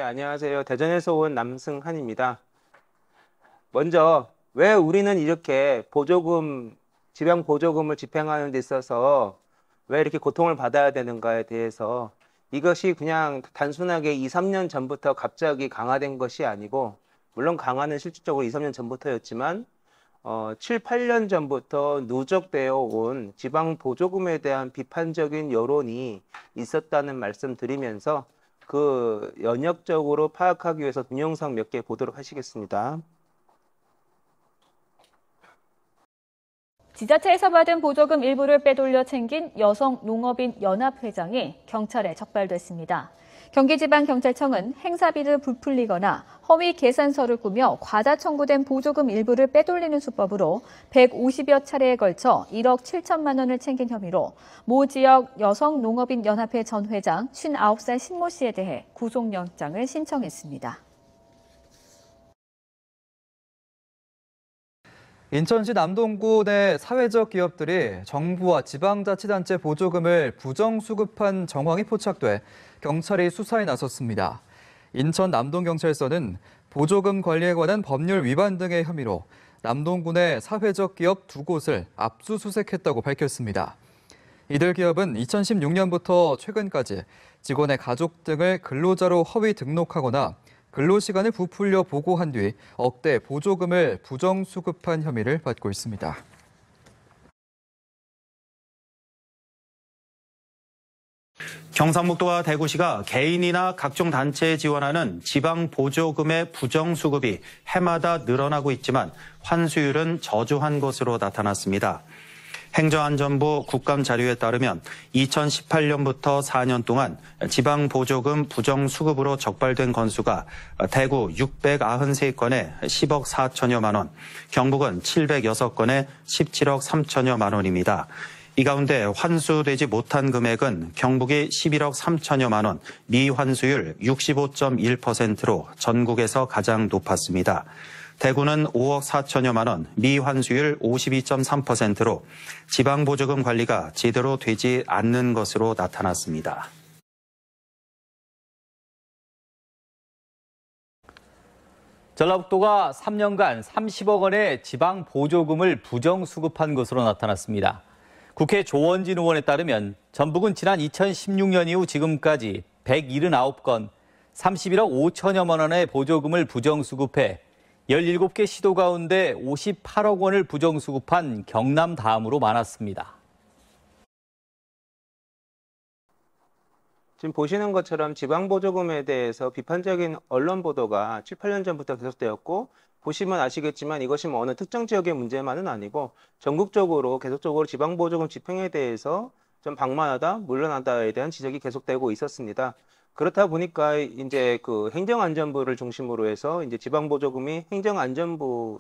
예, 안녕하세요. 대전에서 온 남승한입니다. 먼저 왜 우리는 이렇게 지방 보조금을 집행하는 데 있어서 왜 이렇게 고통을 받아야 되는가에 대해서 이것이 그냥 단순하게 2, 3년 전부터 갑자기 강화된 것이 아니고 물론 강화는 실질적으로 2, 3년 전부터였지만 7, 8년 전부터 누적되어 온 지방 보조금에 대한 비판적인 여론이 있었다는 말씀 드리면서 그 연역적으로 파악하기 위해서 동영상 몇 개 보도록 하시겠습니다. 지자체에서 받은 보조금 일부를 빼돌려 챙긴 여성농업인 연합회장이 경찰에 적발됐습니다. 경기지방경찰청은 행사비를 부풀리거나 허위 계산서를 꾸며 과다 청구된 보조금 일부를 빼돌리는 수법으로 150여 차례에 걸쳐 1억 7천만 원을 챙긴 혐의로 모 지역 여성농업인연합회 전 회장 59살 신모 씨에 대해 구속영장을 신청했습니다. 인천시 남동구 내 사회적 기업들이 정부와 지방자치단체 보조금을 부정수급한 정황이 포착돼 경찰이 수사에 나섰습니다. 인천 남동경찰서는 보조금 관리에 관한 법률 위반 등의 혐의로 남동구 내 사회적 기업 2곳을 압수수색했다고 밝혔습니다. 이들 기업은 2016년부터 최근까지 직원의 가족 등을 근로자로 허위 등록하거나 근로시간을 부풀려 보고한 뒤 억대 보조금을 부정수급한 혐의를 받고 있습니다. 경상북도와 대구시가 개인이나 각종 단체에 지원하는 지방 보조금의 부정수급이 해마다 늘어나고 있지만 환수율은 저조한 것으로 나타났습니다. 행정안전부 국감 자료에 따르면 2018년부터 4년 동안 지방보조금 부정수급으로 적발된 건수가 대구 693건에 10억 4천여만 원, 경북은 706건에 17억 3천여만 원입니다. 이 가운데 환수되지 못한 금액은 경북이 11억 3천여만 원, 미환수율 65.1%로 전국에서 가장 높았습니다. 대구는 5억 4천여만 원, 미환수율 52.3%로 지방보조금 관리가 제대로 되지 않는 것으로 나타났습니다. 전라북도가 3년간 30억 원의 지방보조금을 부정수급한 것으로 나타났습니다. 국회 조원진 의원에 따르면 전북은 지난 2016년 이후 지금까지 179건 31억 5천여만 원의 보조금을 부정수급해 17개 시도 가운데 58억 원을 부정수급한 경남 다음으로 많았습니다. 지금 보시는 것처럼 지방보조금에 대해서 비판적인 언론 보도가 7, 8년 전부터 계속되었고 보시면 아시겠지만 이것이 뭐 어느 특정 지역의 문제만은 아니고 전국적으로 계속적으로 지방보조금 집행에 대해서 좀 방만하다, 물러나다에 대한 지적이 계속되고 있었습니다. 그렇다 보니까 이제 그 행정안전부를 중심으로 해서 이제 지방보조금이 행정안전부가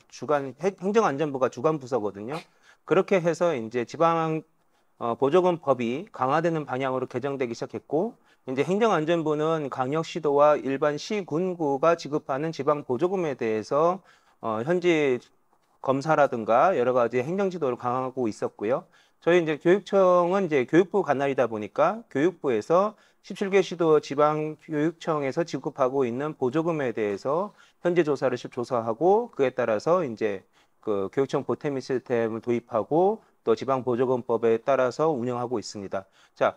주관 부서거든요. 그렇게 해서 이제 보조금법이 강화되는 방향으로 개정되기 시작했고, 이제 행정안전부는 광역시도와 일반 시군구가 지급하는 지방보조금에 대해서 현지 검사라든가 여러 가지 행정지도를 강화하고 있었고요. 저희 이제 교육청은 이제 교육부 관할이다 보니까 교육부에서 17개 시도 지방교육청에서 지급하고 있는 보조금에 대해서 현재 조사를 조사하고 그에 따라서 이제 그 교육청 보탬 시스템을 도입하고 또 지방보조금법에 따라서 운영하고 있습니다. 자,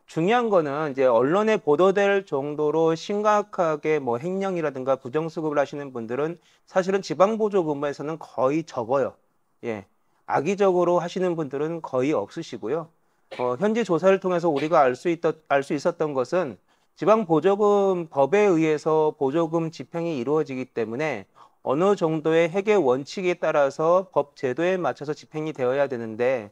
중요한 거는 이제 언론에 보도될 정도로 심각하게 뭐 횡령이라든가 부정수급을 하시는 분들은 사실은 지방보조금에서는 거의 적어요. 예. 악의적으로 하시는 분들은 거의 없으시고요. 현재 조사를 통해서 우리가 알 수 있었던 것은 지방보조금 법에 의해서 보조금 집행이 이루어지기 때문에 어느 정도의 회계 원칙에 따라서 법 제도에 맞춰서 집행이 되어야 되는데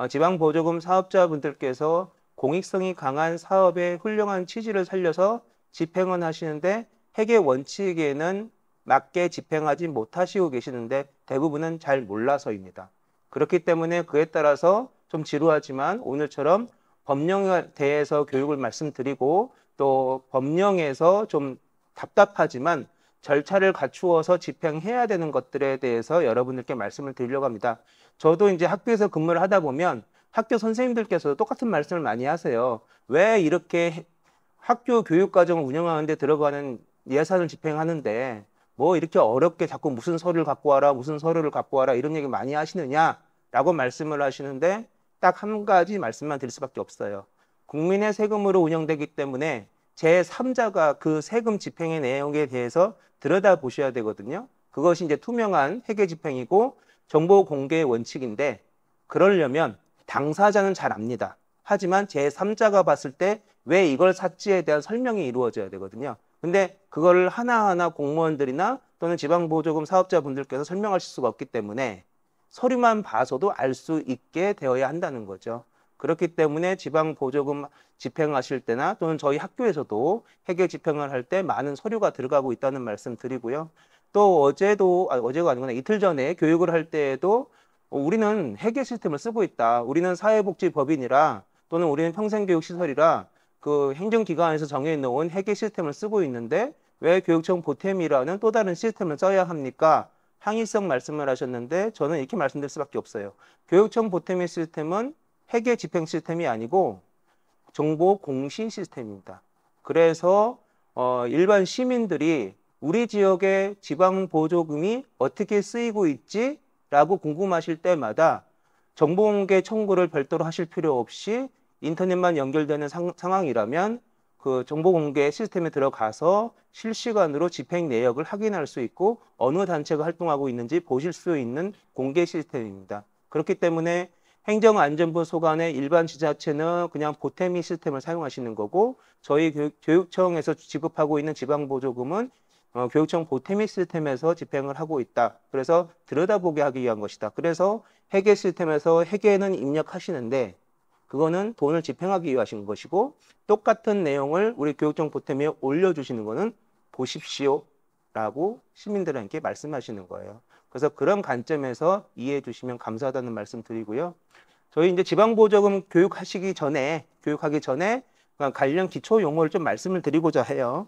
지방보조금 사업자분들께서 공익성이 강한 사업의 훌륭한 취지를 살려서 집행은 하시는데 회계 원칙에는 맞게 집행하지 못하시고 계시는데 대부분은 잘 몰라서입니다. 그렇기 때문에 그에 따라서 좀 지루하지만 오늘처럼 법령에 대해서 교육을 말씀드리고 또 법령에서 좀 답답하지만 절차를 갖추어서 집행해야 되는 것들에 대해서 여러분들께 말씀을 드리려고 합니다. 저도 이제 학교에서 근무를 하다 보면 학교 선생님들께서도 똑같은 말씀을 많이 하세요. 왜 이렇게 학교 교육과정을 운영하는 데 들어가는 예산을 집행하는데 뭐 이렇게 어렵게 자꾸 무슨 서류를 갖고 와라, 무슨 서류를 갖고 와라 이런 얘기 많이 하시느냐라고 말씀을 하시는데 딱 한 가지 말씀만 드릴 수밖에 없어요. 국민의 세금으로 운영되기 때문에 제3자가 그 세금 집행의 내용에 대해서 들여다보셔야 되거든요. 그것이 이제 투명한 회계 집행이고 정보 공개의 원칙인데 그러려면 당사자는 잘 압니다. 하지만 제3자가 봤을 때 왜 이걸 샀지에 대한 설명이 이루어져야 되거든요. 근데 그걸 하나하나 공무원들이나 또는 지방보조금 사업자분들께서 설명하실 수가 없기 때문에 서류만 봐서도 알 수 있게 되어야 한다는 거죠. 그렇기 때문에 지방보조금 집행하실 때나 또는 저희 학교에서도 회계 집행을 할 때 많은 서류가 들어가고 있다는 말씀 드리고요. 또 어제가 아니구나 이틀 전에 교육을 할 때에도 우리는 회계 시스템을 쓰고 있다. 우리는 사회복지법인이라 또는 우리는 평생교육시설이라 그 행정기관에서 정해놓은 회계 시스템을 쓰고 있는데 왜 교육청 보탬이라는 또 다른 시스템을 써야 합니까? 항의성 말씀을 하셨는데 저는 이렇게 말씀드릴 수밖에 없어요. 교육청 보탬의 시스템은 회계 집행 시스템이 아니고 정보 공시 시스템입니다. 그래서 일반 시민들이 우리 지역의 지방보조금이 어떻게 쓰이고 있지라고 궁금하실 때마다 정보공개 청구를 별도로 하실 필요 없이 인터넷만 연결되는 상황이라면 그 정보공개 시스템에 들어가서 실시간으로 집행 내역을 확인할 수 있고 어느 단체가 활동하고 있는지 보실 수 있는 공개 시스템입니다. 그렇기 때문에 행정안전부 소관의 일반 지자체는 그냥 보탬이 시스템을 사용하시는 거고 저희 교육청에서 지급하고 있는 지방보조금은 교육청 보탬이 시스템에서 집행을 하고 있다. 그래서 들여다보게 하기 위한 것이다. 그래서 회계 시스템에서 회계는 입력하시는데 그거는 돈을 집행하기 위하신 것이고 똑같은 내용을 우리 교육청 보탬에 올려주시는 거는 보십시오 라고 시민들에게 말씀하시는 거예요. 그래서 그런 관점에서 이해해 주시면 감사하다는 말씀 드리고요. 저희 이제 지방보조금 교육하기 전에 관련 기초 용어를 좀 말씀을 드리고자 해요.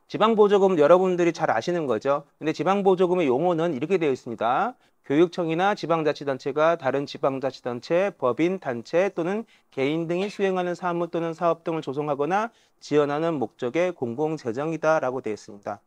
지방보조금 여러분들이 잘 아시는 거죠. 근데 지방보조금의 용어는 이렇게 되어 있습니다. 교육청이나 지방자치단체가 다른 지방자치단체, 법인, 단체 또는 개인 등이 수행하는 사무 또는 사업 등을 조성하거나 지원하는 목적의 공공재정이다라고 되어 있습니다.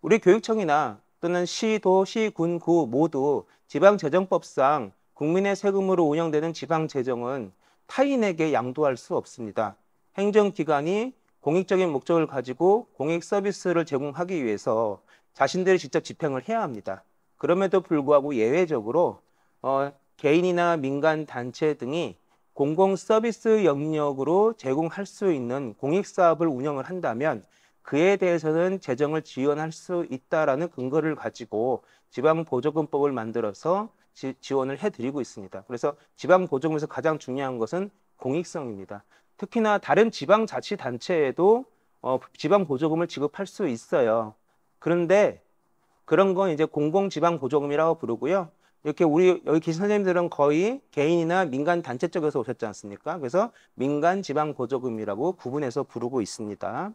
우리 교육청이나 또는 시, 도, 시, 군, 구 모두 지방재정법상 국민의 세금으로 운영되는 지방재정은 타인에게 양도할 수 없습니다. 행정기관이 공익적인 목적을 가지고 공익 서비스를 제공하기 위해서 자신들이 직접 집행을 해야 합니다. 그럼에도 불구하고 예외적으로 개인이나 민간 단체 등이 공공 서비스 영역으로 제공할 수 있는 공익 사업을 운영을 한다면 그에 대해서는 재정을 지원할 수 있다라는 근거를 가지고 지방보조금법을 만들어서 지원을 해드리고 있습니다. 그래서 지방보조금에서 가장 중요한 것은 공익성입니다. 특히나 다른 지방자치단체에도 지방보조금을 지급할 수 있어요. 그런데 그런 건 이제 공공지방보조금이라고 부르고요. 이렇게 우리 여기 계신 선생님들은 거의 개인이나 민간 단체 쪽에서 오셨지 않습니까? 그래서 민간지방보조금이라고 구분해서 부르고 있습니다.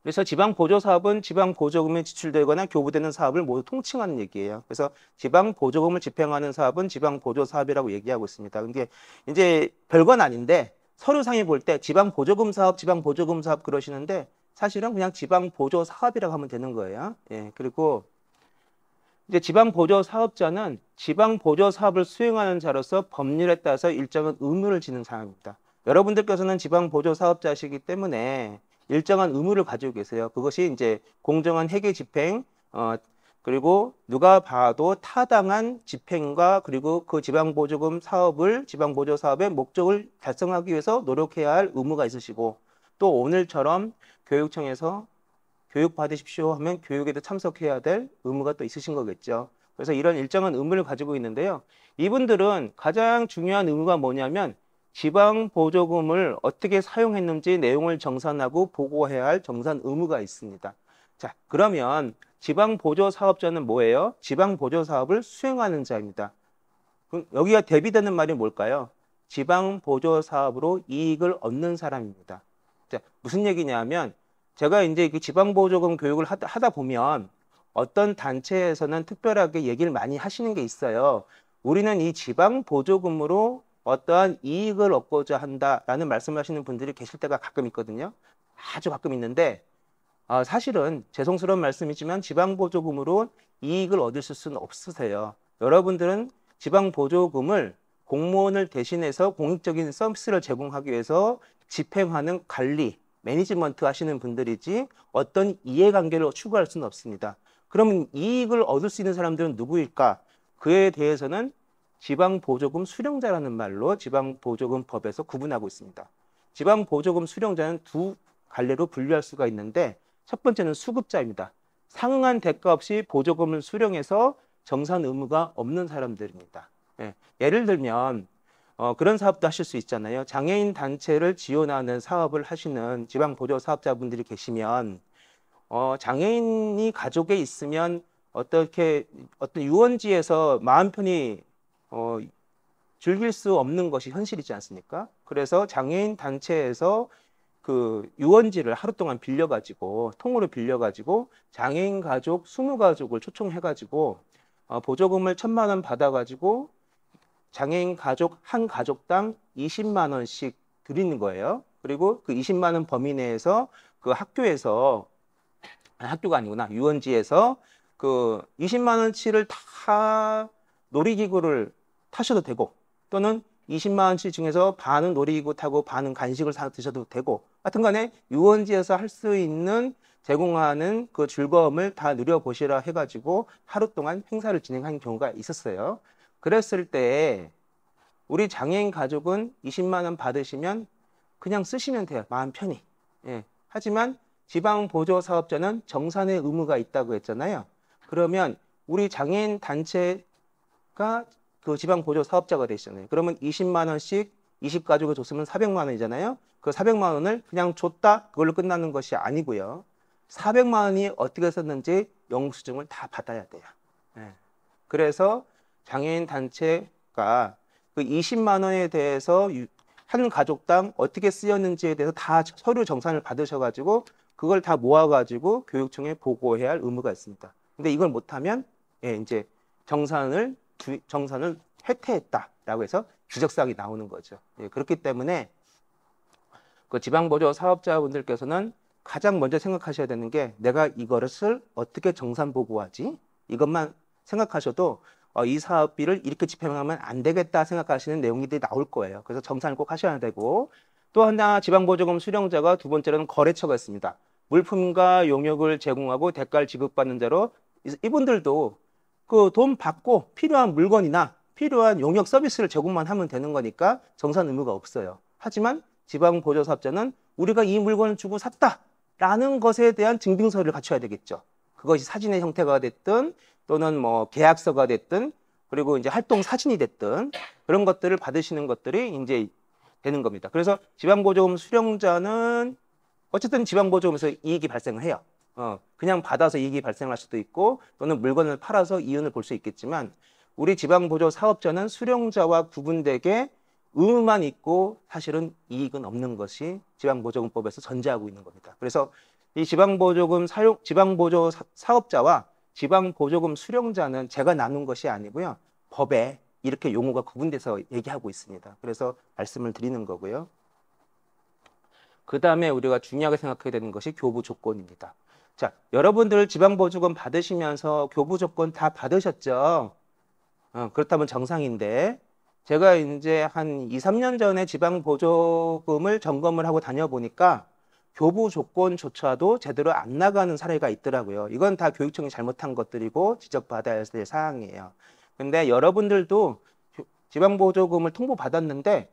그래서 지방보조사업은 지방보조금이 지출되거나 교부되는 사업을 모두 통칭하는 얘기예요. 그래서 지방보조금을 집행하는 사업은 지방보조사업이라고 얘기하고 있습니다. 근데 이제 별건 아닌데 서류상에 볼 때 지방보조금 사업 그러시는데 사실은 그냥 지방보조사업이라고 하면 되는 거예요. 예, 그리고 이제 지방보조사업자는 지방보조사업을 수행하는 자로서 법률에 따라서 일정한 의무를 지는 사람입니다. 여러분들께서는 지방보조사업자시기 때문에 일정한 의무를 가지고 계세요. 그것이 이제 공정한 회계 집행, 그리고 누가 봐도 타당한 집행과 그리고 그 지방보조금 사업을, 지방보조 사업의 목적을 달성하기 위해서 노력해야 할 의무가 있으시고 또 오늘처럼 교육청에서 교육 받으십시오 하면 교육에도 참석해야 될 의무가 또 있으신 거겠죠. 그래서 이런 일정한 의무를 가지고 있는데요. 이분들은 가장 중요한 의무가 뭐냐면 지방보조금을 어떻게 사용했는지 내용을 정산하고 보고해야 할 정산 의무가 있습니다. 자, 그러면 지방보조사업자는 뭐예요? 지방보조사업을 수행하는 자입니다. 그럼 여기가 대비되는 말이 뭘까요? 지방보조사업으로 이익을 얻는 사람입니다. 자, 무슨 얘기냐면 제가 이제 그 지방보조금 교육을 하다 보면 어떤 단체에서는 특별하게 얘기를 많이 하시는 게 있어요. 우리는 이 지방보조금으로 어떠한 이익을 얻고자 한다라는 말씀을 하시는 분들이 계실 때가 가끔 있거든요. 아주 가끔 있는데 사실은 죄송스러운 말씀이지만 지방보조금으로 이익을 얻으실 수는 없으세요. 여러분들은 지방보조금을 공무원을 대신해서 공익적인 서비스를 제공하기 위해서 집행하는 관리, 매니지먼트 하시는 분들이지 어떤 이해관계를 추구할 수는 없습니다. 그러면 이익을 얻을 수 있는 사람들은 누구일까? 그에 대해서는 지방보조금 수령자라는 말로 지방보조금법에서 구분하고 있습니다. 지방보조금 수령자는 두 갈래로 분류할 수가 있는데 첫 번째는 수급자입니다. 상응한 대가 없이 보조금을 수령해서 정산 의무가 없는 사람들입니다. 예를 들면 그런 사업도 하실 수 있잖아요. 장애인 단체를 지원하는 사업을 하시는 지방보조 사업자분들이 계시면 장애인이 가족에 있으면 어떤 유원지에서 마음 편히 즐길 수 없는 것이 현실이지 않습니까? 그래서 장애인 단체에서 그 유원지를 하루 동안 빌려가지고 통으로 빌려가지고 장애인 가족 20가족을 초청해가지고 보조금을 1,000만 원 받아가지고 장애인 가족 한 가족당 20만 원씩 드리는 거예요. 그리고 그 20만 원 범위 내에서 그 학교가 아니구나, 유원지에서 그 20만 원치를 다 놀이기구를 타셔도 되고, 또는 20만 원치 중에서 반은 놀이기구 타고 반은 간식을 사 드셔도 되고, 하여튼 간에 유원지에서 할 수 있는 제공하는 그 즐거움을 다 누려보시라 해가지고 하루 동안 행사를 진행한 경우가 있었어요. 그랬을 때 우리 장애인 가족은 20만 원 받으시면 그냥 쓰시면 돼요. 마음 편히. 하지만 지방보조사업자는 정산의 의무가 있다고 했잖아요. 그러면 우리 장애인 단체가 그 지방보조사업자가 되시잖아요. 그러면 20만 원씩 20가족을 줬으면 400만 원이잖아요. 그 400만 원을 그냥 줬다 그걸로 끝나는 것이 아니고요. 400만 원이 어떻게 썼는지 영수증을 다 받아야 돼요. 그래서 장애인 단체가 그 20만 원에 대해서 한 가족당 어떻게 쓰였는지에 대해서 다 서류 정산을 받으셔가지고 그걸 다 모아가지고 교육청에 보고해야 할 의무가 있습니다. 근데 이걸 못하면 이제 정산을 해태했다라고 해서 지적사항이 나오는 거죠. 그렇기 때문에 그 지방보조 사업자분들께서는 가장 먼저 생각하셔야 되는 게 내가 이것을 어떻게 정산 보고하지? 이것만 생각하셔도 이 사업비를 이렇게 집행하면 안 되겠다 생각하시는 내용들이 나올 거예요. 그래서 정산을 꼭 하셔야 되고, 또 하나 지방보조금 수령자가 두 번째로는 거래처가 있습니다. 물품과 용역을 제공하고 대가를 지급받는 자로 이분들도 그 돈 받고 필요한 물건이나 필요한 용역 서비스를 제공만 하면 되는 거니까 정산 의무가 없어요. 하지만 지방보조사업자는 우리가 이 물건을 주고 샀다라는 것에 대한 증빙서를 갖춰야 되겠죠. 그것이 사진의 형태가 됐든 또는 뭐 계약서가 됐든 그리고 이제 활동 사진이 됐든 그런 것들을 받으시는 것들이 이제 되는 겁니다. 그래서 지방보조금 수령자는 어쨌든 지방보조금에서 이익이 발생을 해요. 그냥 받아서 이익이 발생할 수도 있고 또는 물건을 팔아서 이윤을 볼 수 있겠지만 우리 지방보조 사업자는 수령자와 구분되게 의무만 있고 사실은 이익은 없는 것이 지방보조금법에서 전제하고 있는 겁니다. 그래서 이 지방보조 사업자와 지방보조금 수령자는 제가 나눈 것이 아니고요. 법에 이렇게 용어가 구분돼서 얘기하고 있습니다. 그래서 말씀을 드리는 거고요. 그 다음에 우리가 중요하게 생각해야 되는 것이 교부 조건입니다. 자, 여러분들 지방보조금 받으시면서 교부 조건 다 받으셨죠? 그렇다면 정상인데 제가 이제 한 2, 3년 전에 지방보조금을 점검을 하고 다녀보니까 교부 조건조차도 제대로 안 나가는 사례가 있더라고요. 이건 다 교육청이 잘못한 것들이고 지적받아야 될 사항이에요. 근데 여러분들도 지방보조금을 통보받았는데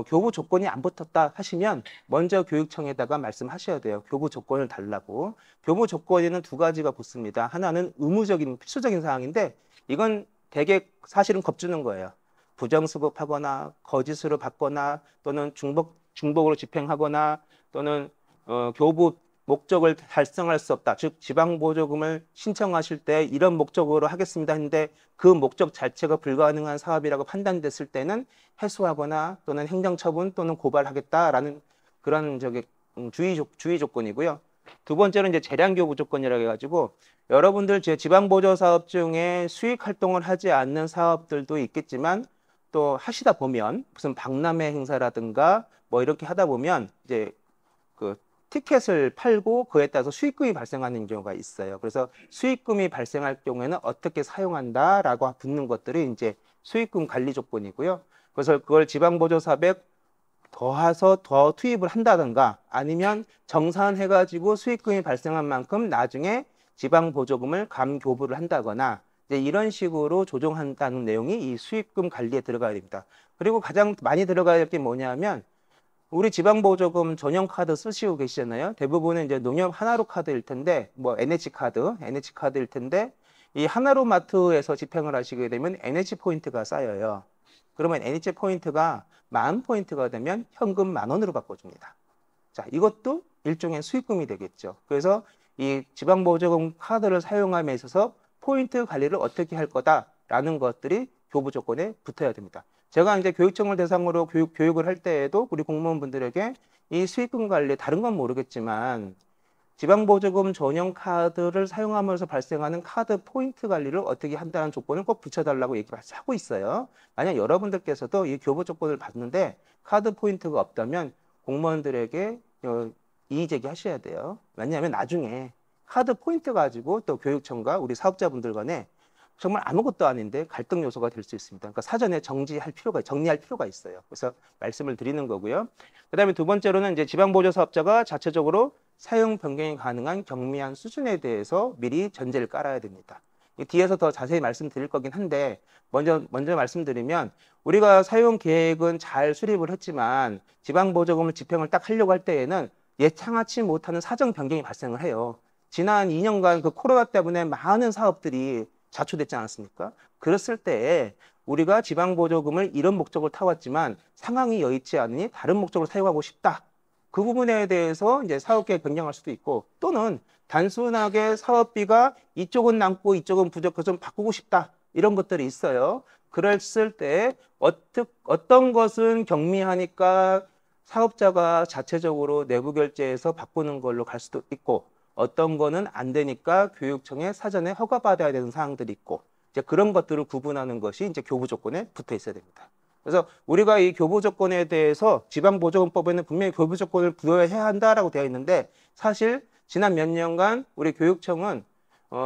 교부 조건이 안 붙었다 하시면 먼저 교육청에다가 말씀하셔야 돼요. 교부 조건을 달라고. 교부 조건에는 두 가지가 붙습니다. 하나는 의무적인 필수적인 사항인데 이건 되게 사실은 겁주는 거예요. 부정수급하거나 거짓으로 받거나 또는 중복으로 집행하거나 또는 교부 목적을 달성할 수 없다. 즉 지방보조금을 신청하실 때 이런 목적으로 하겠습니다 했는데 그 목적 자체가 불가능한 사업이라고 판단됐을 때는 해소하거나 또는 행정처분 또는 고발하겠다라는 그런 주의 조건이고요. 두 번째는 이제 재량교부 조건이라고 해가지고 여러분들 지방보조 사업 중에 수익 활동을 하지 않는 사업들도 있겠지만 또 하시다 보면 무슨 박람회 행사라든가 뭐 이렇게 하다 보면 이제 그 티켓을 팔고 그에 따라서 수익금이 발생하는 경우가 있어요. 그래서 수익금이 발생할 경우에는 어떻게 사용한다라고 붙는 것들이 이제 수익금 관리 조건이고요. 그래서 그걸 지방보조사업에 더해서 더 투입을 한다든가 아니면 정산해가지고 수익금이 발생한 만큼 나중에 지방보조금을 감교부를 한다거나 이제 이런 식으로 조정한다는 내용이 이 수익금 관리에 들어가야 됩니다. 그리고 가장 많이 들어가야 될 게 뭐냐면 우리 지방보조금 전용 카드 쓰시고 계시잖아요. 대부분은 이제 농협 하나로 카드일 텐데, 뭐 NH카드일 텐데, 이 하나로마트에서 집행을 하시게 되면 NH포인트가 쌓여요. 그러면 NH포인트가 10,000포인트가 되면 현금 10,000원으로 바꿔줍니다. 자, 이것도 일종의 수익금이 되겠죠. 그래서 이 지방보조금 카드를 사용함에 있어서 포인트 관리를 어떻게 할 거다라는 것들이 교부 조건에 붙어야 됩니다. 제가 이제 교육청을 대상으로 교육을 할 때에도 우리 공무원분들에게 이 수익금 관리, 다른 건 모르겠지만 지방보조금 전용 카드를 사용하면서 발생하는 카드 포인트 관리를 어떻게 한다는 조건을 꼭 붙여달라고 얘기를 하고 있어요. 만약 여러분들께서도 이 교부 조건을 봤는데 카드 포인트가 없다면 공무원들에게 이의 제기하셔야 돼요. 왜냐하면 나중에 카드 포인트 가지고 또 교육청과 우리 사업자분들 간에 정말 아무것도 아닌데 갈등 요소가 될 수 있습니다. 그러니까 사전에 정리할 필요가 있어요. 그래서 말씀을 드리는 거고요. 그다음에 두 번째로는 이제 지방보조 사업자가 자체적으로 사용 변경이 가능한 경미한 수준에 대해서 미리 전제를 깔아야 됩니다. 뒤에서 더 자세히 말씀드릴 거긴 한데 먼저 말씀드리면 우리가 사용 계획은 잘 수립을 했지만 지방보조금을 집행을 딱 하려고 할 때에는 예상치 못하는 사정 변경이 발생을 해요. 지난 2년간 그 코로나 때문에 많은 사업들이 자초됐지 않았습니까? 그랬을 때 우리가 지방보조금을 이런 목적을 타왔지만 상황이 여의치 않으니 다른 목적으로 사용하고 싶다. 그 부분에 대해서 이제 사업계획 변경할 수도 있고 또는 단순하게 사업비가 이쪽은 남고 이쪽은 부족해서 좀 바꾸고 싶다. 이런 것들이 있어요. 그랬을 때 어떤 것은 경미하니까 사업자가 자체적으로 내부 결제해서 바꾸는 걸로 갈 수도 있고 어떤 거는 안 되니까 교육청에 사전에 허가받아야 되는 사항들이 있고 이제 그런 것들을 구분하는 것이 이제 교부 조건에 붙어 있어야 됩니다. 그래서 우리가 이 교부 조건에 대해서 지방보조금법에는 분명히 교부 조건을 부여해야 한다라고 되어 있는데 사실 지난 몇 년간 우리 교육청은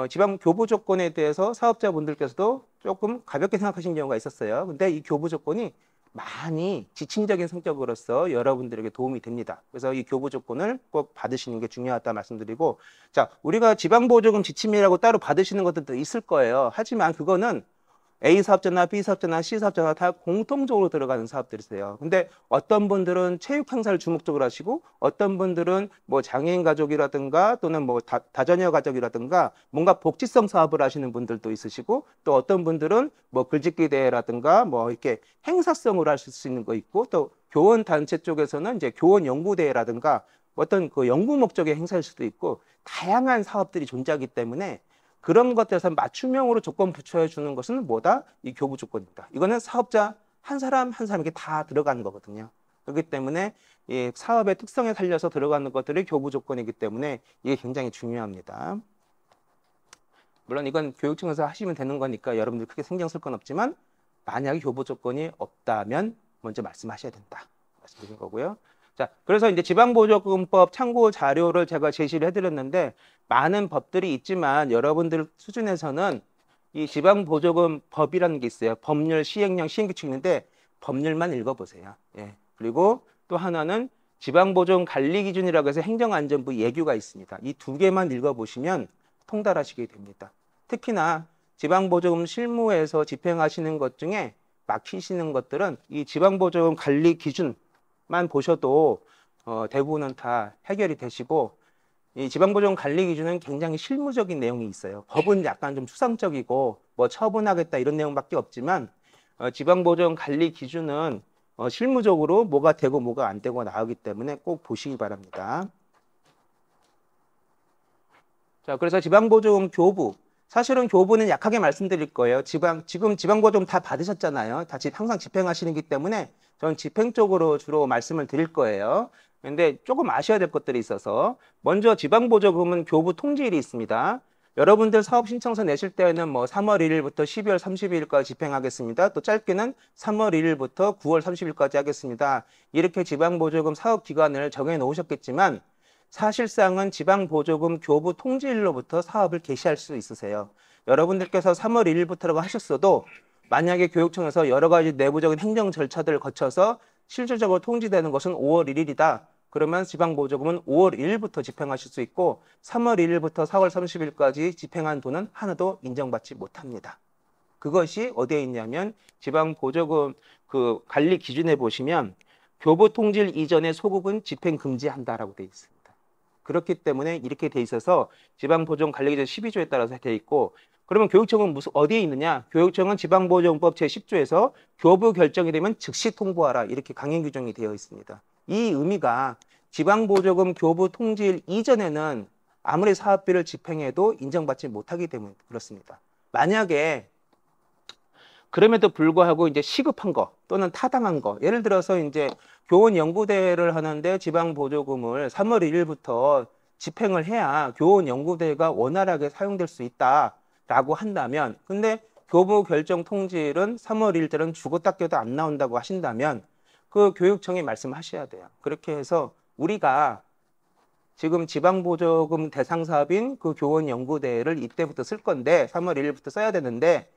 지방 교부 조건에 대해서 사업자분들께서도 조금 가볍게 생각하신 경우가 있었어요. 근데 이 교부 조건이 많이 지침적인 성격으로서 여러분들에게 도움이 됩니다. 그래서 이 교부 조건을 꼭 받으시는 게 중요하다 말씀드리고 자, 우리가 지방보조금 지침이라고 따로 받으시는 것들도 있을 거예요. 하지만 그거는 A 사업자나 B 사업자나 C 사업자나 다 공통적으로 들어가는 사업들이세요. 근데 어떤 분들은 체육 행사를 주목적으로 하시고 어떤 분들은 뭐 장애인 가족이라든가 또는 뭐 다자녀 가족이라든가 뭔가 복지성 사업을 하시는 분들도 있으시고 또 어떤 분들은 뭐 글짓기 대회라든가 뭐 이렇게 행사성으로 하실 수 있는 거 있고 또 교원 단체 쪽에서는 이제 교원 연구 대회라든가 어떤 그 연구 목적의 행사일 수도 있고 다양한 사업들이 존재하기 때문에 그런 것들에서 맞춤형으로 조건 부처해 주는 것은 뭐다? 이 교부 조건입니다. 이거는 사업자 한 사람에게 다 들어가는 거거든요. 그렇기 때문에 이 사업의 특성에 살려서 들어가는 것들이 교부 조건이기 때문에 이게 굉장히 중요합니다. 물론 이건 교육청에서 하시면 되는 거니까 여러분들 크게 신경 쓸 건 없지만 만약에 교부 조건이 없다면 먼저 말씀하셔야 된다. 말씀드린 거고요. 자, 그래서 이제 지방보조금법 참고 자료를 제가 제시를 해드렸는데 많은 법들이 있지만 여러분들 수준에서는 이 지방보조금 법이라는 게 있어요. 법률, 시행령, 시행규칙이 있는데 법률만 읽어보세요. 예. 그리고 또 하나는 지방보조금 관리기준이라고 해서 행정안전부 예규가 있습니다. 이 두 개만 읽어보시면 통달하시게 됩니다. 특히나 지방보조금 실무에서 집행하시는 것 중에 막히시는 것들은 이 지방보조금 관리기준만 보셔도 대부분은 다 해결이 되시고 이 지방보조금 관리기준은 굉장히 실무적인 내용이 있어요. 법은 약간 좀 추상적이고 뭐 처분하겠다 이런 내용밖에 없지만 지방보조금 관리기준은 실무적으로 뭐가 되고 뭐가 안 되고 나오기 때문에 꼭 보시기 바랍니다. 자, 그래서 지방보조금 교부. 사실은 교부는 약하게 말씀드릴 거예요. 지금 지방보조금 다 받으셨잖아요. 다 항상 집행하시기 때문에 저는 집행 쪽으로 주로 말씀을 드릴 거예요. 근데 조금 아셔야 될 것들이 있어서 먼저 지방보조금은 교부 통지일이 있습니다. 여러분들 사업 신청서 내실 때에는 뭐 3월 1일부터 12월 30일까지 집행하겠습니다. 또 짧게는 3월 1일부터 9월 30일까지 하겠습니다. 이렇게 지방보조금 사업 기간을 정해 놓으셨겠지만 사실상은 지방보조금 교부 통지일로부터 사업을 개시할 수 있으세요. 여러분들께서 3월 1일부터라고 하셨어도 만약에 교육청에서 여러 가지 내부적인 행정 절차들을 거쳐서 실질적으로 통지되는 것은 5월 1일이다. 그러면 지방보조금은 5월 1일부터 집행하실 수 있고 3월 1일부터 4월 30일까지 집행한 돈은 하나도 인정받지 못합니다. 그것이 어디에 있냐면 지방보조금 그 관리 기준에 보시면 교부 통지일 이전의 소급은 집행 금지한다라고 되어 있습니다. 그렇기 때문에 이렇게 돼 있어서 지방보조금 관리기준 12조에 따라서 돼 있고 그러면 교육청은 어디에 있느냐? 교육청은 지방보조금법 제10조에서 교부 결정이 되면 즉시 통보하라 이렇게 강행 규정이 되어 있습니다. 이 의미가 지방보조금 교부 통지일 이전에는 아무리 사업비를 집행해도 인정받지 못하기 때문에 그렇습니다. 만약에 그럼에도 불구하고 이제 시급한 거 또는 타당한 거 예를 들어서 이제 교원 연구대회를 하는데 지방보조금을 3월 1일부터 집행을 해야 교원 연구대회가 원활하게 사용될 수 있다라고 한다면 근데 교부 결정 통지일은 3월 1일 때는 죽었다 깨도 안 나온다고 하신다면 그 교육청에 말씀하셔야 돼요. 그렇게 해서 우리가 지금 지방보조금 대상 사업인 그 교원 연구대회를 이때부터 쓸 건데 3월 1일부터 써야 되는데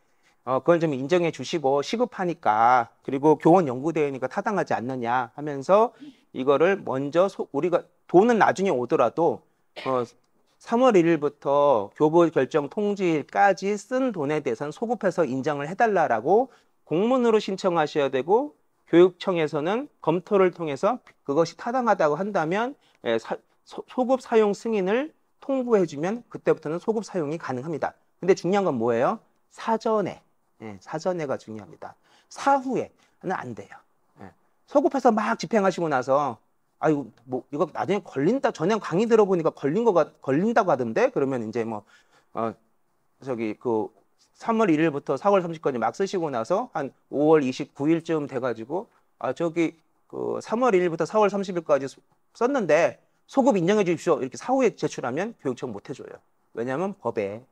그걸 좀 인정해 주시고 시급하니까 그리고 교원 연구대회니까 타당하지 않느냐 하면서 이거를 먼저 우리가 돈은 나중에 오더라도 3월 1일부터 교부 결정 통지일까지 쓴 돈에 대해서는 소급해서 인정을 해달라고 공문으로 신청하셔야 되고 교육청에서는 검토를 통해서 그것이 타당하다고 한다면 소급 사용 승인을 통보해주면 그때부터는 소급 사용이 가능합니다. 근데 중요한 건 뭐예요? 사전에. 사전에가 중요합니다. 사후에는 안 돼요. 소급해서 막 집행하시고 나서 아유 뭐 이거 나중에 걸린다. 전에 강의 들어보니까 걸린다고 하던데 그러면 이제 뭐 저기 그 3월 1일부터 4월 30일까지 막 쓰시고 나서 한 5월 29일쯤 돼가지고 저기 그 3월 1일부터 4월 30일까지 썼는데 소급 인정해 주십시오. 이렇게 사후에 제출하면 교육청 못 해줘요. 왜냐하면 법에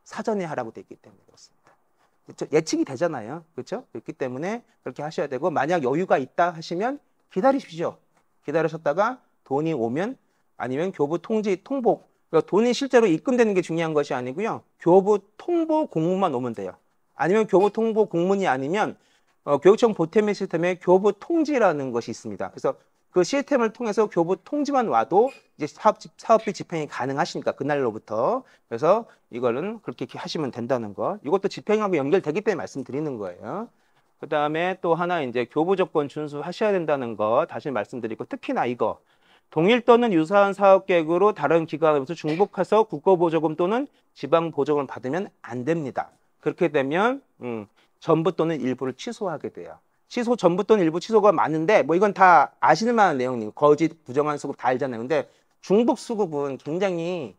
사전에 하라고 돼 있기 때문에 그렇습니다. 예측이 되잖아요. 그렇죠? 그렇기 때문에 그렇게 하셔야 되고 만약 여유가 있다 하시면 기다리십시오. 기다리셨다가 돈이 오면 아니면 교부 통지 통보 그러니까 돈이 실제로 입금되는 게 중요한 것이 아니고요. 교부 통보 공문만 오면 돼요. 아니면 교부 통보 공문이 아니면 교육청 보태미 시스템에 교부 통지라는 것이 있습니다. 그래서 그 시스템을 통해서 교부 통지만 와도 이제 사업비 집행이 가능하시니까 그날로부터 그래서 이거는 그렇게 하시면 된다는 거. 이것도 집행하고 연결되기 때문에 말씀드리는 거예요. 그 다음에 또 하나 이제 교부 조건 준수하셔야 된다는 거 다시 말씀드리고 특히나 이거 동일 또는 유사한 사업 계획으로 다른 기관으로부터 중복해서 국고보조금 또는 지방보조금을 받으면 안 됩니다. 그렇게 되면 전부 또는 일부를 취소하게 돼요. 취소 전부 또는 일부 취소가 많은데 뭐 이건 다 아시는 만한 내용이에요. 거짓, 부정한 수급 다 알잖아요. 근데 중복 수급은 굉장히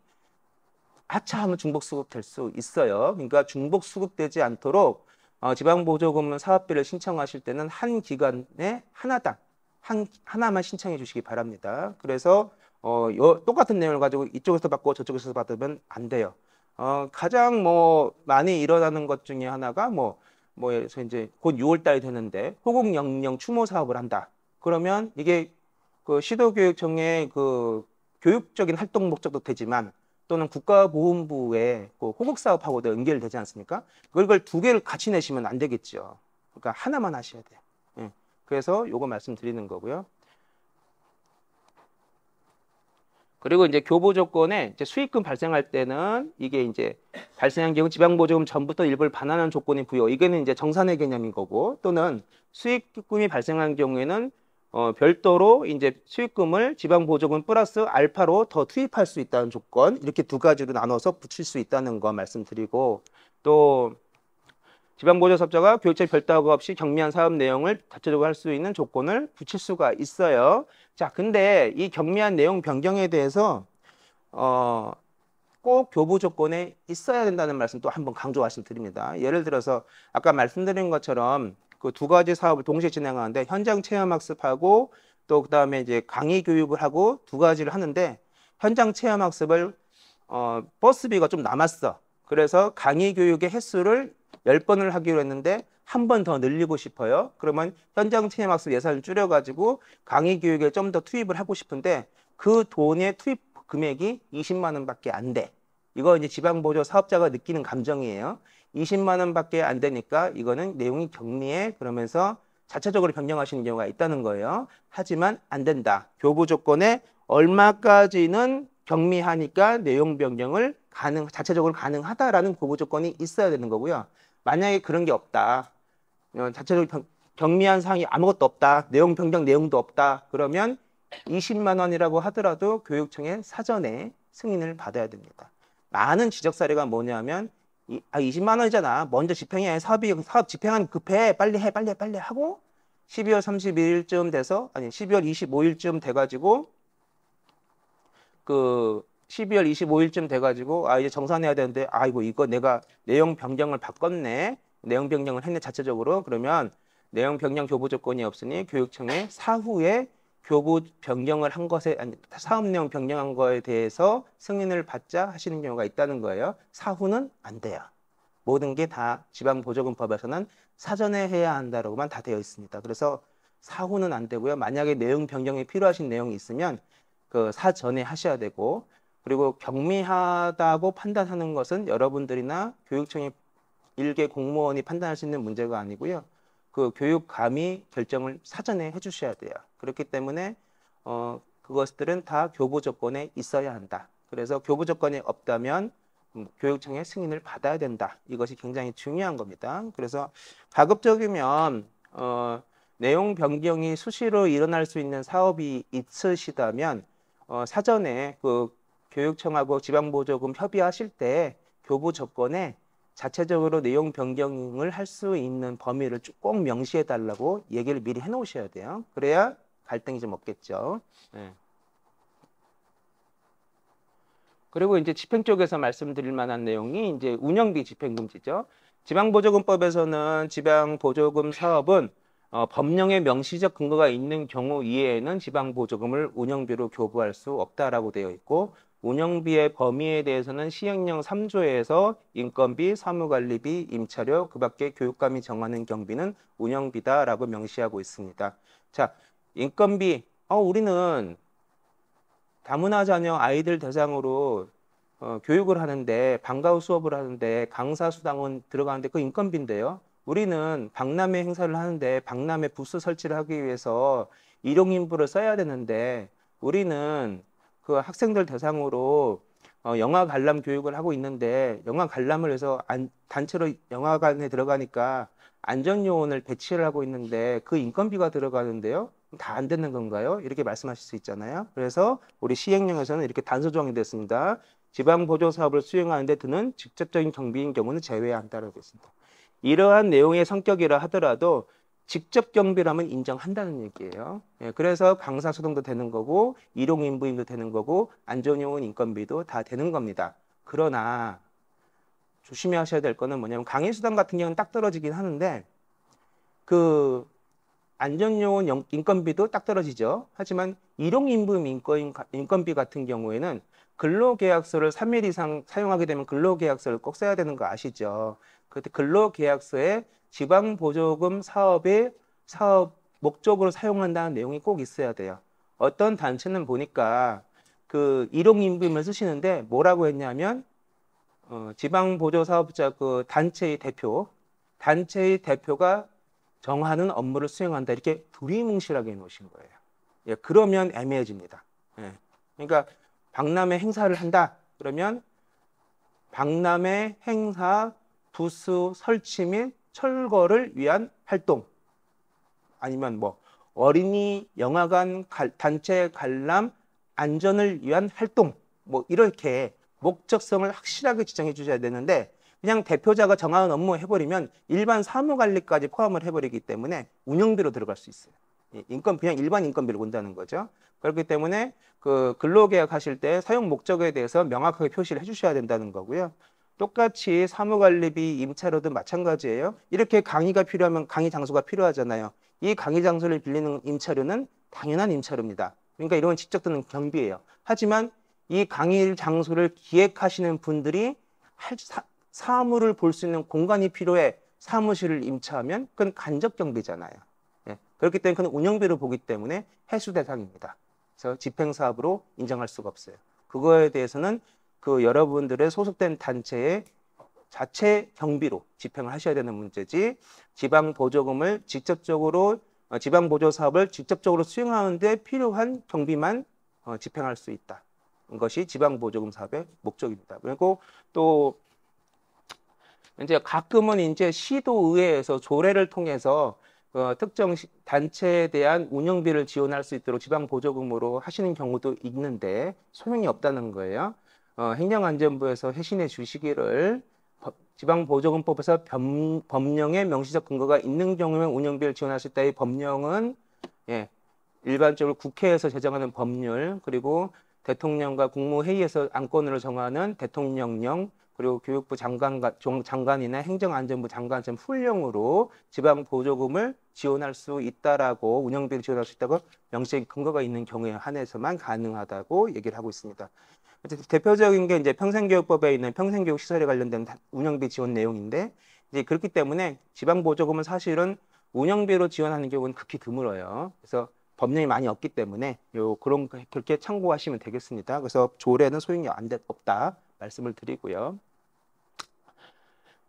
하차하면 중복 수급될 수 있어요. 그러니까 중복 수급되지 않도록 지방보조금 사업비를 신청하실 때는 한 기관에 하나당 하나만 신청해 주시기 바랍니다. 그래서 똑같은 내용을 가지고 이쪽에서 받고 저쪽에서 받으면 안 돼요. 가장 많이 일어나는 것 중에 하나가 그래서 이제 곧 6월 달이 되는데 호국 영령 추모 사업을 한다. 그러면 이게 그 시도교육청의 그 교육적인 활동 목적도 되지만 또는 국가보훈부의 그 호국 사업하고도 연결되지 않습니까? 그걸 두 개를 같이 내시면 안 되겠죠. 그러니까 하나만 하셔야 돼요. 그래서 요거 말씀드리는 거고요. 그리고 이제 교부 조건에 이제 수익금 발생할 때는 이게 이제 발생한 경우 지방보조금 전부터 일부를 반환하는 조건이 부여. 이게는 이제 정산의 개념인 거고 또는 수익금이 발생한 경우에는 별도로 이제 수익금을 지방보조금 플러스 알파로 더 투입할 수 있다는 조건 이렇게 두 가지로 나눠서 붙일 수 있다는 거 말씀드리고 또 지방보조사업자가 교육청 별도하고 없이 경미한 사업 내용을 자체적으로 할 수 있는 조건을 붙일 수가 있어요. 자, 근데 이 경미한 내용 변경에 대해서 꼭 교부 조건에 있어야 된다는 말씀 또 한번 강조 말씀드립니다. 예를 들어서 아까 말씀드린 것처럼 그 두 가지 사업을 동시에 진행하는데 현장 체험 학습하고 또 그다음에 이제 강의 교육을 하고 두 가지를 하는데 현장 체험 학습을 버스비가 좀 남았어. 그래서 강의 교육의 횟수를 10번을 하기로 했는데 한 번 더 늘리고 싶어요. 그러면 현장 체험학습 예산을 줄여가지고 강의 교육에 좀 더 투입을 하고 싶은데 그 돈의 투입 금액이 20만 원밖에 안 돼. 이거 이제 지방보조 사업자가 느끼는 감정이에요. 20만 원밖에 안 되니까 이거는 내용이 경미해. 그러면서 자체적으로 변경하시는 경우가 있다는 거예요. 하지만 안 된다. 교부 조건에 얼마까지는 경미하니까 내용 변경을 자체적으로 가능하다라는 교부 조건이 있어야 되는 거고요. 만약에 그런 게 없다. 자체적으로 경미한 사항이 아무것도 없다. 내용 변경 내용도 없다. 그러면 20만 원이라고 하더라도 교육청에 사전에 승인을 받아야 됩니다. 많은 지적 사례가 뭐냐면 20만 원이잖아. 먼저 집행해. 사업 집행하는 급해. 빨리 해. 빨리 하고 12월 31일쯤 돼서 12월 25일쯤 돼가지고 12월 25일쯤 돼가지고 이제 정산해야 되는데 이거 내가 내용 변경을 바꿨네. 내용 변경을 했네 자체적으로. 그러면 내용 변경 교부 조건이 없으니 교육청에 사후에 교부 변경을 한 것에 사업 내용 변경한 거에 대해서 승인을 받자 하시는 경우가 있다는 거예요. 사후는 안 돼요. 모든 게 다 지방보조금법에서는 사전에 해야 한다라고만 다 되어 있습니다. 그래서 사후는 안 되고요. 만약에 내용 변경이 필요하신 내용이 있으면 그 사전에 하셔야 되고, 그리고 경미하다고 판단하는 것은 여러분들이나 교육청의 일개 공무원이 판단할 수 있는 문제가 아니고요. 그 교육감이 결정을 사전에 해주셔야 돼요. 그렇기 때문에 그것들은 다 교부 조건에 있어야 한다. 그래서 교부 조건이 없다면 교육청의 승인을 받아야 된다. 이것이 굉장히 중요한 겁니다. 그래서 가급적이면 내용 변경이 수시로 일어날 수 있는 사업이 있으시다면 사전에 그 교육청하고 지방보조금 협의하실 때 교부 조건에 자체적으로 내용 변경을 할 수 있는 범위를 꼭 명시해 달라고 얘기를 미리 해 놓으셔야 돼요. 그래야 갈등이 좀 없겠죠. 네. 그리고 이제 집행 쪽에서 말씀드릴 만한 내용이 이제 운영비 집행금지죠. 지방보조금법에서는 지방보조금 사업은 법령에 명시적 근거가 있는 경우 이외에는 지방보조금을 운영비로 교부할 수 없다라고 되어 있고, 운영비의 범위에 대해서는 시행령 3조에서 인건비, 사무관리비, 임차료, 그 밖에 교육감이 정하는 경비는 운영비다라고 명시하고 있습니다. 자, 인건비, 우리는 다문화 자녀 아이들 대상으로 교육을 하는데, 방과후 수업을 하는데 강사 수당은 들어가는데 그 인건비인데요. 우리는 박람회 행사를 하는데 박람회 부스 설치를 하기 위해서 일용인부를 써야 되는데, 우리는 그 학생들 대상으로 영화 관람 교육을 하고 있는데 영화 관람을 해서 단체로 영화관에 들어가니까 안전요원을 배치를 하고 있는데 그 인건비가 들어가는데요. 다 안 되는 건가요? 이렇게 말씀하실 수 있잖아요. 그래서 우리 시행령에서는 이렇게 단서 조항이 됐습니다. 지방보조사업을 수행하는 데 드는 직접적인 경비인 경우는 제외한다라고 했습니다. 이러한 내용의 성격이라 하더라도 직접 경비라면 인정한다는 얘기예요. 그래서 강사 수당도 되는 거고 일용인부임도 되는 거고 안전요원 인건비도 다 되는 겁니다. 그러나 조심하셔야 될 거는 뭐냐면 강의수당 같은 경우는 딱 떨어지긴 하는데 그 안전요원 인건비도 딱 떨어지죠. 하지만 일용인부임 인건비 같은 경우에는 근로계약서를 3일 이상 사용하게 되면 근로계약서를 꼭 써야 되는 거 아시죠? 그때 근로계약서에 지방보조금 사업의 사업 목적으로 사용한다는 내용이 꼭 있어야 돼요. 어떤 단체는 보니까 그 일용인부임을 쓰시는데 뭐라고 했냐면 지방보조사업자 그 단체의 대표가 정하는 업무를 수행한다. 이렇게 두리뭉실하게 해놓으신 거예요. 예, 그러면 애매해집니다. 예. 그러니까 박람회 행사를 한다. 그러면 박람회 행사 부스 설치 및 철거를 위한 활동, 아니면 뭐 어린이 영화관 단체 관람 안전을 위한 활동, 뭐 이렇게 목적성을 확실하게 지정해 주셔야 되는데 그냥 대표자가 정하는 업무 해버리면 일반 사무관리까지 포함을 해버리기 때문에 운영비로 들어갈 수 있어요. 그냥 일반 인건비를 본다는 거죠. 그렇기 때문에 그 근로계약 하실 때 사용 목적에 대해서 명확하게 표시를 해주셔야 된다는 거고요. 똑같이 사무관리비, 임차료도 마찬가지예요. 이렇게 강의가 필요하면 강의 장소가 필요하잖아요. 이 강의 장소를 빌리는 임차료는 당연한 임차료입니다. 그러니까 이런 건 직접 드는 경비예요. 하지만 이 강의 장소를 기획하시는 분들이 사무를 볼 수 있는 공간이 필요해 사무실을 임차하면 그건 간접 경비잖아요. 예. 그렇기 때문에 그건 운영비로 보기 때문에 해수 대상입니다. 그래서 집행사업으로 인정할 수가 없어요. 그거에 대해서는 그 여러분들의 소속된 단체의 자체 경비로 집행을 하셔야 되는 문제지, 지방보조금을 직접적으로 지방보조사업을 직접적으로 수행하는 데 필요한 경비만 집행할 수 있다. 것이 지방보조금 사업의 목적입니다. 그리고 또 이제 가끔은 이제 시도의회에서 조례를 통해서 특정 단체에 대한 운영비를 지원할 수 있도록 지방보조금으로 하시는 경우도 있는데 소용이 없다는 거예요. 행정안전부에서 회신해 주시기를 지방보조금법에서 법령에 명시적 근거가 있는 경우면 운영비를 지원할 수 있다. 이 법령은 일반적으로 국회에서 제정하는 법률, 그리고 대통령과 국무회의에서 안건으로 정하는 대통령령, 그리고 교육부 장관이나 행정안전부 장관처럼 훈령으로 지방보조금을 지원할 수 있다라고, 운영비를 지원할 수 있다고 명시적인 근거가 있는 경우에 한해서만 가능하다고 얘기를 하고 있습니다. 대표적인 게 이제 평생교육법에 있는 평생교육시설에 관련된 운영비 지원 내용인데, 이제 그렇기 때문에 지방보조금은 사실은 운영비로 지원하는 경우는 극히 드물어요. 그래서 법령이 많이 없기 때문에 그렇게 참고하시면 되겠습니다. 그래서 조례는 소용이 없다 말씀을 드리고요.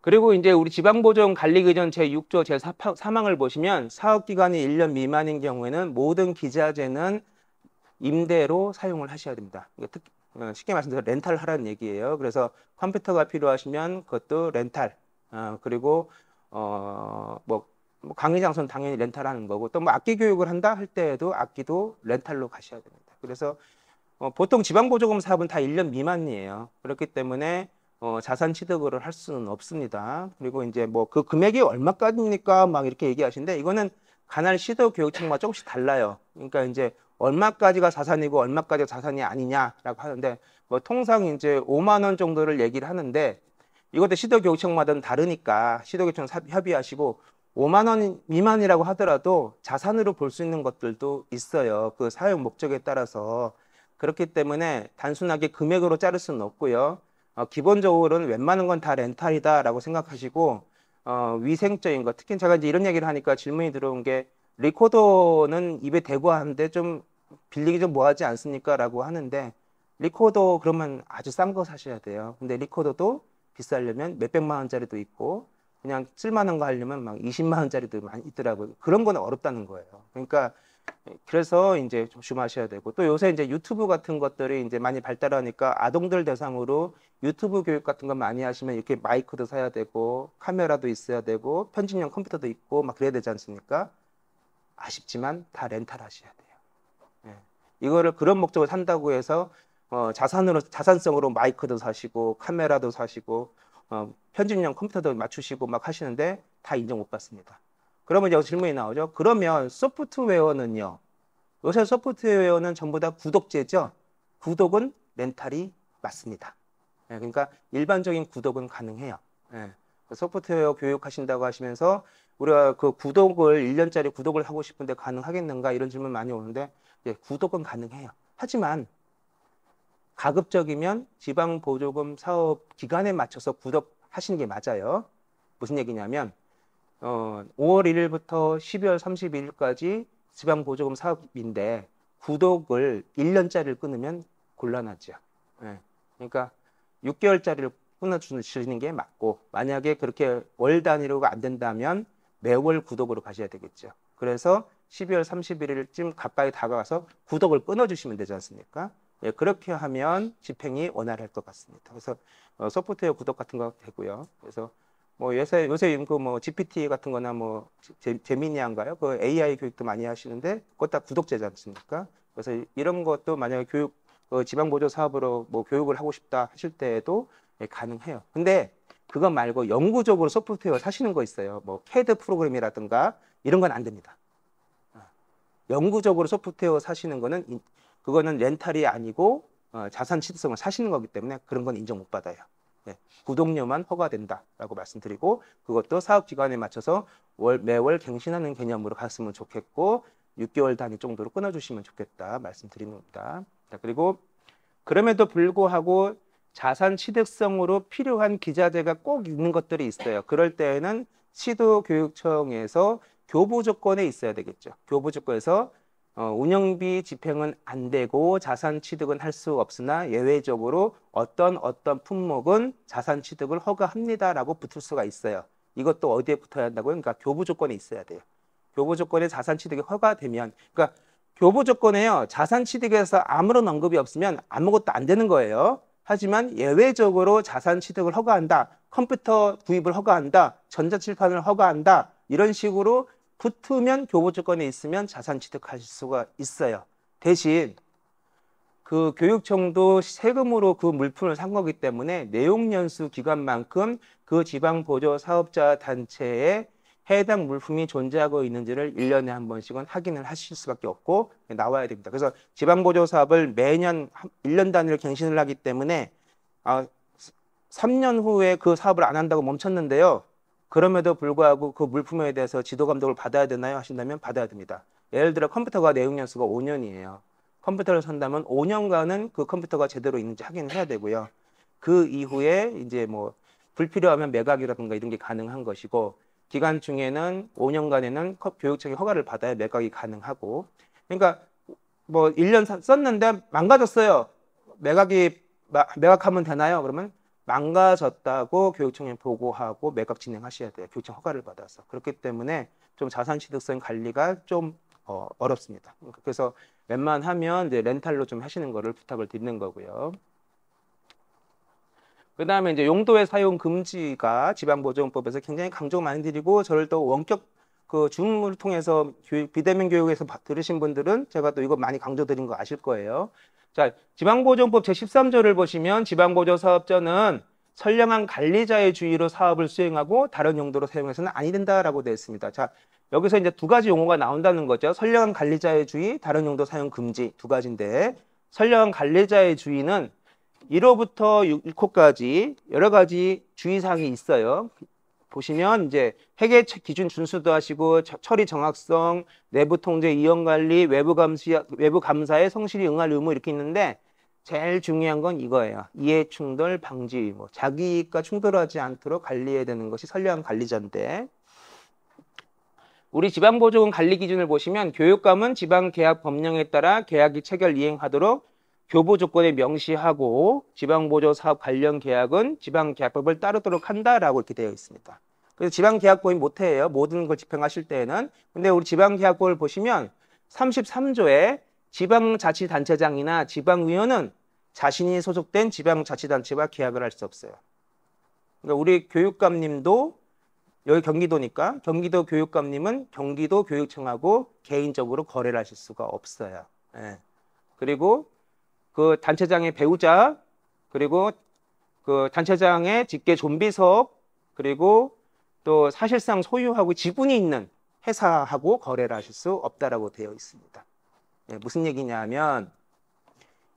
그리고 이제 우리 지방보조금 관리규정 제6조 제4항을 보시면 사업기간이 1년 미만인 경우에는 모든 기자재는 임대로 사용을 하셔야 됩니다. 쉽게 말씀드려서 렌탈을 하라는 얘기예요. 그래서 컴퓨터가 필요하시면 그것도 렌탈, 그리고 뭐 강의 장소는 당연히 렌탈하는 거고, 또 뭐 악기 교육을 한다 할 때에도 악기도 렌탈로 가셔야 됩니다. 그래서 보통 지방보조금 사업은 다 1년 미만이에요. 그렇기 때문에 자산 취득을 할 수는 없습니다. 그리고 이제 뭐 그 금액이 얼마까지입니까? 막 이렇게 얘기하시는데, 이거는 관할 시도교육청마다 조금씩 달라요. 그러니까 이제 얼마까지가 자산이고 얼마까지가 자산이 아니냐라고 하는데, 뭐 통상 이제 5만 원 정도를 얘기를 하는데, 이것도 시도교육청마다는 다르니까 시도교육청 협의하시고, 5만 원 미만이라고 하더라도 자산으로 볼 수 있는 것들도 있어요. 그 사용 목적에 따라서. 그렇기 때문에 단순하게 금액으로 자를 수는 없고요. 기본적으로는 웬만한 건 다 렌탈이다라고 생각하시고, 위생적인 것, 특히 제가 이제 이런 얘기를 하니까 질문이 들어온 게, 리코더는 입에 대고 하는데 좀 빌리기 좀 뭐하지 않습니까? 라고 하는데, 리코더 그러면 아주 싼 거 사셔야 돼요. 근데 리코더도 비싸려면 몇백만 원짜리도 있고, 그냥 쓸만한 거 하려면 막 20만 원짜리도 많이 있더라고요. 그런 건 어렵다는 거예요. 그러니까 그래서 이제 조심하셔야 되고, 또 요새 이제 유튜브 같은 것들이 이제 많이 발달하니까 아동들 대상으로 유튜브 교육 같은 거 많이 하시면 이렇게 마이크도 사야 되고, 카메라도 있어야 되고, 편집용 컴퓨터도 있고 막 그래야 되지 않습니까? 아쉽지만 다 렌탈 하셔야 돼요. 이거를 그런 목적으로 산다고 해서 자산성으로 마이크도 사시고 카메라도 사시고 편집용 컴퓨터도 맞추시고 막 하시는데 다 인정 못 받습니다. 그러면 여기 질문이 나오죠. 그러면 소프트웨어는요? 요새 소프트웨어는 전부 다 구독제죠? 구독은 렌탈이 맞습니다. 그러니까 일반적인 구독은 가능해요. 소프트웨어 교육하신다고 하시면서 우리가 그 구독을 1년짜리 구독을 하고 싶은데 가능하겠는가 이런 질문 많이 오는데, 구독은 가능해요. 하지만 가급적이면 지방보조금 사업 기간에 맞춰서 구독하시는 게 맞아요. 무슨 얘기냐면 5월 1일부터 12월 31일까지 지방보조금 사업인데 구독을 1년짜리를 끊으면 곤란하죠. 그러니까 6개월짜리를 끊어주시는 게 맞고, 만약에 그렇게 월 단위로가 안 된다면 매월 구독으로 가셔야 되겠죠. 그래서 12월 31일쯤 가까이 다가가서 구독을 끊어주시면 되지 않습니까? 그렇게 하면 집행이 원활할 것 같습니다. 그래서 소프트웨어 구독 같은 거 되고요. 그래서 뭐 요새 그 뭐 GPT 같은 거나 뭐 제미니아인가요? 그 AI 교육도 많이 하시는데 그것 다 구독제지 않습니까? 그래서 이런 것도 만약에 지방보조 사업으로 뭐 교육을 하고 싶다 하실 때에도 가능해요. 근데 그거 말고 영구적으로 소프트웨어 사시는 거 있어요. 뭐 CAD 프로그램이라든가 이런 건 안 됩니다. 영구적으로 소프트웨어 사시는 거는 그거는 렌탈이 아니고 자산 취득성을 사시는 거기 때문에 그런 건 인정 못 받아요. 구독료만 허가된다라고 말씀드리고, 그것도 사업 기간에 맞춰서 매월 갱신하는 개념으로 갔으면 좋겠고 6개월 단위 정도로 끊어주시면 좋겠다 말씀드립니다. 그리고 그럼에도 불구하고 자산 취득성으로 필요한 기자재가 꼭 있는 것들이 있어요. 그럴 때에는 시도교육청에서 교부 조건에 있어야 되겠죠. 교부 조건에서 운영비 집행은 안 되고 자산 취득은 할 수 없으나 예외적으로 어떤 품목은 자산 취득을 허가합니다라고 붙을 수가 있어요. 이것도 어디에 붙어야 한다고요? 그러니까 교부 조건에 있어야 돼요. 교부 조건에 자산 취득이 허가되면, 그러니까 교부 조건에요. 자산 취득에서 아무런 언급이 없으면 아무것도 안 되는 거예요. 하지만 예외적으로 자산 취득을 허가한다, 컴퓨터 구입을 허가한다, 전자칠판을 허가한다, 이런 식으로 붙으면 교부 조건에 있으면 자산 취득하실 수가 있어요. 대신 그 교육청도 세금으로 그 물품을 산 거기 때문에 내용연수 기간만큼 그 지방보조사업자 단체에 해당 물품이 존재하고 있는지를 1년에 한 번씩은 확인을 하실 수밖에 없고 나와야 됩니다. 그래서 지방보조사업을 매년 1년 단위로 갱신을 하기 때문에 3년 후에 그 사업을 안 한다고 멈췄는데요. 그럼에도 불구하고 그 물품에 대해서 지도감독을 받아야 되나요? 하신다면 받아야 됩니다. 예를 들어 컴퓨터가 내용연수가 5년이에요. 컴퓨터를 산다면 5년간은 그 컴퓨터가 제대로 있는지 확인을 해야 되고요. 그 이후에 이제 뭐 불필요하면 매각이라든가 이런 게 가능한 것이고, 기간 중에는 5년간에는 교육청의 허가를 받아야 매각이 가능하고, 그러니까 뭐 1년 썼는데 망가졌어요. 매각하면 되나요? 그러면 망가졌다고 교육청에 보고하고 매각 진행하셔야 돼요. 교육청 허가를 받아서. 그렇기 때문에 좀 자산취득성 관리가 좀 어렵습니다. 그래서 웬만하면 이제 렌탈로 좀 하시는 거를 부탁을 드리는 거고요. 그 다음에 이제 용도의 사용 금지가 지방보조금법에서 굉장히 강조 많이 드리고, 저를 또 원격 그 줌을 통해서 비대면 교육에서 들으신 분들은 제가 또 이거 많이 강조 드린 거 아실 거예요. 자, 지방보조금법 제13조를 보시면 지방보조사업자는 선량한 관리자의 주의로 사업을 수행하고 다른 용도로 사용해서는 아니 된다라고 되어 있습니다. 자, 여기서 이제 두 가지 용어가 나온다는 거죠. 선량한 관리자의 주의, 다른 용도 사용 금지 두 가지인데, 선량한 관리자의 주의는 1호부터 6호까지 여러 가지 주의사항이 있어요. 보시면 이제 회계 기준 준수도 하시고 처리 정확성, 내부 통제 이용 관리, 외부 감사에 성실히 응할 의무 이렇게 있는데, 제일 중요한 건 이거예요. 이해 충돌 방지 의무. 자기 이익과 충돌하지 않도록 관리해야 되는 것이 선량한 관리자인데, 우리 지방보조금 관리 기준을 보시면 교육감은 지방계약 법령에 따라 계약이 체결 이행하도록 교부 조건에 명시하고, 지방보조사업 관련 계약은 지방계약법을 따르도록 한다라고 이렇게 되어 있습니다. 그래서 지방계약법이 모태예요. 모든 걸 집행하실 때에는. 근데 우리 지방계약법을 보시면 33조에 지방자치단체장이나 지방위원은 자신이 소속된 지방자치단체와 계약을 할 수 없어요. 그러니까 우리 교육감님도 여기 경기도니까 경기도 교육감님은 경기도 교육청하고 개인적으로 거래를 하실 수가 없어요. 예. 그리고 그 단체장의 배우자, 그리고 그 단체장의 직계 존비속, 그리고 또 사실상 소유하고 지분이 있는 회사하고 거래를 하실 수 없다라고 되어 있습니다. 예, 무슨 얘기냐면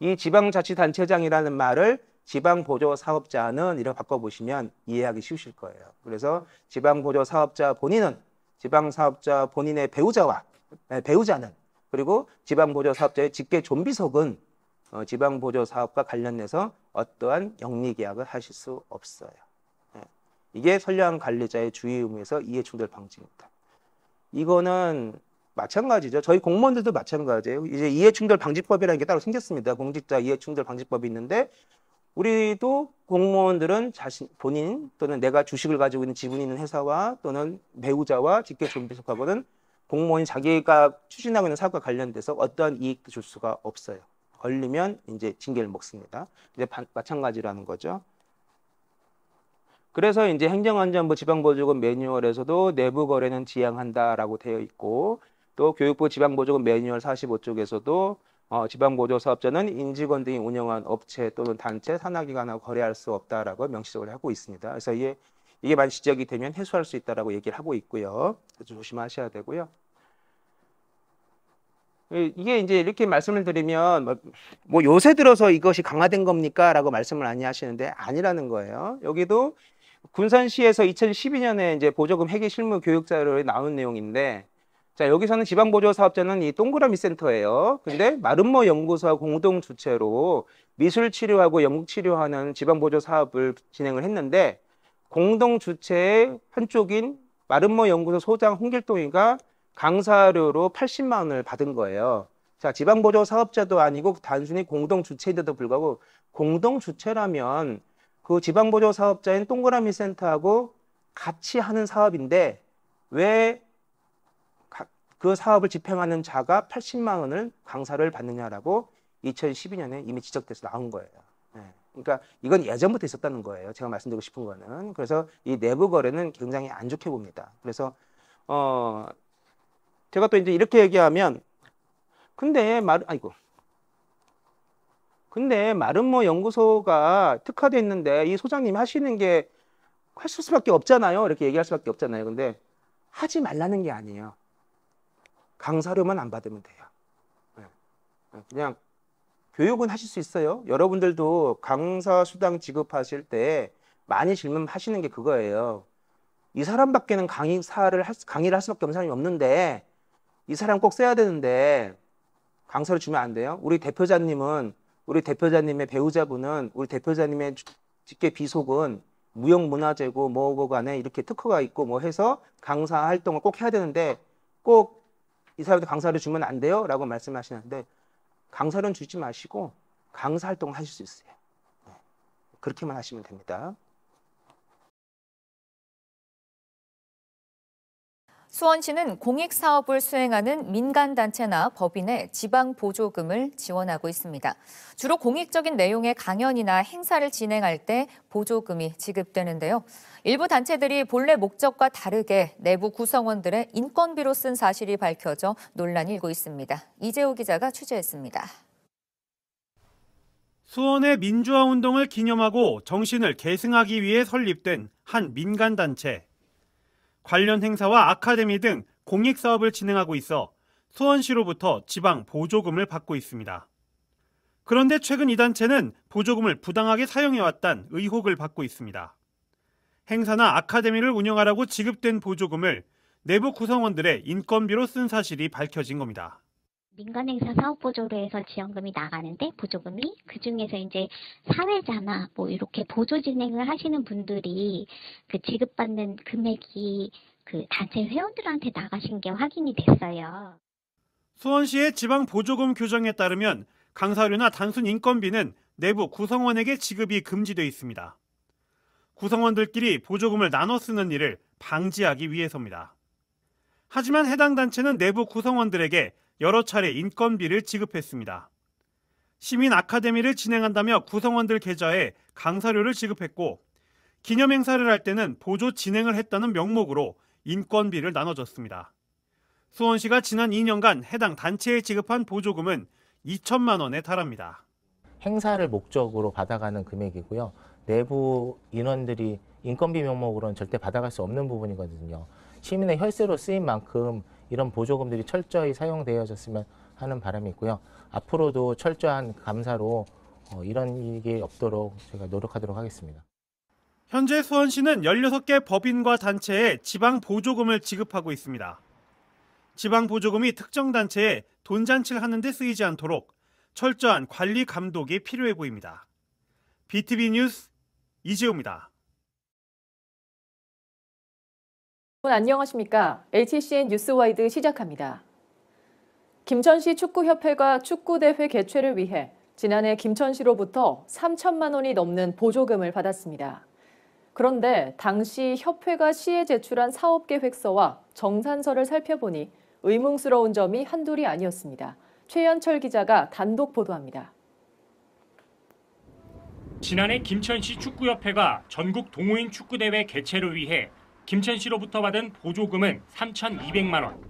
이 지방자치단체장이라는 말을 지방보조사업자는 이렇게 바꿔보시면 이해하기 쉬우실 거예요. 그래서 지방보조사업자 본인은 지방사업자 본인의 배우자는, 그리고 지방보조사업자의 직계 존비속은 지방보조사업과 관련해서 어떠한 영리계약을 하실 수 없어요. 이게 선량한 관리자의 주의 의무에서 이해충돌 방지입니다. 이거는 마찬가지죠. 저희 공무원들도 마찬가지예요. 이제 이해충돌 방지법이라는 게 따로 생겼습니다. 공직자 이해충돌 방지법이 있는데, 우리도 공무원들은 본인 또는 내가 주식을 가지고 있는 지분이 있는 회사와 또는 배우자와 직계 존비속하고는 공무원이 자기가 추진하고 있는 사업과 관련돼서 어떠한 이익도 줄 수가 없어요. 걸리면 이제 징계를 먹습니다. 이제 마찬가지라는 거죠. 그래서 이제 행정안전부 지방보조금 매뉴얼에서도 내부 거래는 지양한다라고 되어 있고, 또 교육부 지방보조금 매뉴얼 45쪽에서도 지방보조사업자는 인직원 등이 운영한 업체 또는 단체, 산하기관하고 거래할 수 없다라고 명시적으로 하고 있습니다. 그래서 이게 만약 지적이 되면 해소할 수 있다라고 얘기를 하고 있고요. 그래서 조심하셔야 되고요. 이게 이제 이렇게 말씀을 드리면 뭐 요새 들어서 이것이 강화된 겁니까? 라고 말씀을 많이 하시는데 아니라는 거예요. 여기도 군산시에서 2012년에 이제 보조금 회계 실무 교육 자료에 나온 내용인데, 자, 여기서는 지방보조사업자는 이 동그라미 센터예요. 근데 마름모 연구소와 공동 주체로 미술 치료하고 연극 치료하는 지방보조 사업을 진행을 했는데, 공동 주체의 한쪽인 마름모 연구소 소장 홍길동이가 강사료로 80만 원을 받은 거예요. 자, 지방보조 사업자도 아니고 단순히 공동 주체인데도 불구하고 공동 주체라면 그 지방보조 사업자인 동그라미 센터하고 같이 하는 사업인데 왜 그 사업을 집행하는 자가 80만 원을 강사를 받느냐라고 2012년에 이미 지적돼서 나온 거예요. 네. 그러니까 이건 예전부터 있었다는 거예요. 제가 말씀드리고 싶은 거는. 그래서 이 내부 거래는 굉장히 안 좋게 봅니다. 그래서 제가 또 이제 이렇게 얘기하면 근데 마름모 연구소가 특화돼 있는데 이 소장님이 하시는 게 할 수밖에 없잖아요. 이렇게 얘기할 수밖에 없잖아요. 근데 하지 말라는 게 아니에요. 강사료만 안 받으면 돼요. 그냥 교육은 하실 수 있어요. 여러분들도 강사 수당 지급하실 때 많이 질문하시는 게 그거예요. 이 사람밖에는 강의를 할 수밖에 없는 사람이 없는데 이 사람 꼭 써야 되는데 강사를 주면 안 돼요? 우리 대표자님의 배우자분은 우리 대표자님의 직계 비속은 무형문화재고 뭐고 간에 이렇게 특허가 있고 뭐 해서 강사 활동을 꼭 해야 되는데 꼭 이 사람한테 강사를 주면 안 돼요? 라고 말씀하시는데 강사료는 주지 마시고 강사 활동을 하실 수 있어요. 그렇게만 하시면 됩니다. 수원시는 공익사업을 수행하는 민간단체나 법인의 지방보조금을 지원하고 있습니다. 주로 공익적인 내용의 강연이나 행사를 진행할 때 보조금이 지급되는데요. 일부 단체들이 본래 목적과 다르게 내부 구성원들의 인건비로 쓴 사실이 밝혀져 논란이 일고 있습니다. 이재호 기자가 취재했습니다. 수원의 민주화운동을 기념하고 정신을 계승하기 위해 설립된 한 민간단체. 관련 행사와 아카데미 등 공익사업을 진행하고 있어 수원시로부터 지방 보조금을 받고 있습니다. 그런데 최근 이 단체는 보조금을 부당하게 사용해왔다는 의혹을 받고 있습니다. 행사나 아카데미를 운영하라고 지급된 보조금을 내부 구성원들의 인건비로 쓴 사실이 밝혀진 겁니다. 민간행사 사업보조로 해서 지원금이 나가는데 보조금이 그중에서 이제 사회자나 뭐 이렇게 보조 진행을 하시는 분들이 그 지급받는 금액이 그 단체 회원들한테 나가신 게 확인이 됐어요. 수원시의 지방 보조금 규정에 따르면 강사료나 단순 인건비는 내부 구성원에게 지급이 금지되어 있습니다. 구성원들끼리 보조금을 나눠 쓰는 일을 방지하기 위해서입니다. 하지만 해당 단체는 내부 구성원들에게 여러 차례 인건비를 지급했습니다. 시민 아카데미를 진행한다며 구성원들 계좌에 강사료를 지급했고 기념행사를 할 때는 보조 진행을 했다는 명목으로 인건비를 나눠줬습니다. 수원시가 지난 2년간 해당 단체에 지급한 보조금은 2천만 원에 달합니다. 행사를 목적으로 받아가는 금액이고요. 내부 인원들이 인건비 명목으로는 절대 받아갈 수 없는 부분이거든요. 시민의 혈세로 쓰인 만큼 이런 보조금들이 철저히 사용되어졌으면 하는 바람이 있고요. 앞으로도 철저한 감사로 이런 일이 없도록 제가 노력하도록 하겠습니다. 현재 수원시는 16개 법인과 단체에 지방 보조금을 지급하고 있습니다. 지방 보조금이 특정 단체에 돈잔치를 하는 데 쓰이지 않도록 철저한 관리 감독이 필요해 보입니다. BTV 뉴스 이재호입니다. 안녕하십니까. HCN 뉴스와이드 시작합니다. 김천시 축구협회가 축구대회 개최를 위해 지난해 김천시로부터 3천만 원이 넘는 보조금을 받았습니다. 그런데 당시 협회가 시에 제출한 사업계획서와 정산서를 살펴보니 의문스러운 점이 한둘이 아니었습니다. 최연철 기자가 단독 보도합니다. 지난해 김천시 축구협회가 전국 동호인 축구대회 개최를 위해 김천시로부터 받은 보조금은 3,200만 원.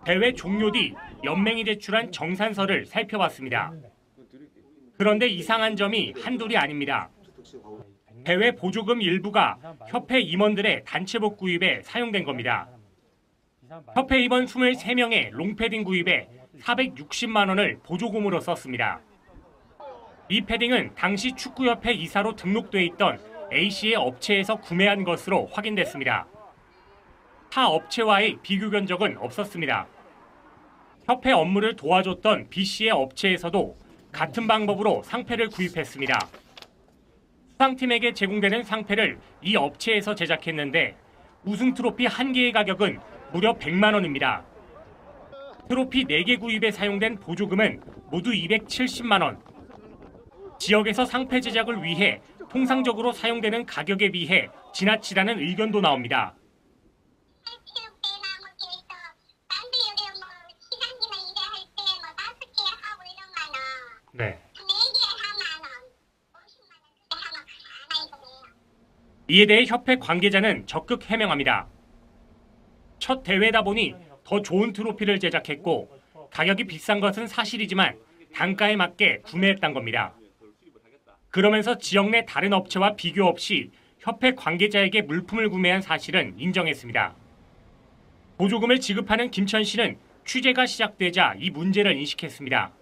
대회 종료 뒤 연맹이 제출한 정산서를 살펴봤습니다. 그런데 이상한 점이 한둘이 아닙니다. 대회 보조금 일부가 협회 임원들의 단체복 구입에 사용된 겁니다. 협회 임원 23명의 롱패딩 구입에 460만 원을 보조금으로 썼습니다. 이 패딩은 당시 축구협회 이사로 등록돼 있던 A씨의 업체에서 구매한 것으로 확인됐습니다. 타 업체와의 비교 견적은 없었습니다. 협회 업무를 도와줬던 B씨의 업체에서도 같은 방법으로 상패를 구입했습니다. 수상팀에게 제공되는 상패를 이 업체에서 제작했는데 우승 트로피 한 개의 가격은 무려 100만 원입니다. 트로피 4개 구입에 사용된 보조금은 모두 270만 원. 지역에서 상패 제작을 위해 통상적으로 사용되는 가격에 비해 지나치다는 의견도 나옵니다. 네. 이에 대해 협회 관계자는 적극 해명합니다. 첫 대회다 보니 더 좋은 트로피를 제작했고 가격이 비싼 것은 사실이지만 단가에 맞게 구매했단 겁니다. 그러면서 지역 내 다른 업체와 비교 없이 협회 관계자에게 물품을 구매한 사실은 인정했습니다. 보조금을 지급하는 김천시는 취재가 시작되자 이 문제를 인식했습니다.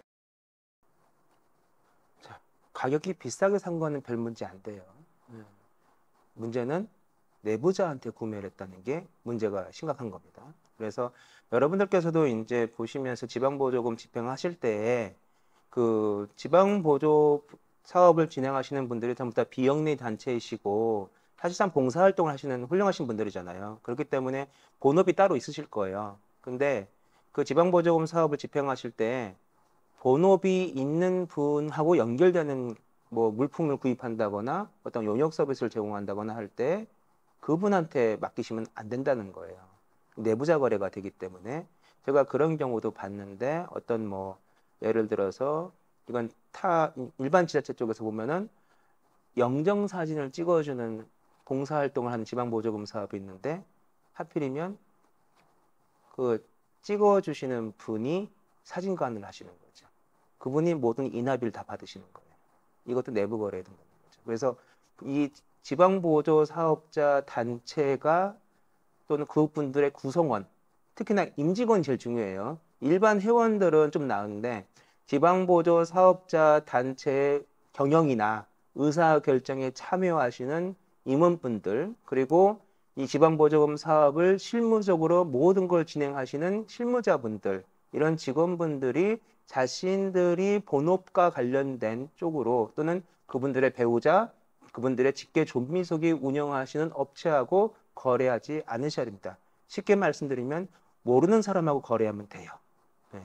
자, 가격이 비싸게 산 거는 별 문제 안 돼요. 문제는 내부자한테 구매를 했다는 게 문제가 심각한 겁니다. 그래서 여러분들께서도 이제 보시면서 지방보조금 집행하실 때 그 지방보조 사업을 진행하시는 분들이 전부 다 비영리 단체이시고 사실상 봉사활동을 하시는 훌륭하신 분들이잖아요. 그렇기 때문에 본업이 따로 있으실 거예요. 근데 그 지방보조금 사업을 집행하실 때 본업이 있는 분하고 연결되는 뭐 물품을 구입한다거나 어떤 용역 서비스를 제공한다거나 할 때 그분한테 맡기시면 안 된다는 거예요. 내부자 거래가 되기 때문에 제가 그런 경우도 봤는데 어떤 뭐 예를 들어서 이건 일반 지자체 쪽에서 보면은 영정 사진을 찍어주는 봉사활동을 하는 지방보조금 사업이 있는데 하필이면 그 찍어주시는 분이 사진관을 하시는 거죠. 그분이 모든 인하비를 다 받으시는 거예요. 이것도 내부 거래에 등록하는 거죠. 그래서 이 지방보조 사업자 단체가 또는 그분들의 구성원, 특히나 임직원이 제일 중요해요. 일반 회원들은 좀 나은데 지방보조 사업자 단체의 경영이나 의사결정에 참여하시는 임원분들, 그리고 이 지방보조금 사업을 실무적으로 모든 걸 진행하시는 실무자분들, 이런 직원분들이 자신들이 본업과 관련된 쪽으로 또는 그분들의 배우자, 그분들의 직계 좀비속이 운영하시는 업체하고 거래하지 않으셔야 됩니다. 쉽게 말씀드리면 모르는 사람하고 거래하면 돼요. 네.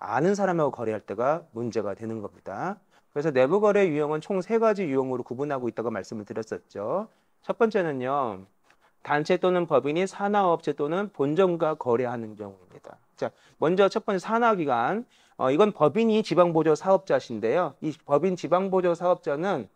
아는 사람하고 거래할 때가 문제가 되는 겁니다. 그래서 내부 거래 유형은 총 3가지 유형으로 구분하고 있다고 말씀을 드렸었죠. 첫 번째는요, 단체 또는 법인이 산하업체 또는 본점과 거래하는 경우입니다. 자, 먼저 첫 번째 산하기관, 이건 법인이 지방보조 사업자신데요. 이 법인 지방보조 사업자는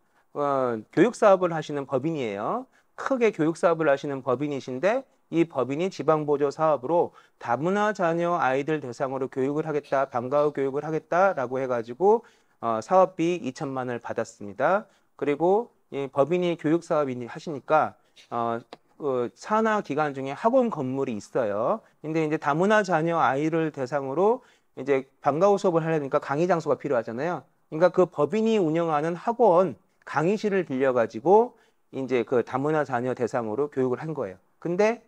교육사업을 하시는 법인이에요. 크게 교육사업을 하시는 법인이신데 이 법인이 지방보조 사업으로 다문화 자녀 아이들 대상으로 교육을 하겠다, 방과후 교육을 하겠다라고 해가지고 사업비 2천만 원을 받았습니다. 그리고 이 법인이 교육사업이 하시니까 산하 기관 중에 학원 건물이 있어요. 근데 이제 다문화 자녀 아이를 대상으로 이제 방과후 수업을 하려니까 강의 장소가 필요하잖아요. 그러니까 그 법인이 운영하는 학원 강의실을 빌려가지고 이제 그 다문화 자녀 대상으로 교육을 한 거예요. 근데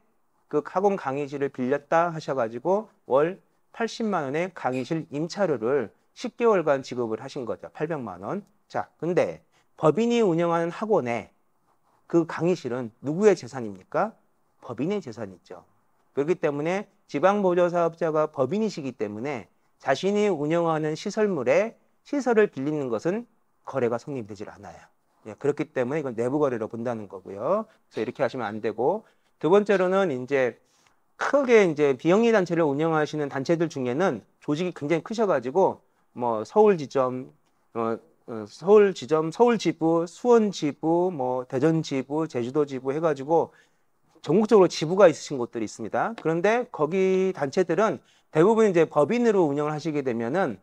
그 학원 강의실을 빌렸다 하셔가지고 월 80만 원의 강의실 임차료를 10개월간 지급을 하신 거죠. 800만 원. 자, 근데 법인이 운영하는 학원에 그 강의실은 누구의 재산입니까? 법인의 재산이죠. 그렇기 때문에 지방보조사업자가 법인이시기 때문에 자신이 운영하는 시설물에 시설을 빌리는 것은 거래가 성립되질 않아요. 예, 그렇기 때문에 이건 내부 거래로 본다는 거고요. 그래서 이렇게 하시면 안 되고, 두 번째로는 이제 크게 이제 비영리 단체를 운영하시는 단체들 중에는 조직이 굉장히 크셔가지고 뭐 서울지점, 서울지부, 수원지부, 뭐 대전지부, 제주도지부 해가지고 전국적으로 지부가 있으신 곳들이 있습니다. 그런데 거기 단체들은 대부분 이제 법인으로 운영을 하시게 되면은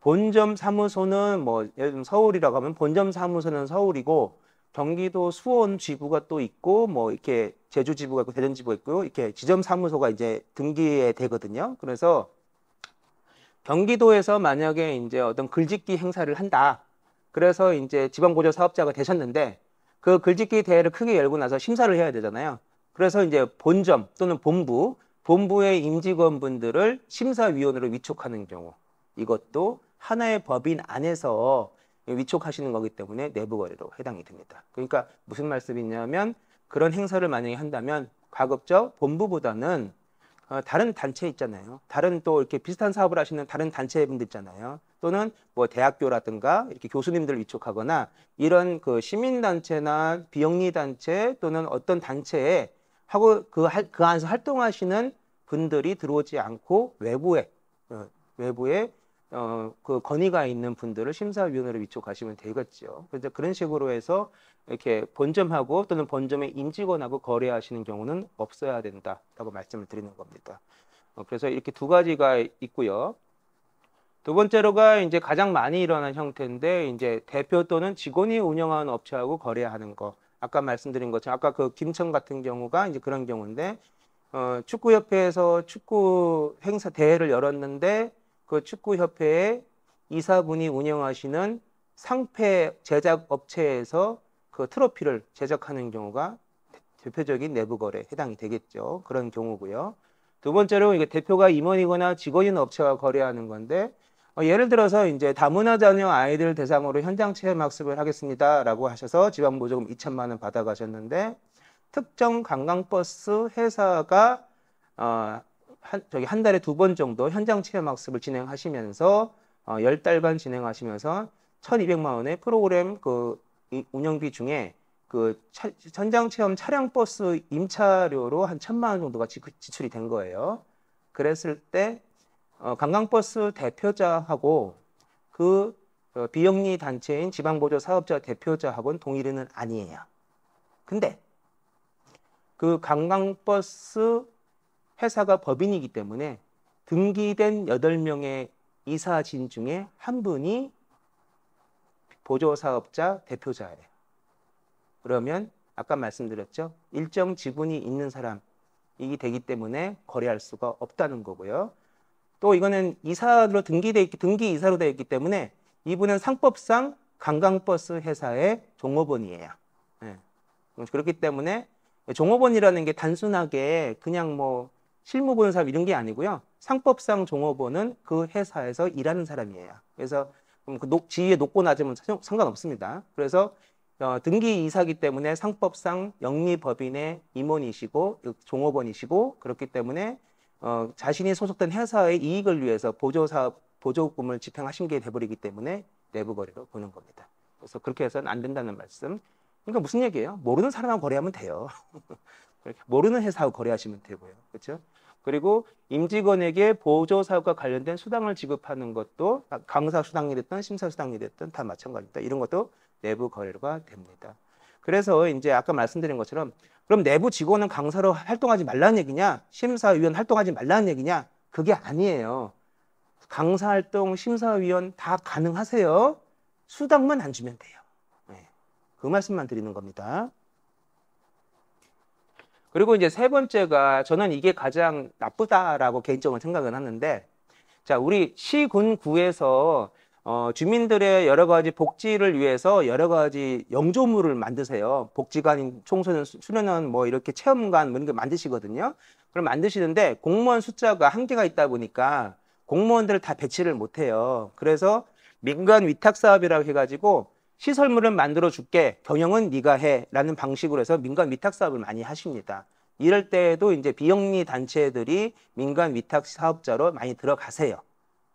본점 사무소는 뭐 예를 들면 서울이라고 하면 본점 사무소는 서울이고 경기도 수원 지부가 또 있고 뭐 이렇게 제주 지부가 있고 대전 지부가 있고 이렇게 지점 사무소가 이제 등기에 되거든요. 그래서 경기도에서 만약에 이제 어떤 글짓기 행사를 한다. 그래서 이제 지방보조 사업자가 되셨는데 그 글짓기 대회를 크게 열고 나서 심사를 해야 되잖아요. 그래서 이제 본점 또는 본부의 임직원분들을 심사위원으로 위촉하는 경우, 이것도 하나의 법인 안에서 위촉하시는 거기 때문에 내부 거래로 해당이 됩니다. 그러니까 무슨 말씀이냐면 그런 행사를 만약에 한다면 가급적 본부보다는 다른 단체 있잖아요. 다른 또 이렇게 비슷한 사업을 하시는 다른 단체분들 있잖아요. 또는 뭐 대학교라든가 이렇게 교수님들 위촉하거나 이런 그 시민단체나 비영리단체 또는 어떤 단체에 하고 그 안에서 활동하시는 분들이 들어오지 않고 외부에 그 건의가 있는 분들을 심사위원으로 위촉하시면 되겠죠. 그래서 그런 식으로 해서 이렇게 본점하고 또는 본점의 임직원하고 거래하시는 경우는 없어야 된다라고 말씀을 드리는 겁니다. 그래서 이렇게 두 가지가 있고요. 두 번째로가 이제 가장 많이 일어나는 형태인데 이제 대표 또는 직원이 운영하는 업체하고 거래하는 거. 아까 말씀드린 것처럼 아까 그 김천 같은 경우가 이제 그런 경우인데 축구협회에서 축구 행사 대회를 열었는데 그 축구협회의 이사분이 운영하시는 상패 제작 업체에서 그 트로피를 제작하는 경우가 대표적인 내부 거래에 해당이 되겠죠. 그런 경우고요. 두 번째로 이게 대표가 임원이거나 직원인 업체와 거래하는 건데 예를 들어서 이제 다문화 자녀 아이들 대상으로 현장 체험 학습을 하겠습니다라고 하셔서 지방보조금 2천만 원 받아가셨는데 특정 관광버스 회사가 한 달에 2번 정도 현장 체험 학습을 진행하시면서 10달간 진행하시면서 1,200만 원의 프로그램 그 운영비 중에 그 현장 체험 차량 버스 임차료로 한 1,000만 원 정도가 지출이 된 거예요. 그랬을 때 관광버스 대표자하고 그 비영리 단체인 지방보조 사업자 대표자하고는 동일인은 아니에요. 근데 그 관광버스 회사가 법인이기 때문에 등기된 8명의 이사진 중에 한 분이 보조사업자 대표자예요. 그러면 아까 말씀드렸죠. 일정 지분이 있는 사람이 되기 때문에 거래할 수가 없다는 거고요. 또 이거는 이사로 등기 이사로 되어 있기 때문에 이분은 상법상 관광버스 회사의 종업원이에요. 네. 그렇기 때문에 종업원이라는 게 단순하게 그냥 뭐 실무 보는 사람 이런 게 아니고요. 상법상 종업원은 그 회사에서 일하는 사람이에요. 그래서 그 지위에 높고 낮으면 상관없습니다. 그래서 등기 이사기 때문에 상법상 영리법인의 임원이시고 종업원이시고 그렇기 때문에 자신이 소속된 회사의 이익을 위해서 보조금을 집행하신 게 돼버리기 때문에 내부 거래로 보는 겁니다. 그래서 그렇게 해서는 안 된다는 말씀. 그러니까 무슨 얘기예요? 모르는 사람하고 거래하면 돼요. 모르는 회사하고 거래하시면 되고요. 그렇죠? 그리고 임직원에게 보조사업과 관련된 수당을 지급하는 것도 강사 수당이 됐든 심사 수당이 됐든 다 마찬가지입니다. 이런 것도 내부 거래가 됩니다. 그래서 이제 아까 말씀드린 것처럼 그럼 내부 직원은 강사로 활동하지 말라는 얘기냐? 심사위원 활동하지 말라는 얘기냐? 그게 아니에요. 강사 활동, 심사위원 다 가능하세요. 수당만 안 주면 돼요. 네. 그 말씀만 드리는 겁니다. 그리고 이제 세 번째가 저는 이게 가장 나쁘다라고 개인적으로 생각은 하는데 자, 우리 시, 군, 구에서 주민들의 여러 가지 복지를 위해서 여러 가지 영조물을 만드세요. 복지관, 청소년 수련원, 뭐 이렇게 체험관 뭐 이런 거 만드시거든요. 그럼 만드시는데 공무원 숫자가 한계가 있다 보니까 공무원들을 다 배치를 못해요. 그래서 민간 위탁 사업이라고 해가지고 시설물을 만들어 줄게, 경영은 네가 해 라는 방식으로 해서 민간 위탁 사업을 많이 하십니다. 이럴 때에도 이제 비영리 단체들이 민간 위탁 사업자로 많이 들어가세요.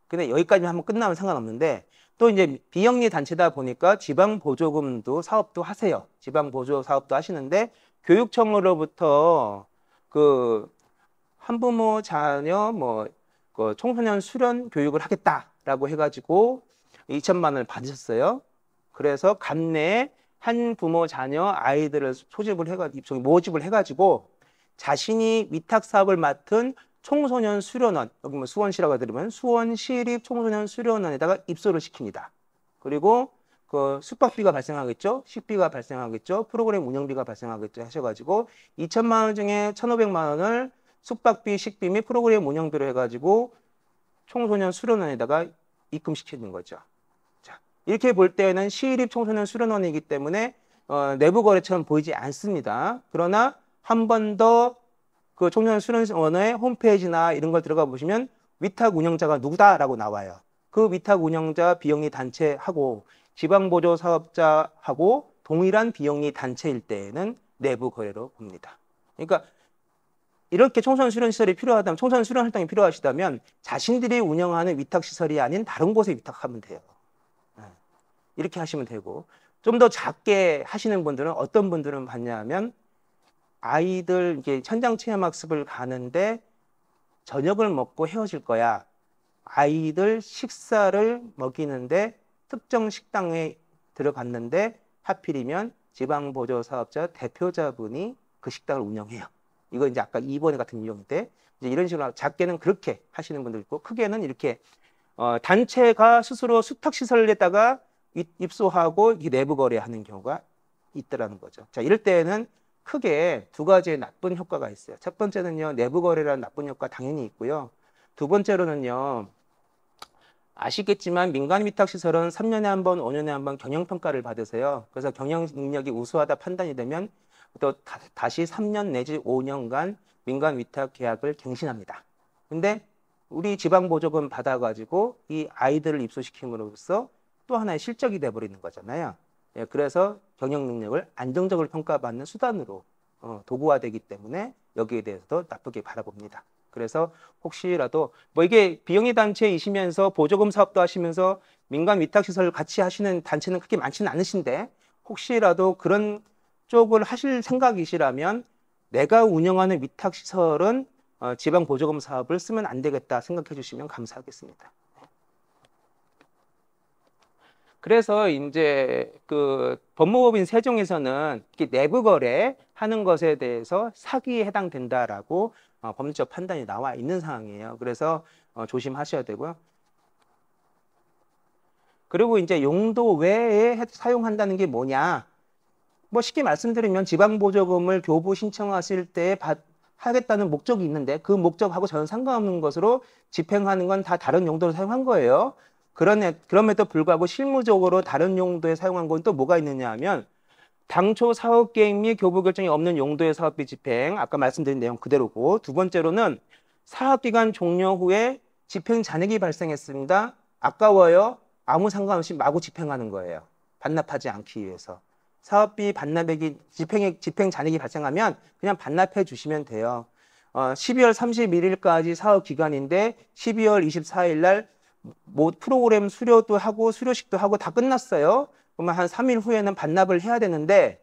근데 여기까지만 한번 끝나면 상관없는데 또 이제 비영리 단체다 보니까 지방 보조금도 사업도 하세요. 지방 보조 사업도 하시는데 교육청으로부터 그 한부모 자녀 그 청소년 수련 교육을 하겠다라고 해가지고 2천만 원을 받으셨어요. 그래서 감내에 한 부모 자녀 아이들을 모집을 해가지고 자신이 위탁 사업을 맡은 청소년 수련원, 여기 뭐 수원시라고 들으면 수원시립 청소년 수련원에다가 입소를 시킵니다. 그리고 그 숙박비가 발생하겠죠, 식비가 발생하겠죠, 프로그램 운영비가 발생하겠죠 하셔가지고 2천만 원 중에 1,500만 원을 숙박비, 식비 및 프로그램 운영비로 해가지고 청소년 수련원에다가 입금시키는 거죠. 자, 이렇게 볼 때는 시립 청소년 수련원이기 때문에 내부 거래처럼 보이지 않습니다. 그러나 한 번 더 그 청소년 수련원의 홈페이지나 이런 걸 들어가 보시면 위탁 운영자가 누구다라고 나와요. 그 위탁 운영자 비영리 단체하고 지방보조 사업자하고 동일한 비영리 단체일 때에는 내부 거래로 봅니다. 그러니까 이렇게 청소년 수련 시설이 필요하다면, 청소년 수련 활동이 필요하시다면 자신들이 운영하는 위탁 시설이 아닌 다른 곳에 위탁하면 돼요. 이렇게 하시면 되고, 좀 더 작게 하시는 분들은 어떤 분들은 봤냐면 아이들 이게 현장 체험 학습을 가는데 저녁을 먹고 헤어질 거야. 아이들 식사를 먹이는데 특정 식당에 들어갔는데 하필이면 지방보조사업자 대표자분이 그 식당을 운영해요. 이거 이제 아까 2번에 같은 유형인데, 이제 이런 식으로 작게는 그렇게 하시는 분들 있고, 크게는 이렇게 단체가 스스로 수탁시설에다가 입소하고 내부 거래하는 경우가 있더라는 거죠. 자, 이럴 때는 크게 두 가지의 나쁜 효과가 있어요. 첫 번째는요, 내부 거래라는 나쁜 효과 당연히 있고요. 두 번째로는요, 아시겠지만 민간 위탁시설은 3년에 한 번, 5년에 한 번 경영평가를 받으세요. 그래서 경영 능력이 우수하다 판단이 되면 또 다시 3년 내지 5년간 민간 위탁 계약을 갱신합니다. 근데 우리 지방보조금 받아가지고 이 아이들을 입소시킴으로써 또 하나의 실적이 돼버리는 거잖아요. 예, 그래서 경영 능력을 안정적으로 평가받는 수단으로 도구화되기 때문에 여기에 대해서도 나쁘게 바라봅니다. 그래서 혹시라도 뭐 이게 비영리 단체이시면서 보조금 사업도 하시면서 민간 위탁시설 같이 하시는 단체는 그렇게 많지는 않으신데, 혹시라도 그런 쪽을 하실 생각이시라면 내가 운영하는 위탁시설은 지방보조금 사업을 쓰면 안 되겠다 생각해 주시면 감사하겠습니다. 그래서 이제 그 법무법인 세종에서는 내부 거래 하는 것에 대해서 사기에 해당된다라고 법률적 판단이 나와 있는 상황이에요. 그래서 조심하셔야 되고요. 그리고 이제 용도 외에 사용한다는 게 뭐냐? 뭐 쉽게 말씀드리면 지방보조금을 교부 신청하실 때 하겠다는 목적이 있는데 그 목적하고 전혀 상관없는 것으로 집행하는 건 다 다른 용도로 사용한 거예요. 그럼에도 불구하고 실무적으로 다른 용도에 사용한 건 또 뭐가 있느냐 하면, 당초 사업 계획 및 교부 결정이 없는 용도의 사업비 집행, 아까 말씀드린 내용 그대로고, 두 번째로는 사업기간 종료 후에 집행 잔액이 발생했습니다. 아까워요. 아무 상관없이 마구 집행하는 거예요. 반납하지 않기 위해서. 사업비 반납액이 집행 잔액이 발생하면 그냥 반납해 주시면 돼요. 12월 31일까지 사업 기간인데 12월 24일 날 뭐 프로그램 수료도 하고 수료식도 하고 다 끝났어요. 그러면 한 3일 후에는 반납을 해야 되는데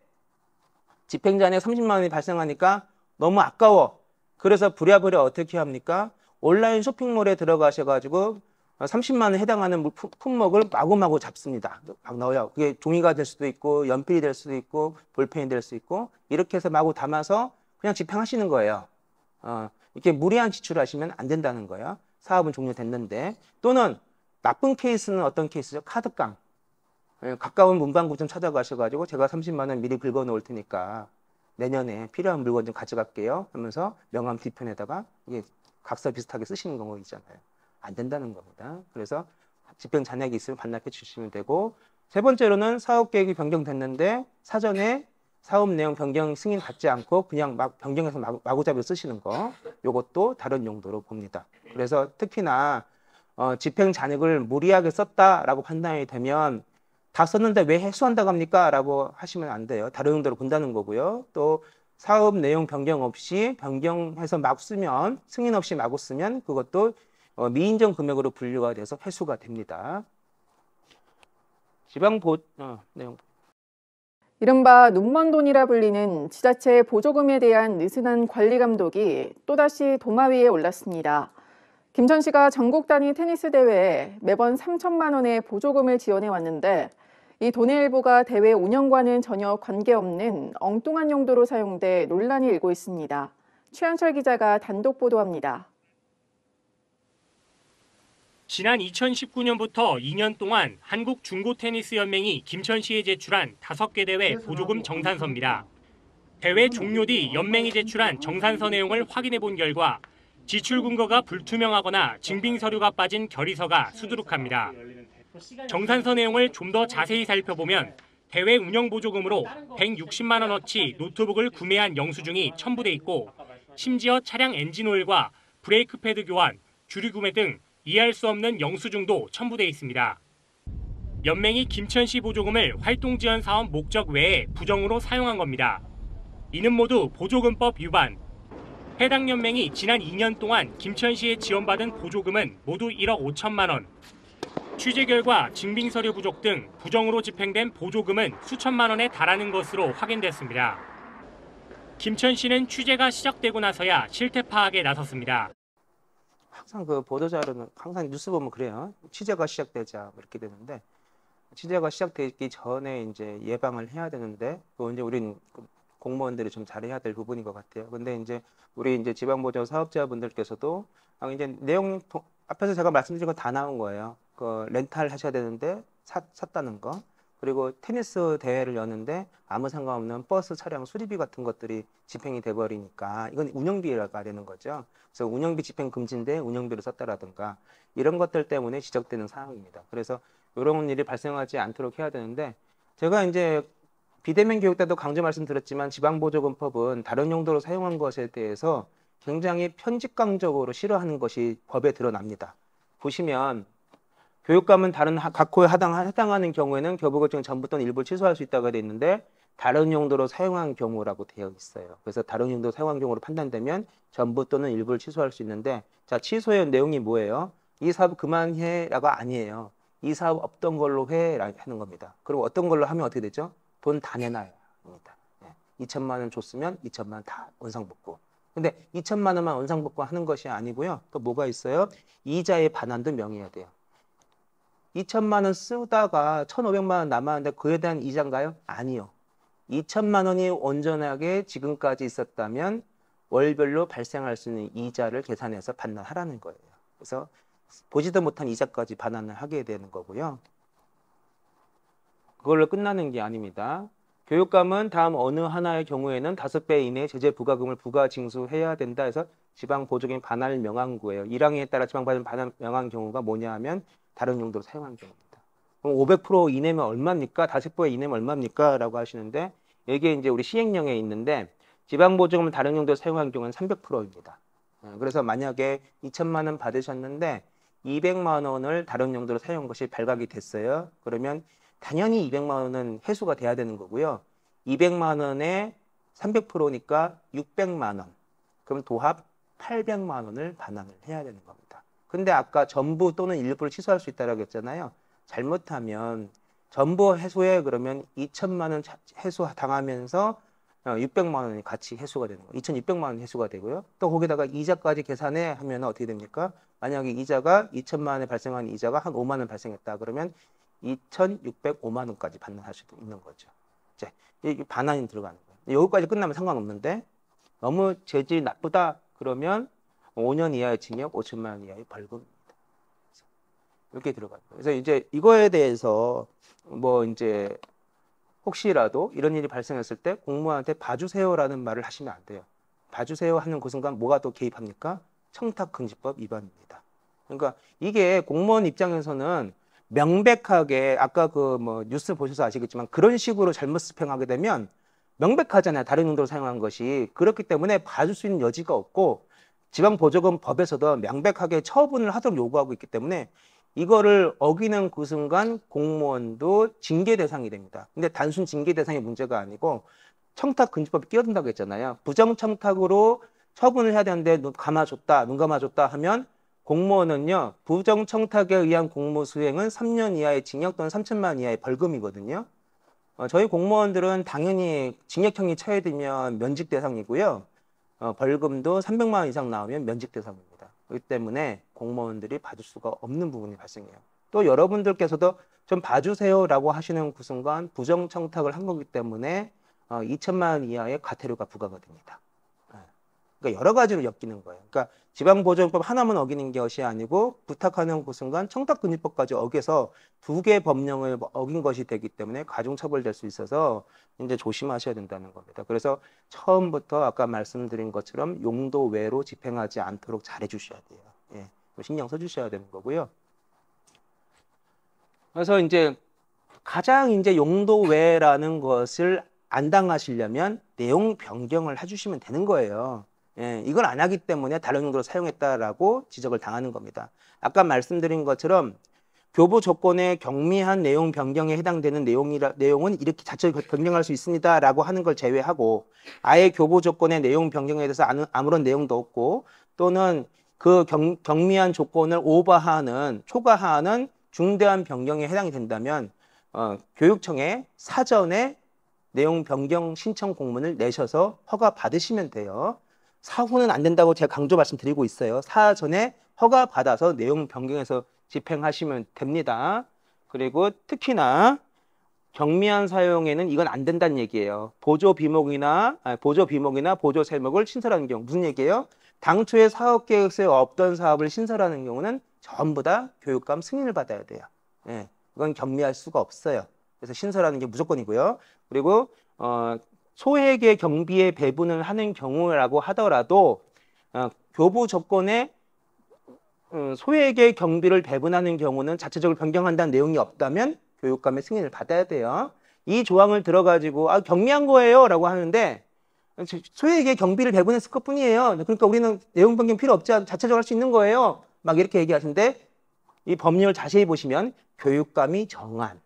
집행 잔액 30만 원이 발생하니까 너무 아까워. 그래서 부랴부랴 어떻게 합니까? 온라인 쇼핑몰에 들어가셔가지고 30만 원에 해당하는 품목을 마구마구 잡습니다. 막 넣어요. 그게 종이가 될 수도 있고 연필이 될 수도 있고 볼펜이 될 수 있고, 이렇게 해서 마구 담아서 그냥 집행하시는 거예요. 이렇게 무리한 지출을 하시면 안 된다는 거예요. 사업은 종료됐는데. 또는 나쁜 케이스는 어떤 케이스죠? 카드깡. 가까운 문방구 좀 찾아가셔가지고 제가 30만 원 미리 긁어 놓을 테니까 내년에 필요한 물건 좀 가져갈게요 하면서 명함 뒤편에다가 이게 각서 비슷하게 쓰시는 경우 있잖아요. 안 된다는 겁니다. 그래서 집행 잔액이 있으면 반납해 주시면 되고, 세 번째로는 사업 계획이 변경됐는데 사전에 사업 내용 변경 승인 받지 않고 그냥 막 변경해서 마구잡이로 쓰시는 거, 이것도 다른 용도로 봅니다. 그래서 특히나 집행 잔액을 무리하게 썼다라고 판단이 되면 다 썼는데 왜 해소한다고 합니까? 라고 하시면 안 돼요. 다른 용도로 본다는 거고요. 또 사업 내용 변경 없이 변경해서 막 쓰면, 승인 없이 마구 쓰면 그것도 미인정 금액으로 분류가 돼서 회수가 됩니다. 내용. 이른바 눈먼 돈이라 불리는 지자체 보조금에 대한 느슨한 관리 감독이 또다시 도마 위에 올랐습니다. 김천시가 전국 단위 테니스 대회에 매번 3천만 원의 보조금을 지원해 왔는데 이 돈의 일부가 대회 운영과는 전혀 관계없는 엉뚱한 용도로 사용돼 논란이 일고 있습니다. 최현철 기자가 단독 보도합니다. 지난 2019년부터 2년 동안 한국중고테니스연맹이 김천시에 제출한 5개 대회 보조금 정산서입니다. 대회 종료 뒤 연맹이 제출한 정산서 내용을 확인해 본 결과 지출 근거가 불투명하거나 증빙 서류가 빠진 결의서가 수두룩합니다. 정산서 내용을 좀 더 자세히 살펴보면 대회 운영 보조금으로 160만 원어치 노트북을 구매한 영수증이 첨부돼 있고, 심지어 차량 엔진오일과 브레이크 패드 교환, 주류 구매 등 이해할 수 없는 영수증도 첨부돼 있습니다. 연맹이 김천시 보조금을 활동 지원 사업 목적 외에 부정으로 사용한 겁니다. 이는 모두 보조금법 위반. 해당 연맹이 지난 2년 동안 김천시에 지원받은 보조금은 모두 1억 5천만 원. 취재 결과 증빙 서류 부족 등 부정으로 집행된 보조금은 수천만 원에 달하는 것으로 확인됐습니다. 김천시는 취재가 시작되고 나서야 실태 파악에 나섰습니다. 항상 그 보도자료는 항상 뉴스 보면 그래요. 취재가 시작되자 이렇게 되는데 취재가 시작되기 전에 이제 예방을 해야 되는데 그거 이제 우린 공무원들이 좀 잘해야 될 부분인 것 같아요. 근데 이제 우리 이제 지방보조 사업자분들께서도 이제 내용 앞에서 제가 말씀드린 거 다 나온 거예요. 그 렌탈 하셔야 되는데 샀다는 거. 그리고 테니스 대회를 여는데 아무 상관없는 버스 차량 수리비 같은 것들이 집행이 돼버리니까 이건 운영비가 되는 거죠. 그래서 운영비 집행 금지인데 운영비를 썼다라든가 이런 것들 때문에 지적되는 사항입니다. 그래서 이런 일이 발생하지 않도록 해야 되는데 제가 이제 비대면 교육 때도 강조 말씀드렸지만 지방보조금법은 다른 용도로 사용한 것에 대해서 굉장히 편집강적으로 싫어하는 것이 법에 드러납니다. 보시면 교육감은 다른 각호에 해당하는 경우에는 교부고증 전부 또는 일부를 취소할 수 있다고 되어 있는데 다른 용도로 사용한 경우라고 되어 있어요. 그래서 다른 용도로 사용한 경우로 판단되면 전부 또는 일부를 취소할 수 있는데 자 취소의 내용이 뭐예요? 이 사업 그만해라가 아니에요. 이 사업 없던 걸로 해라 하는 겁니다. 그리고 어떤 걸로 하면 어떻게 되죠? 돈 다 내놔야 합니다. 2천만 원 줬으면 2천만 원 다 원상복구. 근데 2천만 원만 원상복구 하는 것이 아니고요. 또 뭐가 있어요? 이자의 반환도 명해야 돼요. 2천만 원 쓰다가 1,500만 원 남았는데 그에 대한 이자인가요? 아니요. 2천만 원이 온전하게 지금까지 있었다면 월별로 발생할 수 있는 이자를 계산해서 반환하라는 거예요. 그래서 보지도 못한 이자까지 반환을 하게 되는 거고요. 그걸로 끝나는 게 아닙니다. 교육감은 다음 어느 하나의 경우에는 5배 이내의 제재 부과금을 부과 징수해야 된다 해서 지방보조금 반환 명한구예요. 1항에 따라 지방보조금 반환 명한 경우가 뭐냐 하면 다른 용도로 사용한 경우입니다. 그럼 500% 이내면 얼마입니까? 5배 이내면 얼마입니까? 라고 하시는데 이게 이제 우리 시행령에 있는데 지방보조금을 다른 용도로 사용한 경우는 300%입니다. 그래서 만약에 2천만 원 받으셨는데 200만 원을 다른 용도로 사용한 것이 발각이 됐어요. 그러면 당연히 200만 원은 회수가 돼야 되는 거고요. 200만 원에 300%니까 600만 원. 그럼 도합 800만 원을 반환을 해야 되는 겁니다. 근데 아까 전부 또는 일부를 취소할 수 있다고 했잖아요. 잘못하면 전부 해소해 그러면 2천만 원 해소 당하면서 600만 원이 같이 해소가 되는 거예요. 2,600만 원 해소가 되고요. 또 거기다가 이자까지 계산해 하면 어떻게 됩니까? 만약에 이자가 2천만 원에 발생한 이자가 한 5만 원 발생했다 그러면 2,605만 원까지 반환할 수도 있는 거죠. 이제 이게 반환이 들어가는 거예요. 여기까지 끝나면 상관없는데 너무 재질이 나쁘다 그러면 5년 이하의 징역, 5천만 원 이하의 벌금입니다. 이렇게 들어가요. 그래서 이제 이거에 대해서 뭐 이제 혹시라도 이런 일이 발생했을 때 공무원한테 봐주세요라는 말을 하시면 안 돼요. 봐주세요 하는 그 순간 뭐가 또 개입합니까? 청탁금지법 위반입니다. 그러니까 이게 공무원 입장에서는 명백하게 아까 그 뭐 뉴스 보셔서 아시겠지만 그런 식으로 잘못 집행하게 되면 명백하잖아요. 다른 용도로 사용한 것이. 그렇기 때문에 봐줄 수 있는 여지가 없고 지방보조금법에서도 명백하게 처분을 하도록 요구하고 있기 때문에 이거를 어기는 그 순간 공무원도 징계 대상이 됩니다. 근데 단순 징계 대상이 문제가 아니고 청탁금지법이 끼어든다고 했잖아요. 부정청탁으로 처분을 해야 되는데 눈 감아줬다 하면 공무원은요. 부정청탁에 의한 공무수행은 3년 이하의 징역 또는 3천만 원 이하의 벌금이거든요. 저희 공무원들은 당연히 징역형이 처해지면 면직 대상이고요. 벌금도 300만 원 이상 나오면 면직 대상입니다. 그렇기 때문에 공무원들이 봐줄 수가 없는 부분이 발생해요. 또 여러분들께서도 좀 봐주세요라고 하시는 그 순간 부정청탁을 한 거기 때문에 2천만 원 이하의 과태료가 부과가 됩니다. 그러니까 여러 가지로 엮이는 거예요. 그러니까 지방보조금법 하나만 어기는 것이 아니고 부탁하는 그 순간 청탁금지법까지 어겨서 2개 법령을 어긴 것이 되기 때문에 가중처벌될 수 있어서 이제 조심하셔야 된다는 겁니다. 그래서 처음부터 아까 말씀드린 것처럼 용도 외로 집행하지 않도록 잘해 주셔야 돼요. 예, 신경 써 주셔야 되는 거고요. 그래서 이제 가장 이제 용도 외라는 것을 안 당하시려면 내용 변경을 해주시면 되는 거예요. 예, 이걸 안 하기 때문에 다른 용도로 사용했다라고 지적을 당하는 겁니다. 아까 말씀드린 것처럼 교부 조건의 경미한 내용 변경에 해당되는 내용은 이렇게 자체적으로 변경할 수 있습니다라고 하는 걸 제외하고 아예 교부 조건의 내용 변경에 대해서 아무런 내용도 없고 또는 그 경미한 조건을 오버하는 초과하는 중대한 변경에 해당이 된다면 교육청에 사전에 내용 변경 신청 공문을 내셔서 허가 받으시면 돼요. 사후는 안 된다고 제가 강조 말씀드리고 있어요. 사전에 허가 받아서 내용 변경해서 집행하시면 됩니다. 그리고 특히나 경미한 사용에는 이건 안 된다는 얘기예요. 보조 비목이나 보조 세목을 신설하는 경우 무슨 얘기예요? 당초에 사업 계획서에 없던 사업을 신설하는 경우는 전부 다 교육감 승인을 받아야 돼요. 예, 이건 경미할 수가 없어요. 그래서 신설하는 게 무조건이고요. 그리고 소액의 경비에 배분을 하는 경우라고 하더라도 교부 조건에 소액의 경비를 배분하는 경우는 자체적으로 변경한다는 내용이 없다면 교육감의 승인을 받아야 돼요. 이 조항을 들어가지고 경미한 거예요 라고 하는데 소액의 경비를 배분했을 것뿐이에요. 그러니까 우리는 내용 변경 필요 없지 않아 자체적으로 할 수 있는 거예요. 막 이렇게 얘기하시는데 이 법률을 자세히 보시면 교육감이 정한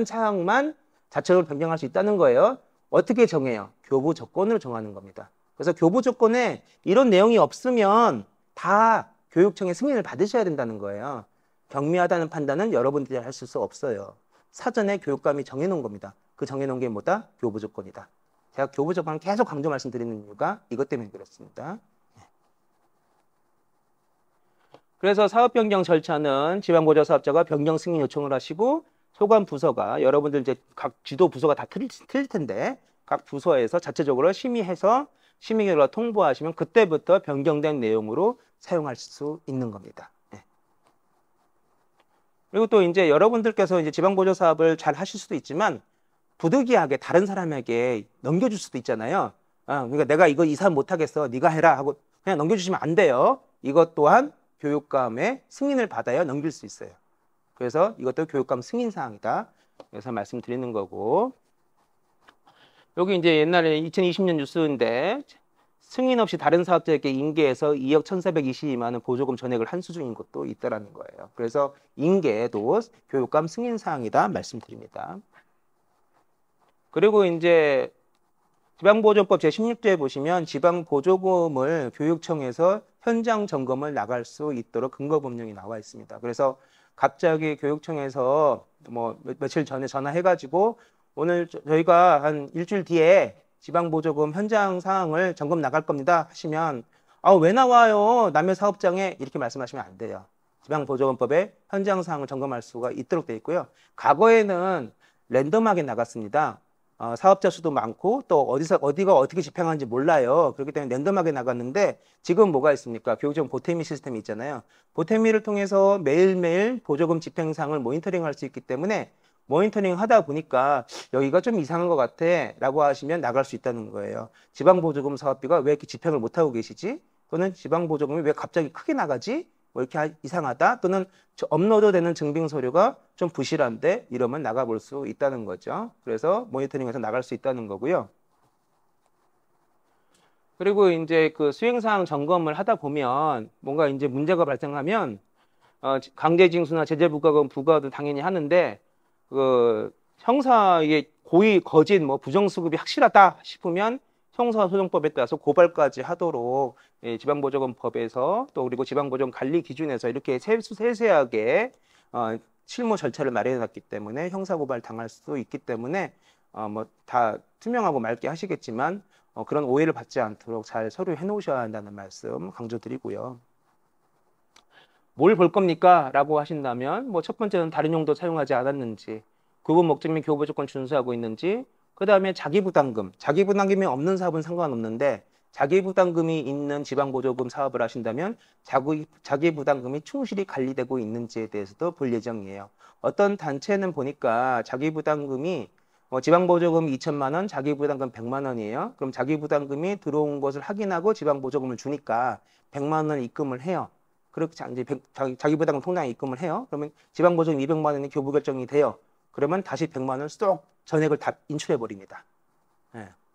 사항만 자체적으로 변경할 수 있다는 거예요. 어떻게 정해요? 교부 조건으로 정하는 겁니다. 그래서 교부 조건에 이런 내용이 없으면 다 교육청의 승인을 받으셔야 된다는 거예요. 경미하다는 판단은 여러분들이 하실 수 없어요. 사전에 교육감이 정해놓은 겁니다. 그 정해놓은 게 뭐다? 교부 조건이다. 제가 교부 조건을 계속 강조 말씀드리는 이유가 이것 때문에 그렇습니다. 그래서 사업 변경 절차는 지방보조 사업자가 변경 승인 요청을 하시고 소관 부서가 여러분들 이제 각 지도 부서가 다 틀릴 텐데 각 부서에서 자체적으로 심의해서 심의 결과 통보하시면 그때부터 변경된 내용으로 사용할 수 있는 겁니다. 네. 그리고 또 이제 여러분들께서 이제 지방보조 사업을 잘 하실 수도 있지만 부득이하게 다른 사람에게 넘겨줄 수도 있잖아요. 그러니까 내가 이 사업 못하겠어. 네가 해라 하고 그냥 넘겨주시면 안 돼요. 이것 또한 교육감의 승인을 받아야 넘길 수 있어요. 그래서 이것도 교육감 승인 사항이다. 그래서 말씀드리는 거고. 여기 이제 옛날에 2020년 뉴스인데 승인 없이 다른 사업자에게 인계해서 2억 1,422만 원 보조금 전액을 환수 중인 것도 있다라는 거예요. 그래서 인계도 교육감 승인 사항이다 말씀드립니다. 그리고 이제 지방보조법 제16조에 보시면 지방보조금을 교육청에서 현장 점검을 나갈 수 있도록 근거법령이 나와 있습니다. 그래서 갑자기 교육청에서 뭐 며칠 전에 전화해가지고 오늘 저희가 한 일주일 뒤에 지방보조금 현장 상황을 점검 나갈 겁니다 하시면 왜 나와요? 남의 사업장에 이렇게 말씀하시면 안 돼요. 지방보조금법에 현장 상황을 점검할 수가 있도록 되어 있고요. 과거에는 랜덤하게 나갔습니다. 사업자 수도 많고 또 어디가 어떻게 집행하는지 몰라요. 그렇기 때문에 랜덤하게 나갔는데 지금 뭐가 있습니까? 교육청 보태미 시스템이 있잖아요. 보태미를 통해서 매일매일 보조금 집행상을 모니터링할 수 있기 때문에 모니터링 하다 보니까 여기가 좀 이상한 것 같아 라고 하시면 나갈 수 있다는 거예요. 지방보조금 사업비가 왜 이렇게 집행을 못하고 계시지? 또는 지방보조금이 왜 갑자기 크게 나가지? 뭐 이렇게 이상하다? 또는 업로드되는 증빙서류가 좀 부실한데 이러면 나가볼 수 있다는 거죠. 그래서 모니터링해서 나갈 수 있다는 거고요. 그리고 이제 그 수행사항 점검을 하다 보면 뭔가 이제 문제가 발생하면 강제징수나 제재부과금 부과도 당연히 하는데 그 형사의 고의, 거짓, 뭐 부정수급이 확실하다 싶으면 형사소송법에 따라서 고발까지 하도록 지방보조금법에서 또 그리고 지방보조금 관리 기준에서 이렇게 세세하게 실무 절차를 마련해놨기 때문에 형사고발 당할 수도 있기 때문에 뭐 다 투명하고 맑게 하시겠지만 그런 오해를 받지 않도록 잘 서류해 놓으셔야 한다는 말씀 강조드리고요. 뭘 볼 겁니까? 라고 하신다면 뭐 첫 번째는 다른 용도 사용하지 않았는지, 구분 목적 및 교부 조건 준수하고 있는지, 그 다음에 자기부담금이 없는 사업은 상관없는데 자기부담금이 있는 지방보조금 사업을 하신다면 자기부담금이 충실히 관리되고 있는지에 대해서도 볼 예정이에요. 어떤 단체는 보니까 자기부담금이 지방보조금 2천만 원, 자기부담금 100만 원이에요. 그럼 자기부담금이 들어온 것을 확인하고 지방보조금을 주니까 100만 원 입금을 해요. 그렇게 이제 자기부담금 통장에 입금을 해요. 그러면 지방보조금 200만 원이 교부 결정이 돼요. 그러면 다시 100만 원을 쏙 전액을 다 인출해 버립니다.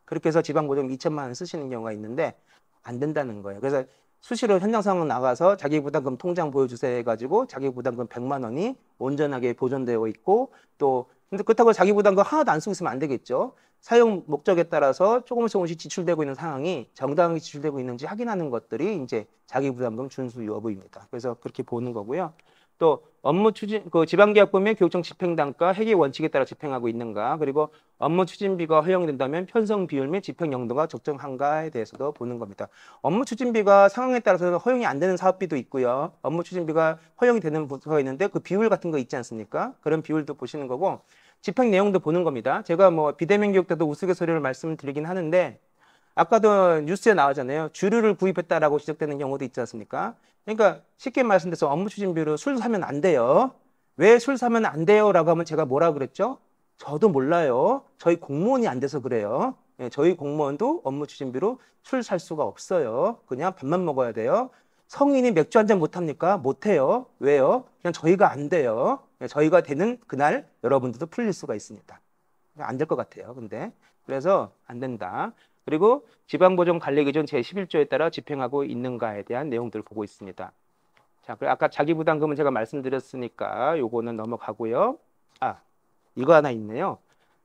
그렇게 해서 지방보조금 2천만 원 쓰시는 경우가 있는데 안 된다는 거예요. 그래서 수시로 현장 상황 나가서 자기부담금 통장 보여주세요 해가지고 자기부담금 100만 원이 온전하게 보존되어 있고 또 근데 그렇다고 자기부담금 하나도 안 쓰고 있으면 안 되겠죠. 사용 목적에 따라서 조금씩 지출되고 있는 상황이 정당하게 지출되고 있는지 확인하는 것들이 이제 자기부담금 준수 여부입니다. 그래서 그렇게 보는 거고요. 또 업무 추진, 지방계약범위의 교육청 집행단가, 회계 원칙에 따라 집행하고 있는가, 그리고 업무 추진비가 허용이 된다면 편성 비율 및 집행 용도가 적정한가에 대해서도 보는 겁니다. 업무 추진비가 상황에 따라서는 허용이 안 되는 사업비도 있고요. 업무 추진비가 허용이 되는 부서가 있는데 그 비율 같은 거 있지 않습니까? 그런 비율도 보시는 거고 집행 내용도 보는 겁니다. 제가 뭐 비대면 교육 때도 우스갯소리를 말씀을 드리긴 하는데 아까도 뉴스에 나오잖아요. 주류를 구입했다라고 지적되는 경우도 있지 않습니까? 그러니까 쉽게 말씀드려서 업무 추진비로 술 사면 안 돼요. 왜 술 사면 안 돼요? 라고 하면 제가 뭐라 그랬죠? 저도 몰라요. 저희 공무원이 안 돼서 그래요. 예, 저희 공무원도 업무 추진비로 술 살 수가 없어요. 그냥 밥만 먹어야 돼요. 성인이 맥주 한 잔 못합니까? 못해요. 왜요? 그냥 저희가 안 돼요. 저희가 되는 그날 여러분들도 풀릴 수가 있습니다. 안 될 것 같아요. 근데 그래서 안 된다. 그리고 지방보존관리기준 제11조에 따라 집행하고 있는가에 대한 내용들을 보고 있습니다. 자, 그리고 아까 자기부담금은 제가 말씀드렸으니까 요거는 넘어가고요. 아, 이거 하나 있네요.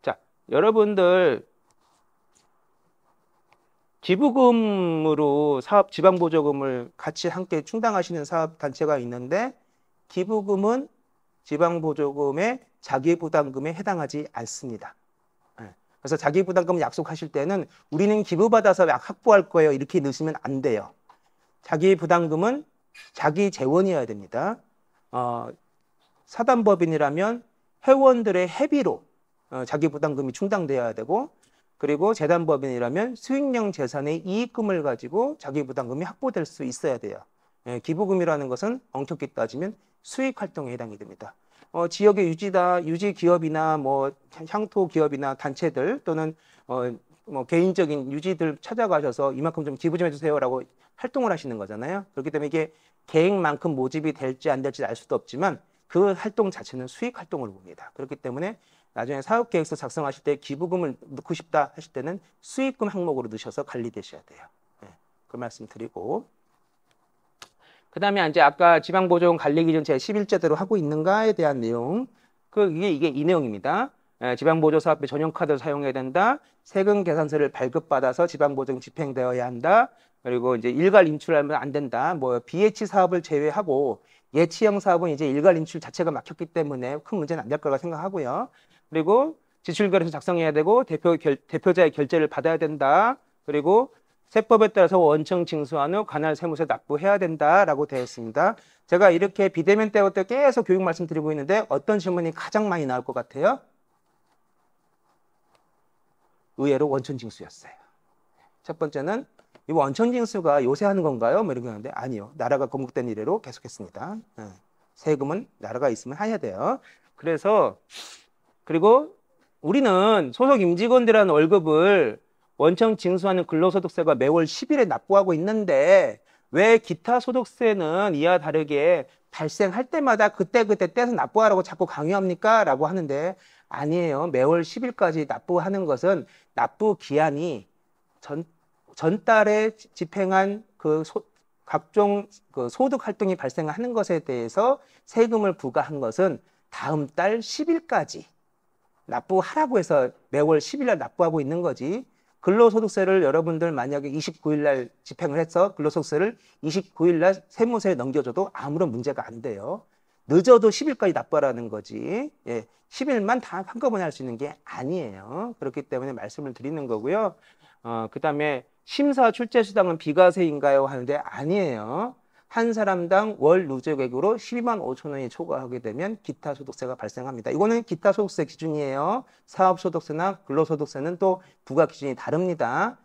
자, 여러분들 기부금으로 사업 지방보조금을 같이 함께 충당하시는 사업단체가 있는데 기부금은 지방보조금의 자기부담금에 해당하지 않습니다. 그래서 자기부담금 약속하실 때는 우리는 기부받아서 확보할 거예요. 이렇게 넣으시면 안 돼요. 자기부담금은 자기 재원이어야 됩니다. 사단법인이라면 회원들의 회비로 자기부담금이 충당되어야 되고 그리고 재단법인이라면 수익형 재산의 이익금을 가지고 자기부담금이 확보될 수 있어야 돼요. 기부금이라는 것은 엄격히 따지면 수익활동에 해당이 됩니다. 지역의 유지 기업이나 뭐 향토 기업이나 단체들 또는 뭐 개인적인 유지들 찾아가셔서 이만큼 좀 기부 좀 해주세요라고 활동을 하시는 거잖아요. 그렇기 때문에 이게 계획만큼 모집이 될지 안 될지 알 수도 없지만 그 활동 자체는 수익 활동을 봅니다. 그렇기 때문에 나중에 사업계획서 작성하실 때 기부금을 넣고 싶다 하실 때는 수익금 항목으로 넣으셔서 관리되셔야 돼요. 네, 그 말씀 드리고. 그 다음에 이제 아까 지방보조금 관리기준 제11조대로 하고 있는가에 대한 내용. 이게 이 내용입니다. 지방보조사업비 전용카드를 사용해야 된다. 세금 계산서를 발급받아서 지방보조금 집행되어야 한다. 그리고 이제 일괄 인출하면 안 된다. 뭐 BH 사업을 제외하고 예치형 사업은 이제 일괄 인출 자체가 막혔기 때문에 큰 문제는 안 될 거라고 생각하고요. 그리고 지출결에서 작성해야 되고 대표자의 결제를 받아야 된다. 그리고 세법에 따라서 원청 징수한 후 관할 세무서에 납부해야 된다라고 되어 있습니다. 제가 이렇게 비대면 때부터 계속 교육 말씀드리고 있는데 어떤 질문이 가장 많이 나올 것 같아요? 의외로 원천 징수였어요. 첫 번째는 이 원천 징수가 요새 하는 건가요? 뭐 이렇게 하는데 아니요. 나라가 건국된 이래로 계속했습니다. 세금은 나라가 있으면 해야 돼요. 그리고 우리는 소속 임직원들한 월급을 원청 징수하는 근로소득세가 매월 10일에 납부하고 있는데 왜 기타 소득세는 이와 다르게 발생할 때마다 그때 떼서 납부하라고 자꾸 강요합니까? 라고 하는데 아니에요. 매월 10일까지 납부하는 것은 납부 기한이 전달에 집행한 각종 소득 활동이 발생하는 것에 대해서 세금을 부과한 것은 다음 달 10일까지 납부하라고 해서 매월 10일날 납부하고 있는 거지. 근로소득세를 여러분들 만약에 29일 날 집행을 해서 근로소득세를 29일 날 세무서에 넘겨줘도 아무런 문제가 안 돼요. 늦어도 10일까지 납부하라는 거지. 10일만 다 한꺼번에 할 수 있는 게 아니에요. 그렇기 때문에 말씀을 드리는 거고요. 그 다음에 심사 출제 수당은 비과세인가요? 하는데 아니에요. 한 사람당 월 누적액으로 12만 5천 원이 초과하게 되면 기타 소득세가 발생합니다. 이거는 기타 소득세 기준이에요. 사업소득세나 근로소득세는 또 부과 기준이 다릅니다.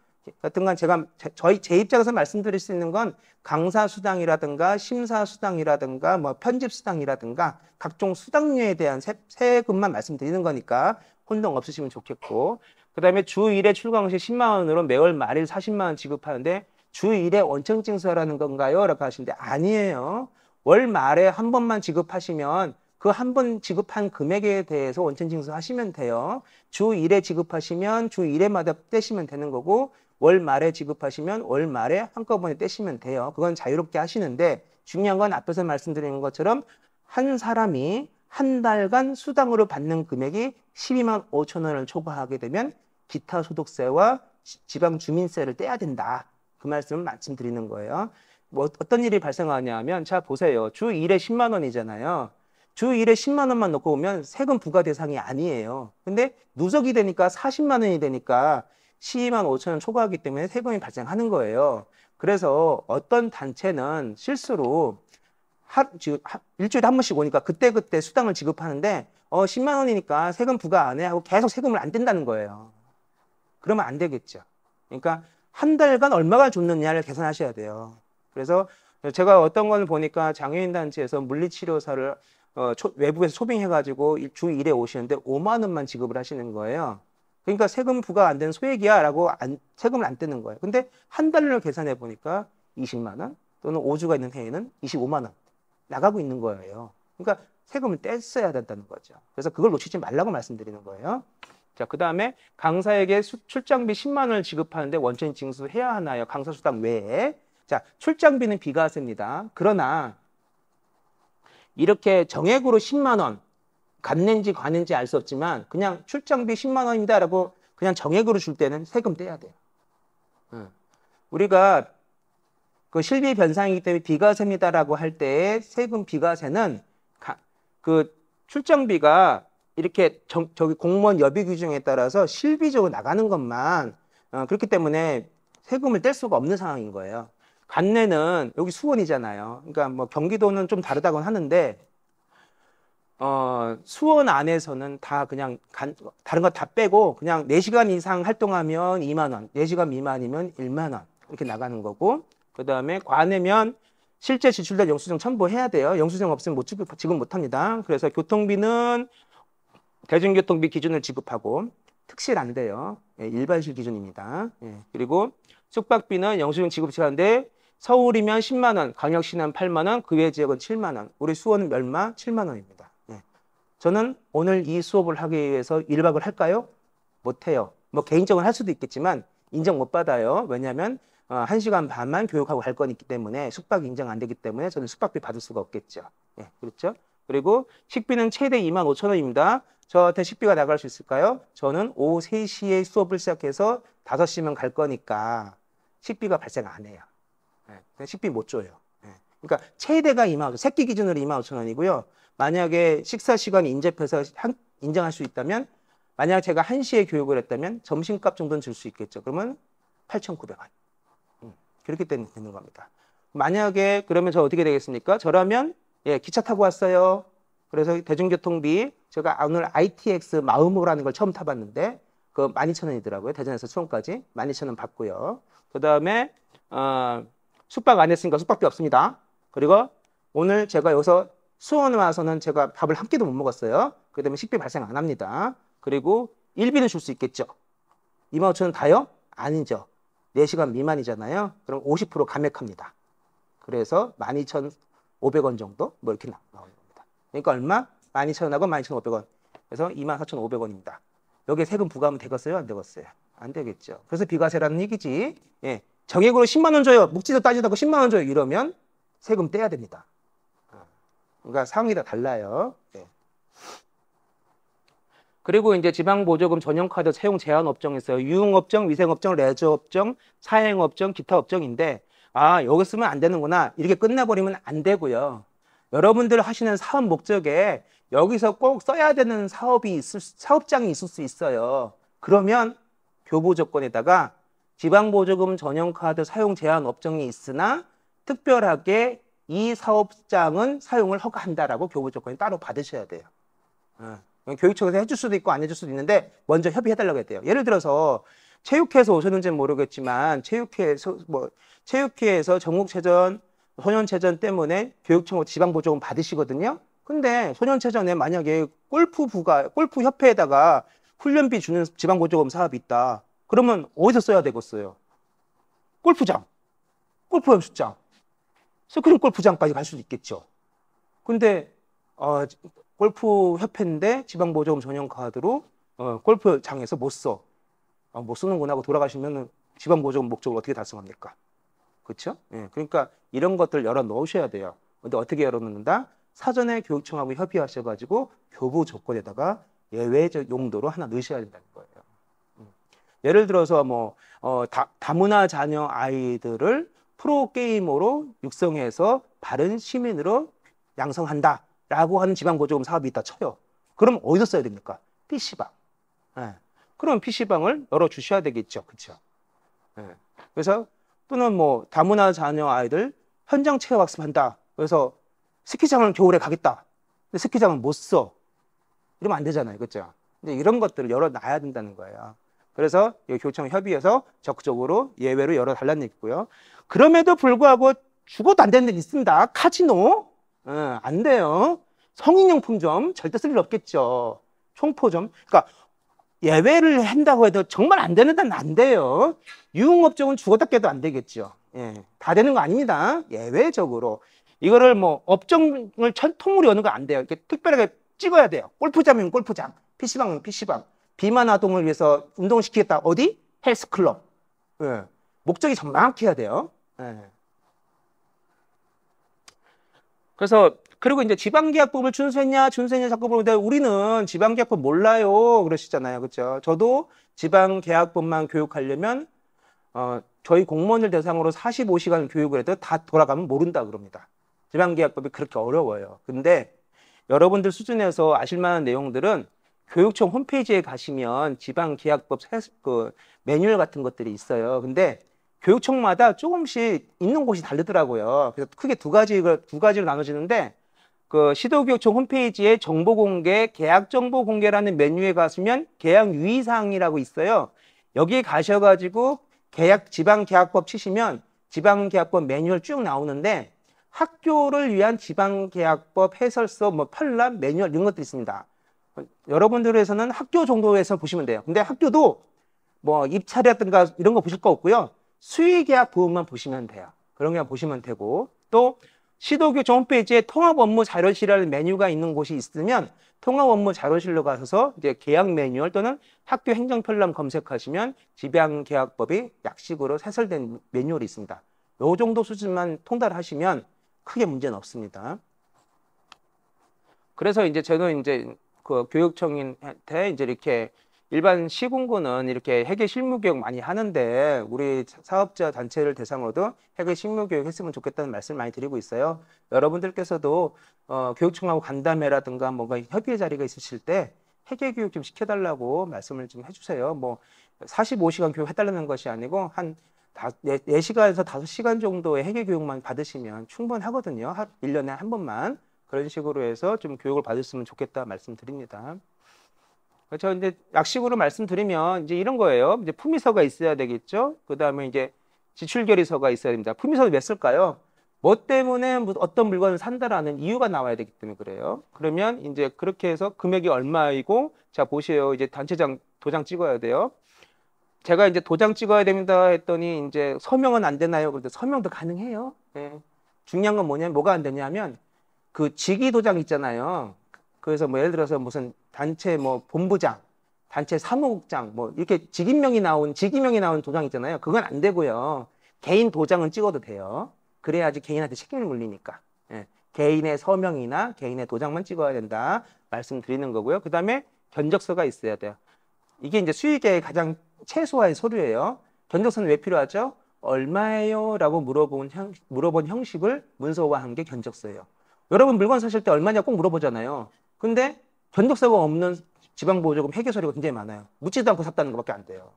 여튼간 제 입장에서 말씀드릴 수 있는 건 강사수당이라든가 심사수당이라든가 뭐 편집수당이라든가 각종 수당료에 대한 세금만 말씀드리는 거니까 혼동 없으시면 좋겠고, 그 다음에 주 1회 출강 시 10만 원으로 매월 말일 40만 원 지급하는데 주 1회 원청 징수하라는 건가요? 라고 하시는데 아니에요. 월 말에 한 번만 지급하시면 그 한 번 지급한 금액에 대해서 원천 징수하시면 돼요. 주 1회 지급하시면 주 1회마다 떼시면 되는 거고 월 말에 지급하시면 월 말에 한꺼번에 떼시면 돼요. 그건 자유롭게 하시는데 중요한 건 앞에서 말씀드린 것처럼 한 사람이 한 달간 수당으로 받는 금액이 12만 5천 원을 초과하게 되면 기타 소득세와 지방 주민세를 떼야 된다. 그 말씀을 말씀드리는 거예요. 뭐 어떤 일이 발생하냐면 자 보세요. 주 1회 10만 원이잖아요. 주 1회 10만 원만 놓고 보면 세금 부과 대상이 아니에요. 근데 누적이 되니까 40만 원이 되니까 12만 5천 원 초과하기 때문에 세금이 발생하는 거예요. 그래서 어떤 단체는 실수로 일주일에 한 번씩 오니까 그때그때 수당을 지급하는데 10만 원이니까 세금 부과 안 해 하고 계속 세금을 안 뗀다는 거예요. 그러면 안 되겠죠. 그러니까 한 달간 얼마가 줬느냐를 계산하셔야 돼요. 그래서 제가 어떤 걸 보니까 장애인단체에서 물리치료사를 외부에서 초빙해가지고 주 1회 오시는데 5만 원만 지급을 하시는 거예요. 그러니까 세금 부과 안 된 소액이야 라고 세금을 안 떼는 거예요. 근데 한 달을 계산해 보니까 20만 원 또는 5주가 있는 해에는 25만 원 나가고 있는 거예요. 그러니까 세금을 뗐어야 된다는 거죠. 그래서 그걸 놓치지 말라고 말씀드리는 거예요. 자, 그 다음에 강사에게 출장비 10만 원을 지급하는데 원천 징수해야 하나요? 강사수당 외에. 자, 출장비는 비과세입니다. 그러나 이렇게 정액으로 10만 원 갔는지 가는지 알 수 없지만 그냥 출장비 10만 원입니다 라고 그냥 정액으로 줄 때는 세금 떼야 돼요. 우리가 그 실비 변상이기 때문에 비과세입니다라고 할 때의 세금 비과세는 그 출장비가 이렇게 저기 공무원 여비 규정에 따라서 실비적으로 나가는 것만 그렇기 때문에 세금을 뗄 수가 없는 상황인 거예요. 관내는 여기 수원이잖아요. 그러니까 뭐 경기도는 좀 다르다고는 하는데 수원 안에서는 다 그냥 다른 거 다 빼고 그냥 4시간 이상 활동하면 2만 원, 4시간 미만이면 1만 원 이렇게 나가는 거고 그 다음에 관내면 실제 지출된 영수증 첨부해야 돼요. 영수증 없으면 지급 못합니다. 그래서 교통비는 대중교통비 기준을 지급하고 특실 안 돼요. 예, 일반실 기준입니다. 예, 그리고 숙박비는 영수증 지급하는데 서울이면 10만 원, 광역시는 8만 원, 그 외 지역은 7만 원. 우리 수원은 얼마? 7만 원입니다. 예. 저는 오늘 이 수업을 하기 위해서 1박을 할까요? 못해요. 뭐 개인적으로 할 수도 있겠지만 인정 못 받아요. 왜냐하면 1시간 반만 교육하고 갈 거기 때문에 숙박이 인정 안 되기 때문에 저는 숙박비 받을 수가 없겠죠. 예, 그렇죠? 그리고 식비는 최대 2만 5천 원입니다. 저한테 식비가 나갈 수 있을까요? 저는 오후 3시에 수업을 시작해서 5시면 갈 거니까 식비가 발생 안 해요. 예, 식비 못 줘요. 예, 그러니까 최대가 2만 5천, 새끼 기준으로 2만 5천 원이고요. 만약에 식사 시간 인접해서 인정할 수 있다면 만약 제가 1시에 교육을 했다면 점심값 정도는 줄 수 있겠죠. 그러면 8,900원. 그렇게 되는 겁니다. 만약에 그러면 저 어떻게 되겠습니까? 저라면 예, 기차 타고 왔어요. 그래서 대중교통비 제가 오늘 ITX 마음호라는 걸 처음 타봤는데 그 12,000원이더라고요. 대전에서 수원까지 12,000원 받고요. 그 다음에 숙박 안 했으니까 숙박비 없습니다. 그리고 오늘 제가 여기서 수원 와서는 제가 밥을 한 끼도 못 먹었어요. 그렇기 때문에 식비 발생 안 합니다. 그리고 일비는 줄 수 있겠죠. 25,000원 다요? 아니죠. 4시간 미만이잖아요. 그럼 50% 감액합니다. 그래서 12,500원 정도 뭐 이렇게 나오는 겁니다. 그러니까 얼마? 12,000원하고 12,500원. 그래서 24,500원입니다. 여기에 세금 부과하면 되겠어요? 안 되겠어요? 안 되겠죠. 그래서 비과세라는 얘기지. 예. 정액으로 10만 원 줘요. 묵지도 따지도 않고 10만 원 줘요. 이러면 세금 떼야 됩니다. 그러니까 상황이 다 달라요. 예. 그리고 이제 지방보조금 전용카드 사용 제한 업종이 있어요. 유흥업종, 위생업종, 레저업종, 사행업종, 기타 업종인데 여기 쓰면 안 되는구나. 이렇게 끝나버리면 안 되고요. 여러분들 하시는 사업 목적에 여기서 꼭 써야 되는 사업장이 있을 수 있어요. 그러면 교부 조건에다가 지방보조금 전용카드 사용 제한 업종이 있으나 특별하게 이 사업장은 사용을 허가한다라고 교부 조건이 따로 받으셔야 돼요. 교육청에서 해줄 수도 있고 안 해줄 수도 있는데 먼저 협의해달라고 해야 돼요. 예를 들어서 체육회에서 오셨는지는 모르겠지만 체육회에서 전국체전, 소년체전 때문에 교육청으로 지방보조금 받으시거든요. 근데 소년체전에 만약에 골프협회에다가 훈련비 주는 지방보조금 사업이 있다. 그러면 어디서 써야 되겠어요? 골프장, 골프 연습장, 스크린 골프장까지 갈 수도 있겠죠. 근데 골프협회인데 지방보조금 전용카드로 골프장에서 못 쓰는구나 하고 돌아가시면 지방보조금 목적을 어떻게 달성합니까? 그렇죠? 예, 그러니까 이런 것들 열어 놓으셔야 돼요. 근데 어떻게 열어 놓는다? 사전에 교육청하고 협의하셔가지고 교부 조건에다가 예외적 용도로 하나 넣으셔야 된다는 거예요. 예를 들어서 뭐 다문화 자녀 아이들을 프로게이머로 육성해서 바른 시민으로 양성한다라고 하는 지방보조금 사업이 있다 쳐요. 그럼 어디서 써야 됩니까? PC방. 예. 그럼 PC방을 열어주셔야 되겠죠. 그렇죠? 예. 그래서 또는 뭐 다문화 자녀 아이들 현장 체험학습한다. 그래서 스키장을 겨울에 가겠다. 근데 스키장은 못 써. 이러면 안 되잖아요. 그렇죠? 근데 이런 것들을 열어놔야 된다는 거예요. 그래서 교육청 협의해서 적극적으로 예외로 열어달라는 얘기고요. 그럼에도 불구하고 죽어도 안 되는 데 있습니다. 카지노. 안 돼요. 성인용품점 절대 쓸 일 없겠죠. 총포점. 그러니까 예외를 한다고 해도 정말 안 되는 데는 안 돼요. 유흥업종은 죽었다 깨도 안 되겠죠. 예, 다 되는 거 아닙니다. 예외적으로. 이거를 뭐 업종을 통으로 여는 거 안 돼요. 이렇게 특별하게 찍어야 돼요. 골프장이면 골프장, PC방이면 PC방. 비만 아동을 위해서 운동시키겠다. 어디? 헬스클럽. 예. 목적이 정확해야 돼요. 예. 그래서 그리고 이제 지방계약법을 준수했냐 자꾸 물어보는데 우리는 지방계약법 몰라요 그러시잖아요. 그렇죠? 저도 지방계약법만 교육하려면 저희 공무원들 대상으로 45시간 교육을 해도 다 돌아가면 모른다 그럽니다. 지방계약법이 그렇게 어려워요. 근데 여러분들 수준에서 아실 만한 내용들은 교육청 홈페이지에 가시면 지방계약법 매뉴얼 같은 것들이 있어요. 근데 교육청마다 조금씩 있는 곳이 다르더라고요. 그래서 크게 두 가지로 나눠지는데 그 시도교육청 홈페이지에 정보공개, 계약정보공개라는 메뉴에 가시면 계약 유의사항이라고 있어요. 여기에 가셔가지고 지방계약법 치시면 지방계약법 매뉴얼 쭉 나오는데 학교를 위한 지방계약법 해설서, 편람, 매뉴얼 이런 것들이 있습니다. 여러분들에서는 학교 정도에서 보시면 돼요. 근데 학교도 뭐 입찰이라든가 이런 거 보실 거 없고요. 수의계약 부분만 보시면 돼요. 그런 게 보시면 되고 또 시도교육청 홈페이지에 통합업무자료실이라는 메뉴가 있는 곳이 있으면 통합업무자료실로 가셔서 이제 계약 매뉴얼 또는 학교 행정편람 검색하시면 지방계약법이 약식으로 해설된 매뉴얼이 있습니다. 요 정도 수준만 통달하시면 크게 문제는 없습니다. 그래서 이제 저는 이제 그 교육청한테 이제 이렇게 일반 시군구는 이렇게 회계 실무 교육 많이 하는데 우리 사업자 단체를 대상으로도 회계 실무 교육 했으면 좋겠다는 말씀을 많이 드리고 있어요. 여러분들께서도 교육청하고 간담회라든가 뭔가 협의의 자리가 있으실 때 회계 교육 좀 시켜달라고 말씀을 좀 해주세요. 뭐 45시간 교육 해달라는 것이 아니고 한 4시간에서 5시간 정도의 회계 교육만 받으시면 충분하거든요. 1년에 한 번만. 그런 식으로 해서 좀 교육을 받으시면 좋겠다 말씀드립니다. 그렇죠. 이제 약식으로 말씀드리면 이제 이런 거예요. 이제 품위서가 있어야 되겠죠. 그 다음에 이제 지출결의서가 있어야 됩니다. 품위서는 왜 쓸까요? 뭐 때문에 어떤 물건을 산다라는 이유가 나와야 되기 때문에 그래요. 그러면 이제 그렇게 해서 금액이 얼마이고, 자 보세요. 이제 단체장 도장 찍어야 돼요. 제가 이제 도장 찍어야 됩니다 했더니 이제 서명은 안 되나요? 그런데 서명도 가능해요. 네. 중요한 건 뭐가 안 되냐면 그 직위 도장 있잖아요. 그래서 뭐 예를 들어서 무슨 단체 뭐 본부장, 단체 사무국장 뭐 이렇게 직위명이 나온 도장 있잖아요. 그건 안 되고요. 개인 도장은 찍어도 돼요. 그래야지 개인한테 책임을 물리니까. 예. 개인의 서명이나 개인의 도장만 찍어야 된다 말씀드리는 거고요. 그 다음에 견적서가 있어야 돼요. 이게 이제 수익의 가장 최소화의 서류예요. 견적서는 왜 필요하죠? 얼마예요? 라고 물어본 형식을 문서화한 게 견적서예요. 여러분 물건 사실 때 얼마냐 꼭 물어보잖아요. 근데 견적서가 없는 지방보조금 회계 서류가 굉장히 많아요. 묻지도 않고 샀다는 것밖에 안 돼요.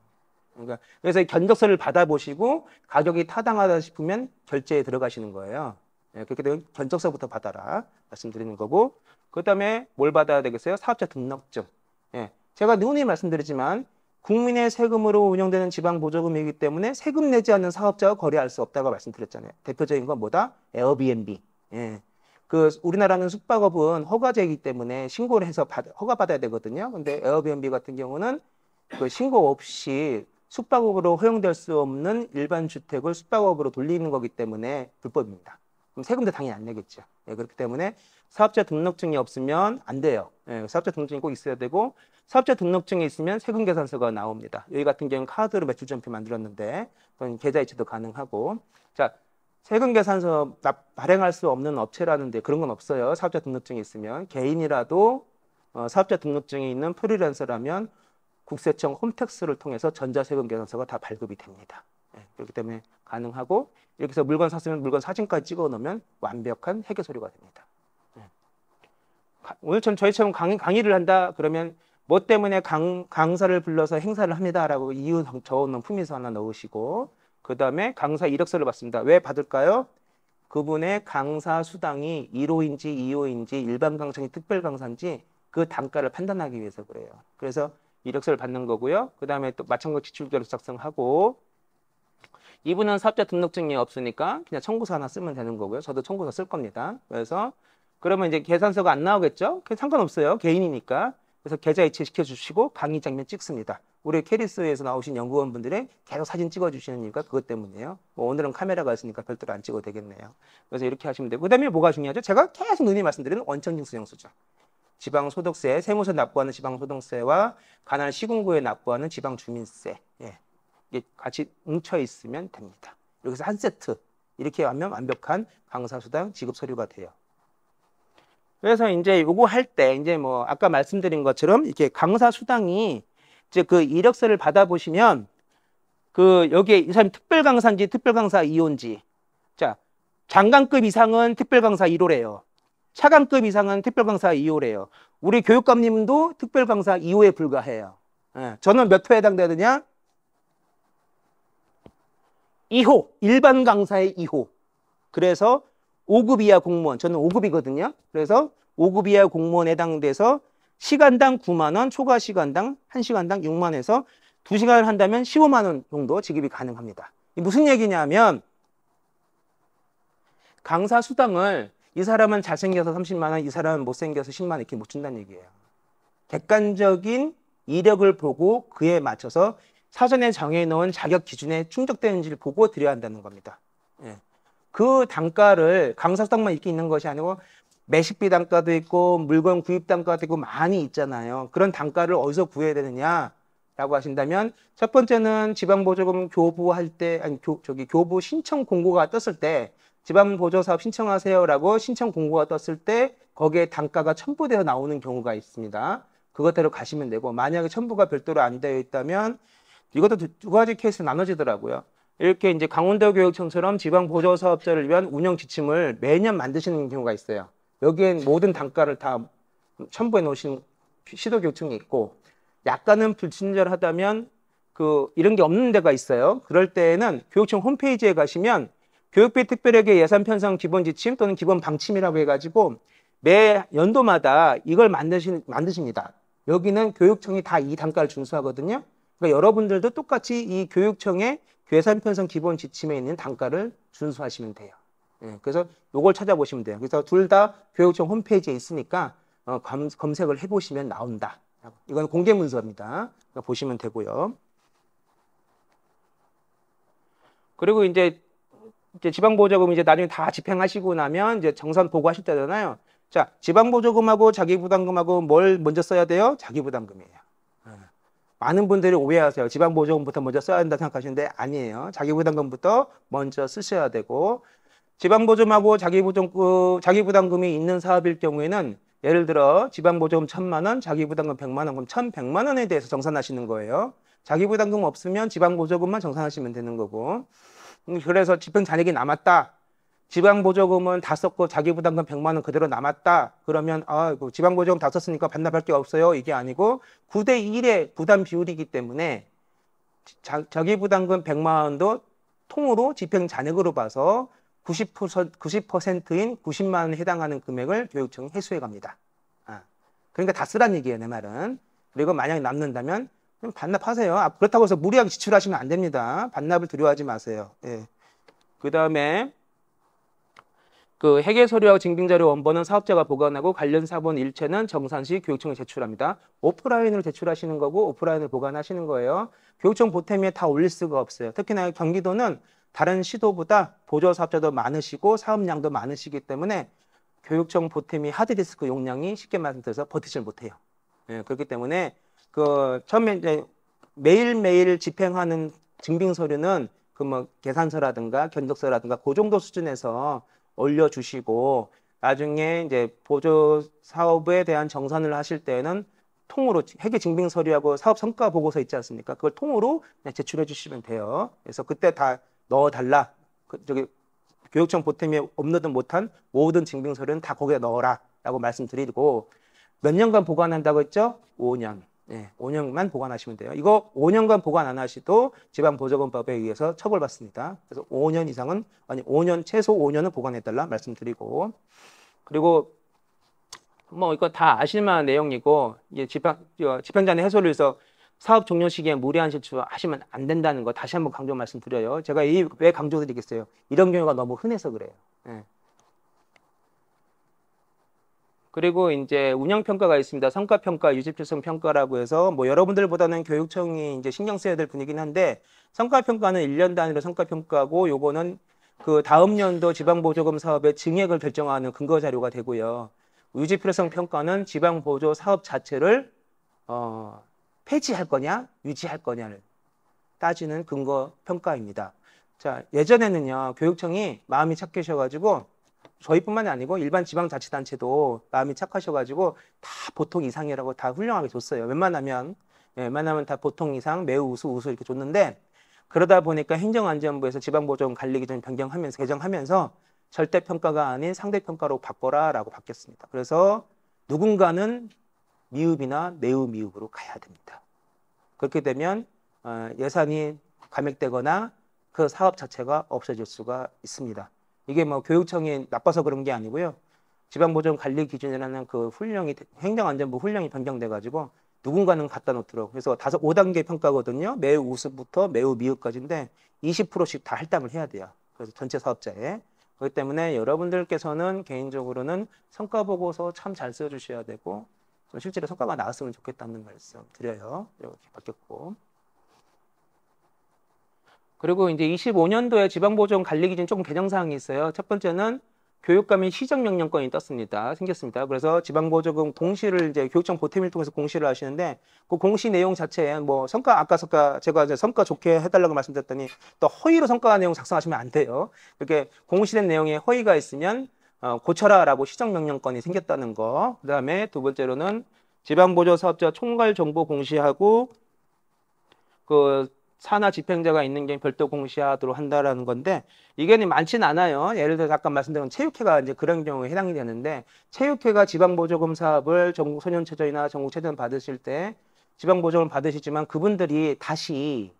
그러니까 그래서 이 견적서를 받아보시고 가격이 타당하다 싶으면 결제에 들어가시는 거예요. 예, 그렇게 되면 견적서부터 받아라 말씀드리는 거고, 그 다음에 뭘 받아야 되겠어요? 사업자 등록증. 예, 제가 누누이 말씀드리지만 국민의 세금으로 운영되는 지방보조금이기 때문에 세금 내지 않는 사업자와 거래할 수 없다고 말씀드렸잖아요. 대표적인 건 뭐다? 에어비앤비. 예. 우리나라는 숙박업은 허가제이기 때문에 신고를 해서 허가받아야 되거든요. 근데 에어비앤비 같은 경우는 그 신고 없이 숙박업으로 허용될 수 없는 일반 주택을 숙박업으로 돌리는 거기 때문에 불법입니다. 그럼 세금도 당연히 안 내겠죠. 예, 그렇기 때문에 사업자 등록증이 없으면 안 돼요. 예, 사업자 등록증이 꼭 있어야 되고 사업자 등록증이 있으면 세금 계산서가 나옵니다. 여기 같은 경우는 카드로 매출점표 만들었는데 또는 계좌이체도 가능하고 자 세금 계산서 발행할 수 없는 업체라는데 그런 건 없어요. 사업자 등록증이 있으면 개인이라도 사업자 등록증이 있는 프리랜서라면 국세청 홈택스를 통해서 전자세금 계산서가 다 발급이 됩니다. 예, 그렇기 때문에 가능하고 이렇게 해서 물건 샀으면 물건 사진까지 찍어 놓으면 완벽한 회계 서류가 됩니다. 예. 오늘 저희처럼 강의를 한다 그러면 뭐 때문에 강사를 불러서 행사를 합니다라고 이유 적어놓은 품위서 하나 넣으시고 그 다음에 강사 이력서를 받습니다. 왜 받을까요? 그분의 강사 수당이 1호인지 2호인지 일반 강사인지 특별 강사인지 그 단가를 판단하기 위해서 그래요. 그래서 이력서를 받는 거고요. 그 다음에 또 마찬가지로 지출자료 작성하고 이분은 사업자 등록증이 없으니까 그냥 청구서 하나 쓰면 되는 거고요. 저도 청구서 쓸 겁니다. 그래서 그러면 이제 계산서가 안 나오겠죠? 상관없어요. 개인이니까. 그래서 계좌이체 시켜주시고 강의 장면 찍습니다. 우리 캐리스에서 나오신 연구원분들이 계속 사진 찍어주시는 이유가 그것 때문이에요. 뭐 오늘은 카메라가 있으니까 별도로 안 찍어도 되겠네요. 그래서 이렇게 하시면 되고 그 다음에 뭐가 중요하죠? 제가 계속 누님 말씀드리는 원천징수령수죠. 지방소득세, 세무서 납부하는 지방소득세와 가난 시군구에 납부하는 지방주민세. 예. 이게 같이 뭉쳐 있으면 됩니다. 여기서 한 세트 이렇게 하면 완벽한 강사수당 지급 서류가 돼요. 그래서 이제 요거 할 때 이제 뭐 아까 말씀드린 것처럼 이렇게 강사수당이 이제 그 이력서를 받아보시면 그 여기에 이 사람이 특별강사인지 특별강사 2호인지 자 장관급 이상은 특별강사 1호래요. 차관급 이상은 특별강사 2호래요. 우리 교육감님도 특별강사 2호에 불과해요. 예. 저는 몇 호에 해당되느냐? 2호, 일반 강사의 2호. 그래서 5급 이하 공무원, 저는 5급이거든요. 그래서 5급 이하 공무원에 해당돼서 시간당 9만 원, 초과 시간당 1시간당 6만 원에서 2시간을 한다면 15만 원 정도 지급이 가능합니다. 무슨 얘기냐면 강사 수당을 이 사람은 잘생겨서 30만 원, 이 사람은 못생겨서 10만 원 이렇게 못 준다는 얘기예요. 객관적인 이력을 보고 그에 맞춰서 사전에 정해놓은 자격 기준에 충족되는지를 보고 드려야 한다는 겁니다. 예. 그 단가를 강사 수당만 이렇게 있는 것이 아니고 매식비 단가도 있고 물건 구입 단가도 있고 많이 있잖아요. 그런 단가를 어디서 구해야 되느냐라고 하신다면 첫 번째는 지방보조금 교부할 때 교부 신청 공고가 떴을 때 지방보조사업 신청하세요라고 신청 공고가 떴을 때 거기에 단가가 첨부되어 나오는 경우가 있습니다. 그것대로 가시면 되고 만약에 첨부가 별도로 안 되어 있다면 이것도 두 가지 케이스로 나눠지더라고요. 이렇게 이제 강원도교육청처럼 지방보조사업자를 위한 운영 지침을 매년 만드시는 경우가 있어요. 여기엔 모든 단가를 다 첨부해 놓으신 시도교육청이 있고 약간은 불친절하다면 이런 게 없는 데가 있어요. 그럴 때에는 교육청 홈페이지에 가시면 교육비 특별회계 예산 편성 기본 지침 또는 기본 방침이라고 해가지고 매 연도마다 이걸 만드십니다. 여기는 교육청이 다 이 단가를 준수하거든요. 그러니까 여러분들도 똑같이 이 교육청의 예산 편성 기본 지침에 있는 단가를 준수하시면 돼요. 예, 그래서 이걸 찾아보시면 돼요. 그래서 둘 다 교육청 홈페이지에 있으니까 검색을 해보시면 나온다. 이건 공개 문서입니다. 그러니까 보시면 되고요. 그리고 이제 지방보조금 이제 나중에 다 집행하시고 나면 이제 정산 보고하실 때잖아요. 자, 지방보조금하고 자기부담금하고 뭘 먼저 써야 돼요? 자기부담금이에요. 많은 분들이 오해하세요. 지방보조금부터 먼저 써야 한다 생각하시는데 아니에요. 자기부담금부터 먼저 쓰셔야 되고 지방보조금하고 자기부담금이 있는 사업일 경우에는 예를 들어 지방보조금 1,000만 원, 자기부담금 100만 원, 그럼 1,100만 원에 대해서 정산하시는 거예요. 자기부담금 없으면 지방보조금만 정산하시면 되는 거고 그래서 집행 잔액이 남았다. 지방보조금은 다 썼고 자기부담금 100만 원 그대로 남았다. 그러면 지방보조금 다 썼으니까 반납할 게 없어요. 이게 아니고 9대 1의 부담 비율이기 때문에 자기부담금 100만 원도 통으로 집행 잔액으로 봐서 90%인 90만 원에 해당하는 금액을 교육청이 회수해 갑니다. 그러니까 다 쓰란 얘기예요, 내 말은. 그리고 만약에 남는다면 반납하세요. 그렇다고 해서 무리하게 지출하시면 안 됩니다. 반납을 두려워하지 마세요. 예. 그 다음에 회계서류하고 징빙자료 원본은 사업자가 보관하고 관련 사본 일체는 정산 시 교육청에 제출합니다. 오프라인으로 제출하시는 거고 오프라인으로 보관하시는 거예요. 교육청 보탬에 다 올릴 수가 없어요. 특히나 경기도는 다른 시도보다 보조 사업자도 많으시고 사업량도 많으시기 때문에 교육청 보탬이 하드디스크 용량이 쉽게 말해서 버티질 못해요. 예, 그렇기 때문에 그 처음에 이제 매일매일 집행하는 증빙 서류는 그 뭐 계산서라든가 견적서라든가 그 정도 수준에서 올려주시고 나중에 이제 보조 사업에 대한 정산을 하실 때는 통으로 회계 증빙 서류하고 사업 성과 보고서 있지 않습니까? 그걸 통으로 그냥 제출해 주시면 돼요. 그래서 그때 다 넣어달라. 저기 교육청 보탬이 업로드 못한 모든 증빙 서류는 다 거기에 넣어라라고 말씀드리고 몇 년간 보관한다고 했죠? 5년. 네, 5년만 보관하시면 돼요. 이거 5년간 보관 안 하시도 지방보조금법에 의해서 처벌받습니다. 그래서 5년 이상은 아니 5년 최소 5년은 보관해달라 말씀드리고 그리고 뭐 이거 다 아실만한 내용이고 이게 집행자의 해소를 위해서 사업 종료 시기에 무리한 실수하시면 안 된다는 거 다시 한번 강조 말씀드려요. 제가 왜 강조드리겠어요? 이런 경우가 너무 흔해서 그래요. 네. 그리고 이제 운영평가가 있습니다. 성과평가, 유지필성평가라고 해서 뭐 여러분들보다는 교육청이 이제 신경 써야 될 분이긴 한데 성과평가는 1년 단위로 성과평가고 요거는 그 다음 연도 지방보조금 사업의 증액을 결정하는 근거 자료가 되고요. 유지필성평가는 지방보조 사업 자체를 폐지할 거냐, 유지할 거냐를 따지는 근거 평가입니다. 자, 예전에는요, 교육청이 마음이 착하셔가지고 저희뿐만이 아니고 일반 지방자치단체도 마음이 착하셔가지고 다 보통 이상이라고 다 훌륭하게 줬어요. 웬만하면 다 보통 이상, 매우 우수 이렇게 줬는데 그러다 보니까 행정안전부에서 지방보조금 관리기준 변경하면서 개정하면서 절대평가가 아닌 상대평가로 바꿔라라고 바뀌었습니다. 그래서 누군가는 미흡이나 매우 미흡으로 가야 됩니다. 그렇게 되면 예산이 감액되거나 그 사업 자체가 없어질 수가 있습니다. 이게 뭐 교육청이 나빠서 그런 게 아니고요. 지방보조금 관리기준이라는 그 훈령이 행정안전부 훈령이 변경돼가지고 누군가는 갖다 놓도록 그래서 5단계 평가거든요. 매우 우수부터 매우 미흡까지인데 20%씩 다 할당을 해야 돼요. 그래서 전체 사업자에. 그렇기 때문에 여러분들께서는 개인적으로는 성과보고서 참 잘 써주셔야 되고 실제로 성과가 나왔으면 좋겠다는 말씀 드려요. 이렇게 바뀌었고. 그리고 이제 25년도에 지방보조금 관리기준 조금 개정사항이 있어요. 첫 번째는 교육감 및 시정명령권이 생겼습니다. 그래서 지방보조금 공시를 이제 교육청 보탬을 통해서 공시를 하시는데 그 공시 내용 자체에 뭐 아까 제가 이제 성과 좋게 해달라고 말씀드렸더니 또 허위로 성과 내용 작성하시면 안 돼요. 이렇게 공시된 내용에 허위가 있으면 고쳐라라고 시정명령권이 생겼다는 거. 그다음에 두 번째로는 지방보조사업자 총괄 정보 공시하고 그 산하 집행자가 있는 게 별도 공시하도록 한다라는 건데 이게 많지는 않아요. 예를 들어서 아까 말씀드린 체육회가 이제 그런 경우에 해당이 되는데 체육회가 지방보조금 사업을 전국 소년체전이나 전국체전 받으실 때 지방보조금을 받으시지만 그분들이 다시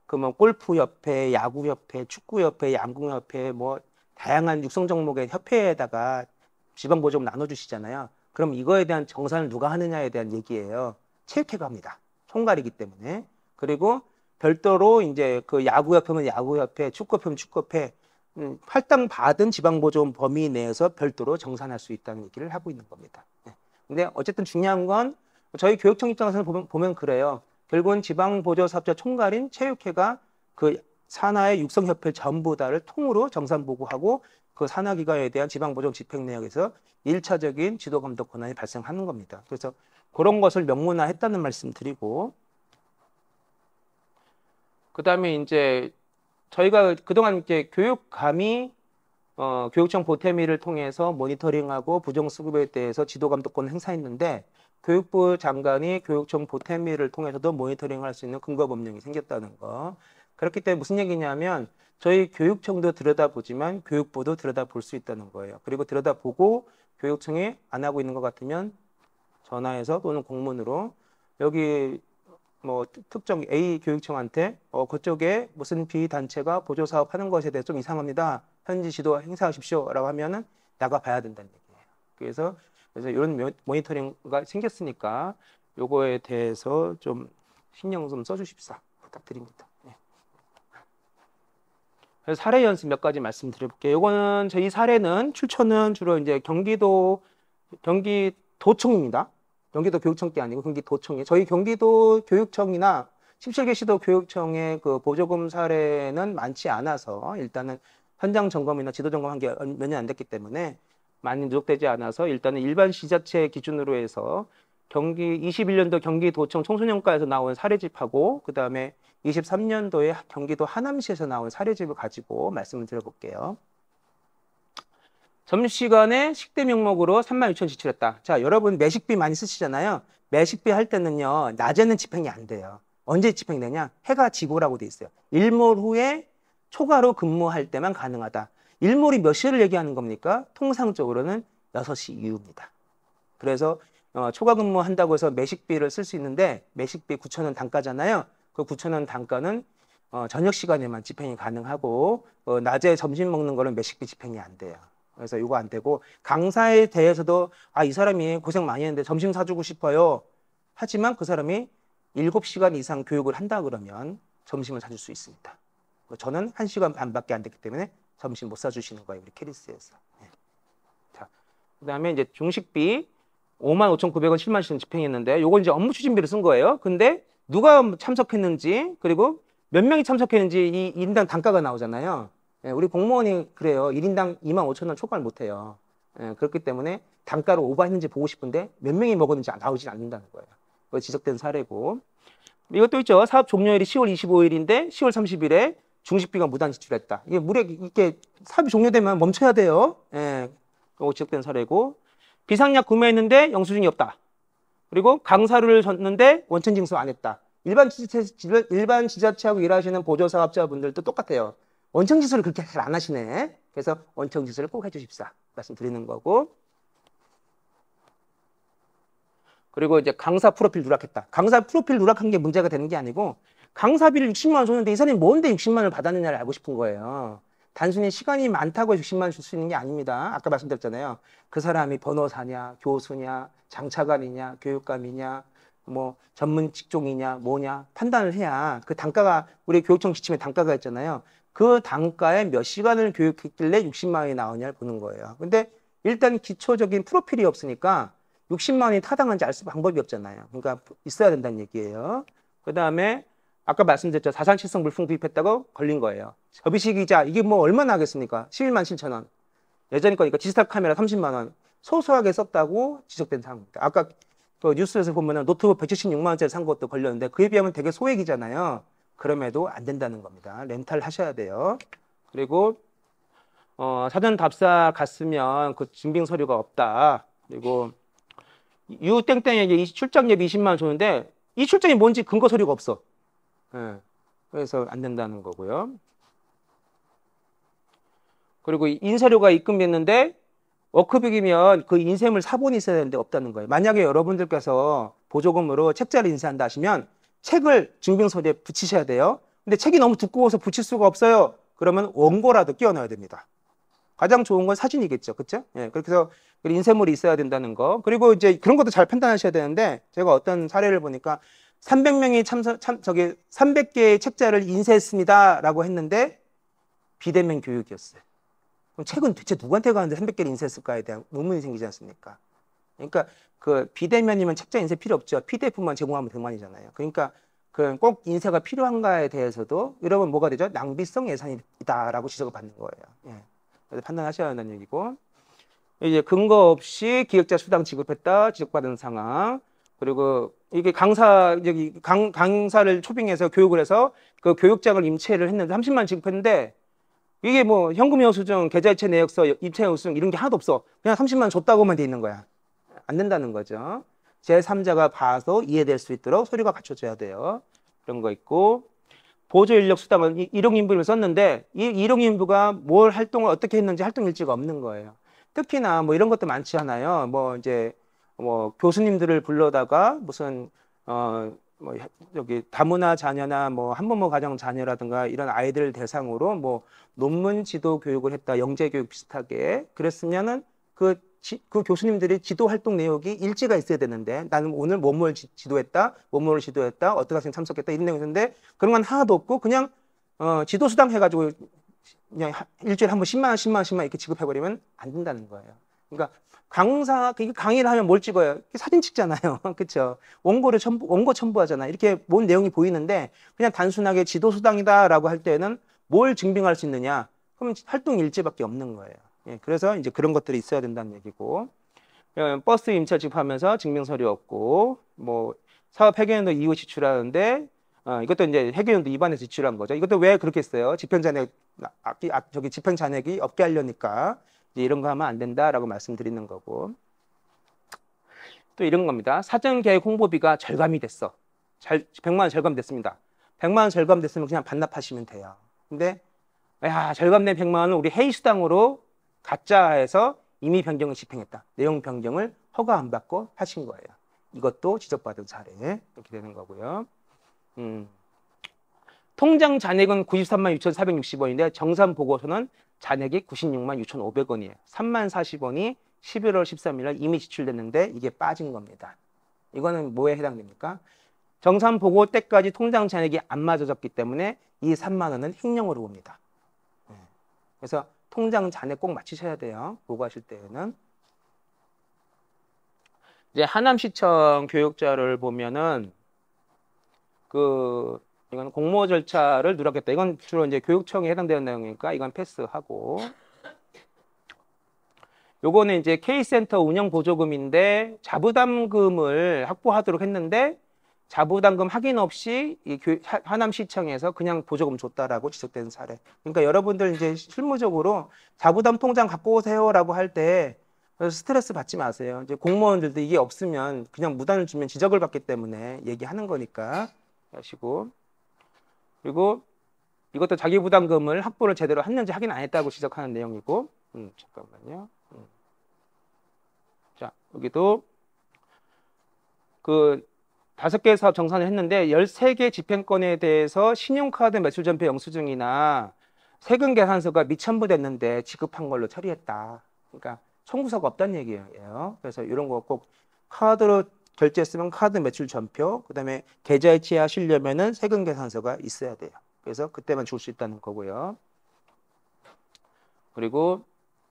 그 뭐 골프협회, 야구협회, 축구협회, 양궁협회 뭐 다양한 육성 종목의 협회에다가 지방보조금 나눠주시잖아요. 그럼 이거에 대한 정산을 누가 하느냐에 대한 얘기예요. 체육회가 합니다. 총괄이기 때문에. 그리고 별도로 이제 그 야구협회면 야구협회, 축구협회면 축구협회 할당 받은 지방보조금 범위 내에서 별도로 정산할 수 있다는 얘기를 하고 있는 겁니다. 근데 어쨌든 중요한 건 저희 교육청 입장에서 보면 그래요. 결국은 지방보조사업자 총괄인 체육회가 그 산하의 육성협회 전부 다를 통으로 정산보고하고 그 산하기관에 대한 지방보조금 집행 내역에서 1차적인 지도감독 권한이 발생하는 겁니다. 그래서 그런 것을 명문화했다는 말씀 드리고 그 다음에 이제 저희가 그동안 이제 교육감이 교육청 보탬위를 통해서 모니터링하고 부정수급에 대해서 지도감독권을 행사했는데 교육부 장관이 교육청 보탬위를 통해서도 모니터링할 수 있는 근거법령이 생겼다는 거. 그렇기 때문에 무슨 얘기냐면 저희 교육청도 들여다보지만 교육부도 들여다볼 수 있다는 거예요. 그리고 들여다보고 교육청이 안 하고 있는 것 같으면 전화해서 또는 공문으로 여기 뭐 특정 A 교육청한테 그쪽에 무슨 비단체가 보조사업 하는 것에 대해 좀 이상합니다. 현지 지도 행사하십시오라고 하면은 나가봐야 된다는 얘기예요. 그래서 이런 모니터링가 생겼으니까 요거에 대해서 좀 신경 좀 써주십사 부탁드립니다. 네. 그래서 사례 연습 몇 가지 말씀드려볼게요. 요거는 저희 사례는 출처는 주로 이제 경기도청입니다. 경기도 교육청 게 아니고 경기도청이에요. 저희 경기도 교육청이나 17개 시도 교육청의 그 보조금 사례는 많지 않아서 일단은 현장 점검이나 지도 점검한 게 몇 년 안 됐기 때문에 많이 누적되지 않아서 일단은 일반 시자체 기준으로 해서 21년도 경기도청 청소년과에서 나온 사례집하고 그다음에 23년도에 경기도 하남시에서 나온 사례집을 가지고 말씀을 드려볼게요. 점심시간에 식대 명목으로 36,000원 지출했다. 자, 여러분 매식비 많이 쓰시잖아요. 매식비 할 때는요, 낮에는 집행이 안 돼요. 언제 집행이 되냐? 해가 지고라고 돼 있어요. 일몰 후에 초과로 근무할 때만 가능하다. 일몰이 몇 시를 얘기하는 겁니까? 통상적으로는 6시 이후입니다. 그래서 초과 근무한다고 해서 매식비를 쓸 수 있는데 매식비 9,000원 단가잖아요. 그 9,000원 단가는 저녁 시간에만 집행이 가능하고 낮에 점심 먹는 거는 매식비 집행이 안 돼요. 그래서 이거 안 되고 강사에 대해서도 이 사람이 고생 많이 했는데 점심 사주고 싶어요. 하지만 그 사람이 7시간 이상 교육을 한다 그러면 점심을 사줄 수 있습니다. 저는 1시간 반밖에 안 됐기 때문에 점심 못 사주시는 거예요. 우리 캐리스에서. 네. 자, 그다음에 이제 중식비 55,900원 7만 원 집행했는데 요건 이제 업무 추진비를 쓴 거예요. 근데 누가 참석했는지 그리고 몇 명이 참석했는지 이 인당 단가가 나오잖아요. 예, 우리 공무원이 그래요. 1인당 25,000원 초과를 못해요. 예, 그렇기 때문에 단가를 오버했는지 보고 싶은데 몇 명이 먹었는지 나오지 않는다는 거예요. 그거 지적된 사례고. 이것도 있죠. 사업 종료일이 10월 25일인데 10월 30일에 중식비가 무단 지출했다. 이게 이렇게 사업이 종료되면 멈춰야 돼요. 예, 이거 지적된 사례고. 비상약 구매했는데 영수증이 없다. 그리고 강사료를 줬는데 원천 징수 안 했다. 일반 지자체하고 일하시는 보조사업자분들도 똑같아요. 원청 지수를 그렇게 잘 안 하시네. 그래서 원청 지수를 꼭 해주십사 말씀드리는 거고. 그리고 이제 강사 프로필 누락했다. 강사 프로필 누락한 게 문제가 되는 게 아니고 강사비를 60만 원 줬는데 이 사람이 뭔데 60만 원을 받았느냐를 알고 싶은 거예요. 단순히 시간이 많다고 해서 60만 원 줄 수 있는 게 아닙니다. 아까 말씀드렸잖아요. 그 사람이 변호사냐, 교수냐, 장차관이냐, 교육감이냐, 뭐 전문 직종이냐, 뭐냐 판단을 해야 그 단가가 우리 교육청 지침에 단가가 있잖아요. 그 단가에 몇 시간을 교육했길래 60만 원이 나오냐를 보는 거예요. 근데 일단 기초적인 프로필이 없으니까 60만 원이 타당한지 알 수 방법이 없잖아요. 그러니까 있어야 된다는 얘기예요. 그 다음에 아까 말씀드렸죠. 사상치성 물품 구입했다고 걸린 거예요. 접이식 기자 이게 뭐 얼마나 하겠습니까? 11만 7천 원. 예전에 거니까 디지털 카메라 30만 원. 소소하게 썼다고 지적된 사항입니다. 아까 그 뉴스에서 보면은 노트북 176만 원짜리 산 것도 걸렸는데 그에 비하면 되게 소액이잖아요. 그럼에도 안 된다는 겁니다. 렌탈 하셔야 돼요. 그리고 사전 답사 갔으면 그 증빙 서류가 없다. 그리고 유땡땡에게 출장료비 20만 원 줬는데 이 출장이 뭔지 근거 서류가 없어. 예. 그래서 안 된다는 거고요. 그리고 인쇄료가 입금됐는데 워크북이면 그 인쇄물 사본이 있어야 되는데 없다는 거예요. 만약에 여러분들께서 보조금으로 책자를 인쇄한다 하시면 책을 증빙서류에 붙이셔야 돼요. 근데 책이 너무 두꺼워서 붙일 수가 없어요. 그러면 원고라도 끼워 넣어야 됩니다. 가장 좋은 건 사진이겠죠. 그렇죠? 예, 그렇게 해서 인쇄물이 있어야 된다는 거. 그리고 이제 그런 것도 잘 판단하셔야 되는데 제가 어떤 사례를 보니까 300명이 300개의 책자를 인쇄했습니다라고 했는데 비대면 교육이었어요. 그럼 책은 대체 누구한테 가는데 300개를 인쇄했을까에 대한 의문이 생기지 않습니까? 그러니까 그 비대면이면 책자 인쇄 필요 없죠. PDF만 제공하면 그만이잖아요. 그러니까 그 꼭 인쇄가 필요한가에 대해서도 여러분 뭐가 되죠? 낭비성 예산이다라고 지적을 받는 거예요. 예. 그래서 판단하셔야 한다는 얘기고. 이제 근거 없이 기획자 수당 지급했다 지적받은 상황. 그리고 이게 강사를 초빙해서 교육을 해서 그 교육장을 임체를 했는데 30만 원 지급했는데 이게 뭐 현금 영수증, 계좌이체 내역서, 입체 영수증 이런 게 하나도 없어. 그냥 30만 원 줬다고만 돼 있는 거야. 안 된다는 거죠. 제3자가 봐서 이해될 수 있도록 서류가 갖춰져야 돼요. 그런 거 있고 보조 인력 수당은 일용인부를 썼는데 이 일용인부가 뭘 활동을 어떻게 했는지 활동 일지가 없는 거예요. 특히나 뭐 이런 것도 많지 않아요. 뭐 이제 뭐 교수님들을 불러다가 무슨 뭐 여기 다문화 자녀나 뭐 한부모 가정 자녀라든가 이런 아이들 대상으로 뭐 논문 지도 교육을 했다, 영재 교육 비슷하게 그랬으면은 그 교수님들이 지도 활동 내역이 일지가 있어야 되는데 나는 오늘 뭐뭘 지도했다, 뭐뭐를 지도했다, 어떤 학생 참석했다 이런 내용이 있는데 그런 건 하나도 없고 그냥 지도 수당 해가지고 그냥 일주일에 한 번 10만 원 이렇게 지급해버리면 안 된다는 거예요. 그러니까 강의를 하면 뭘 찍어요? 사진 찍잖아요. 그렇죠? 원고 첨부하잖아요. 이렇게 뭔 내용이 보이는데 그냥 단순하게 지도 수당이다라고 할 때는 뭘 증빙할 수 있느냐? 그럼 활동 일지밖에 없는 거예요. 예, 그래서 이제 그런 것들이 있어야 된다는 얘기고, 버스 임차 지급하면서 증빙서류 없고, 뭐 사업 회계연도 이후 지출하는데 이것도 이제 회계연도 위반해서 지출한 거죠. 이것도 왜 그렇게 했어요? 집행 잔액이 없게 하려니까 이제 이런 거 하면 안 된다라고 말씀드리는 거고. 또 이런 겁니다. 사전 계획 홍보비가 절감이 됐어. 100만 원 절감됐습니다. 100만 원 절감됐으면 그냥 반납하시면 돼요. 근데 야, 절감된 100만 원은 우리 회의 수당으로 가짜해서 임의 변경을 집행했다. 내용 변경을 허가 안 받고 하신 거예요. 이것도 지적받은 사례 이렇게 되는 거고요. 통장 잔액은 93만 6,460원인데 정산 보고서는 잔액이 96만 6,500원이에요. 3만 40원이 11월 13일 날 이미 지출됐는데 이게 빠진 겁니다. 이거는 뭐에 해당됩니까? 정산 보고 때까지 통장 잔액이 안 맞아졌기 때문에 이 3만 원은 횡령으로 봅니다. 그래서 통장 잔액 꼭 맞추셔야 돼요. 보고하실 때는. 이제 하남시청 교육자를 보면은 이건 공모 절차를 누락했다. 이건 주로 이제 교육청에 해당되는 내용이니까 이건 패스하고. 요거는 이제 K센터 운영 보조금인데 자부담금을 확보하도록 했는데 자부담금 확인 없이 이 하남시청에서 그냥 보조금 줬다라고 지적된 사례. 그러니까 여러분들 이제 실무적으로 자부담 통장 갖고 오세요라고 할 때 스트레스 받지 마세요. 이제 공무원들도 이게 없으면 그냥 무단을 주면 지적을 받기 때문에 얘기하는 거니까 하시고. 그리고 이것도 자기 부담금을 확보를 제대로 했는지 확인 안 했다고 지적하는 내용이고. 잠깐만요. 자, 여기도 5개 사업 정산을 했는데 13개 집행권에 대해서 신용카드 매출 전표 영수증이나 세금 계산서가 미첨부됐는데 지급한 걸로 처리했다. 그러니까 청구서가 없다는 얘기예요. 그래서 이런 거 꼭 카드로 결제했으면 카드 매출 전표, 그다음에 계좌 이체하시려면은 세금 계산서가 있어야 돼요. 그래서 그때만 줄 수 있다는 거고요. 그리고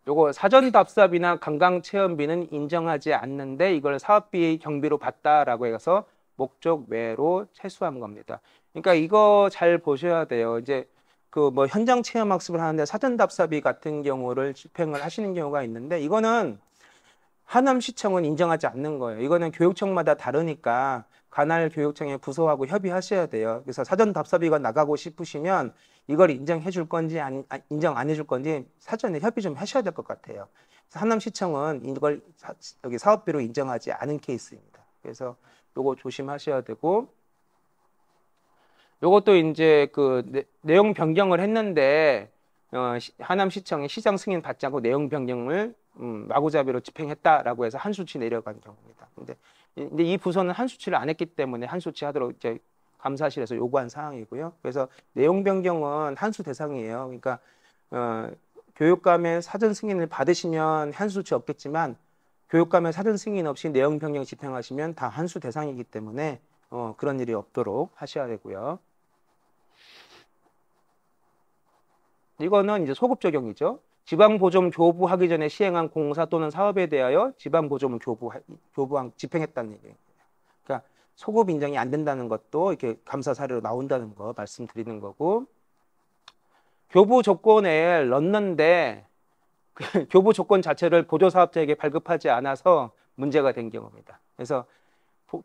요거 사전 답사비나 관광 체험비는 인정하지 않는데 이걸 사업비 경비로 받다라고 해서 목적 외로 채수한 겁니다. 그러니까 이거 잘 보셔야 돼요. 이제 뭐 현장 체험 학습을 하는데 사전 답사비 같은 경우를 집행을 하시는 경우가 있는데 이거는 하남시청은 인정하지 않는 거예요. 이거는 교육청마다 다르니까 관할 교육청의 부서하고 협의하셔야 돼요. 그래서 사전 답사비가 나가고 싶으시면 이걸 인정해 줄 건지 인정 안 해 줄 건지 사전에 협의 좀 하셔야 될 것 같아요. 그래서 하남시청은 이걸 여기 사업비로 인정하지 않은 케이스입니다. 그래서 요거 조심하셔야 되고, 요것도 이제 내용 변경을 했는데 하남시청이 시장 승인 받지 않고 내용 변경을 마구잡이로 집행했다라고 해서 한수치 내려간 경우입니다. 근데 이 부서는 한수치를 안 했기 때문에 한수치 하도록 이제 감사실에서 요구한 사항이고요. 그래서 내용 변경은 한수 대상이에요. 그러니까 교육감의 사전 승인을 받으시면 한수치 없겠지만 교육감의 사전 승인 없이 내용 변경 집행하시면 다 한수 대상이기 때문에 그런 일이 없도록 하셔야 되고요. 이거는 이제 소급 적용이죠. 지방보조금 교부하기 전에 시행한 공사 또는 사업에 대하여 지방보조금을 집행했다는 얘기예요. 그러니까 소급 인정이 안 된다는 것도 이렇게 감사 사례로 나온다는 거 말씀드리는 거고, 교부 조건에 넣는데 교부 조건 자체를 보조사업자에게 발급하지 않아서 문제가 된 경우입니다. 그래서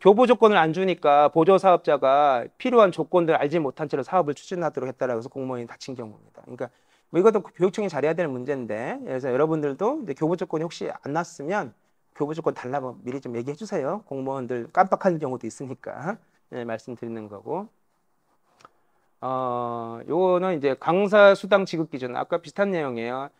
교부 조건을 안 주니까 보조사업자가 필요한 조건들을 알지 못한 채로 사업을 추진하도록 했다라고 해서 공무원이 다친 경우입니다. 그러니까 뭐 이것도 교육청이 잘해야 될 문제인데, 그래서 여러분들도 이제 교부 조건이 혹시 안 났으면 교부 조건 달라고 미리 좀 얘기해 주세요. 공무원들 깜빡하는 경우도 있으니까. 네, 말씀드리는 거고. 요거는 이제 강사 수당 지급 기준, 아까 비슷한 내용이에요.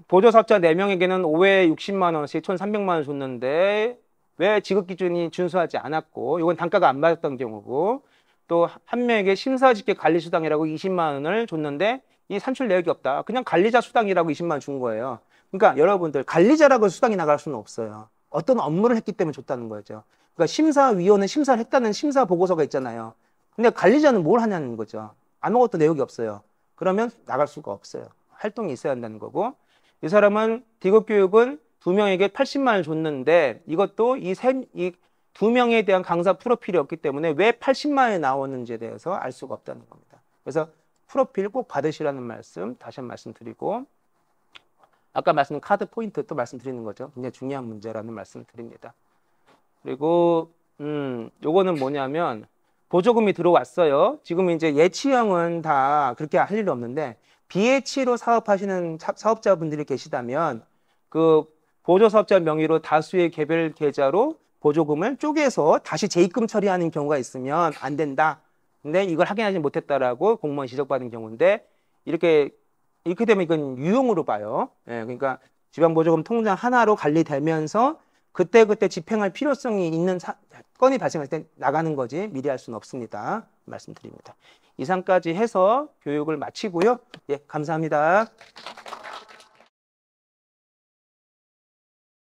보조사업자 4명에게는 5회 60만 원씩 1,300만 원 줬는데 왜 지급 기준이 준수하지 않았고, 이건 단가가 안 맞았던 경우고, 또 한 명에게 심사집계 관리수당이라고 20만 원을 줬는데 이 산출 내역이 없다. 그냥 관리자 수당이라고 20만 원 준 거예요. 그러니까 여러분들 관리자라고 수당이 나갈 수는 없어요. 어떤 업무를 했기 때문에 줬다는 거죠. 그러니까 심사위원은 심사를 했다는 심사 보고서가 있잖아요. 근데 관리자는 뭘 하냐는 거죠. 아무것도 내역이 없어요. 그러면 나갈 수가 없어요. 활동이 있어야 한다는 거고, 이 사람은 디귿 교육은 2명에게 80만 원을 줬는데 이것도 이 2명에 대한 강사 프로필이 없기 때문에 왜 80만 원이 나오는지에 대해서 알 수가 없다는 겁니다. 그래서 프로필 꼭 받으시라는 말씀 다시 한번 말씀드리고, 아까 말씀드린 카드 포인트 또 말씀드리는 거죠. 굉장히 중요한 문제라는 말씀을 드립니다. 그리고 요거는 뭐냐면 보조금이 들어왔어요. 지금 이제 예치형은 다 그렇게 할 일이 없는데 비예치로 사업하시는 사업자분들이 계시다면 그 보조사업자 명의로 다수의 개별 계좌로 보조금을 쪼개서 다시 재입금 처리하는 경우가 있으면 안 된다. 근데 이걸 확인하지 못했다라고 공무원 지적받은 경우인데 이렇게 되면 이건 유용으로 봐요. 예, 그러니까 지방보조금 통장 하나로 관리되면서 그때그때 집행할 필요성이 있는 건이 발생할 때 나가는 거지 미리 할 수는 없습니다. 말씀드립니다. 이상까지 해서 교육을 마치고요. 예, 감사합니다.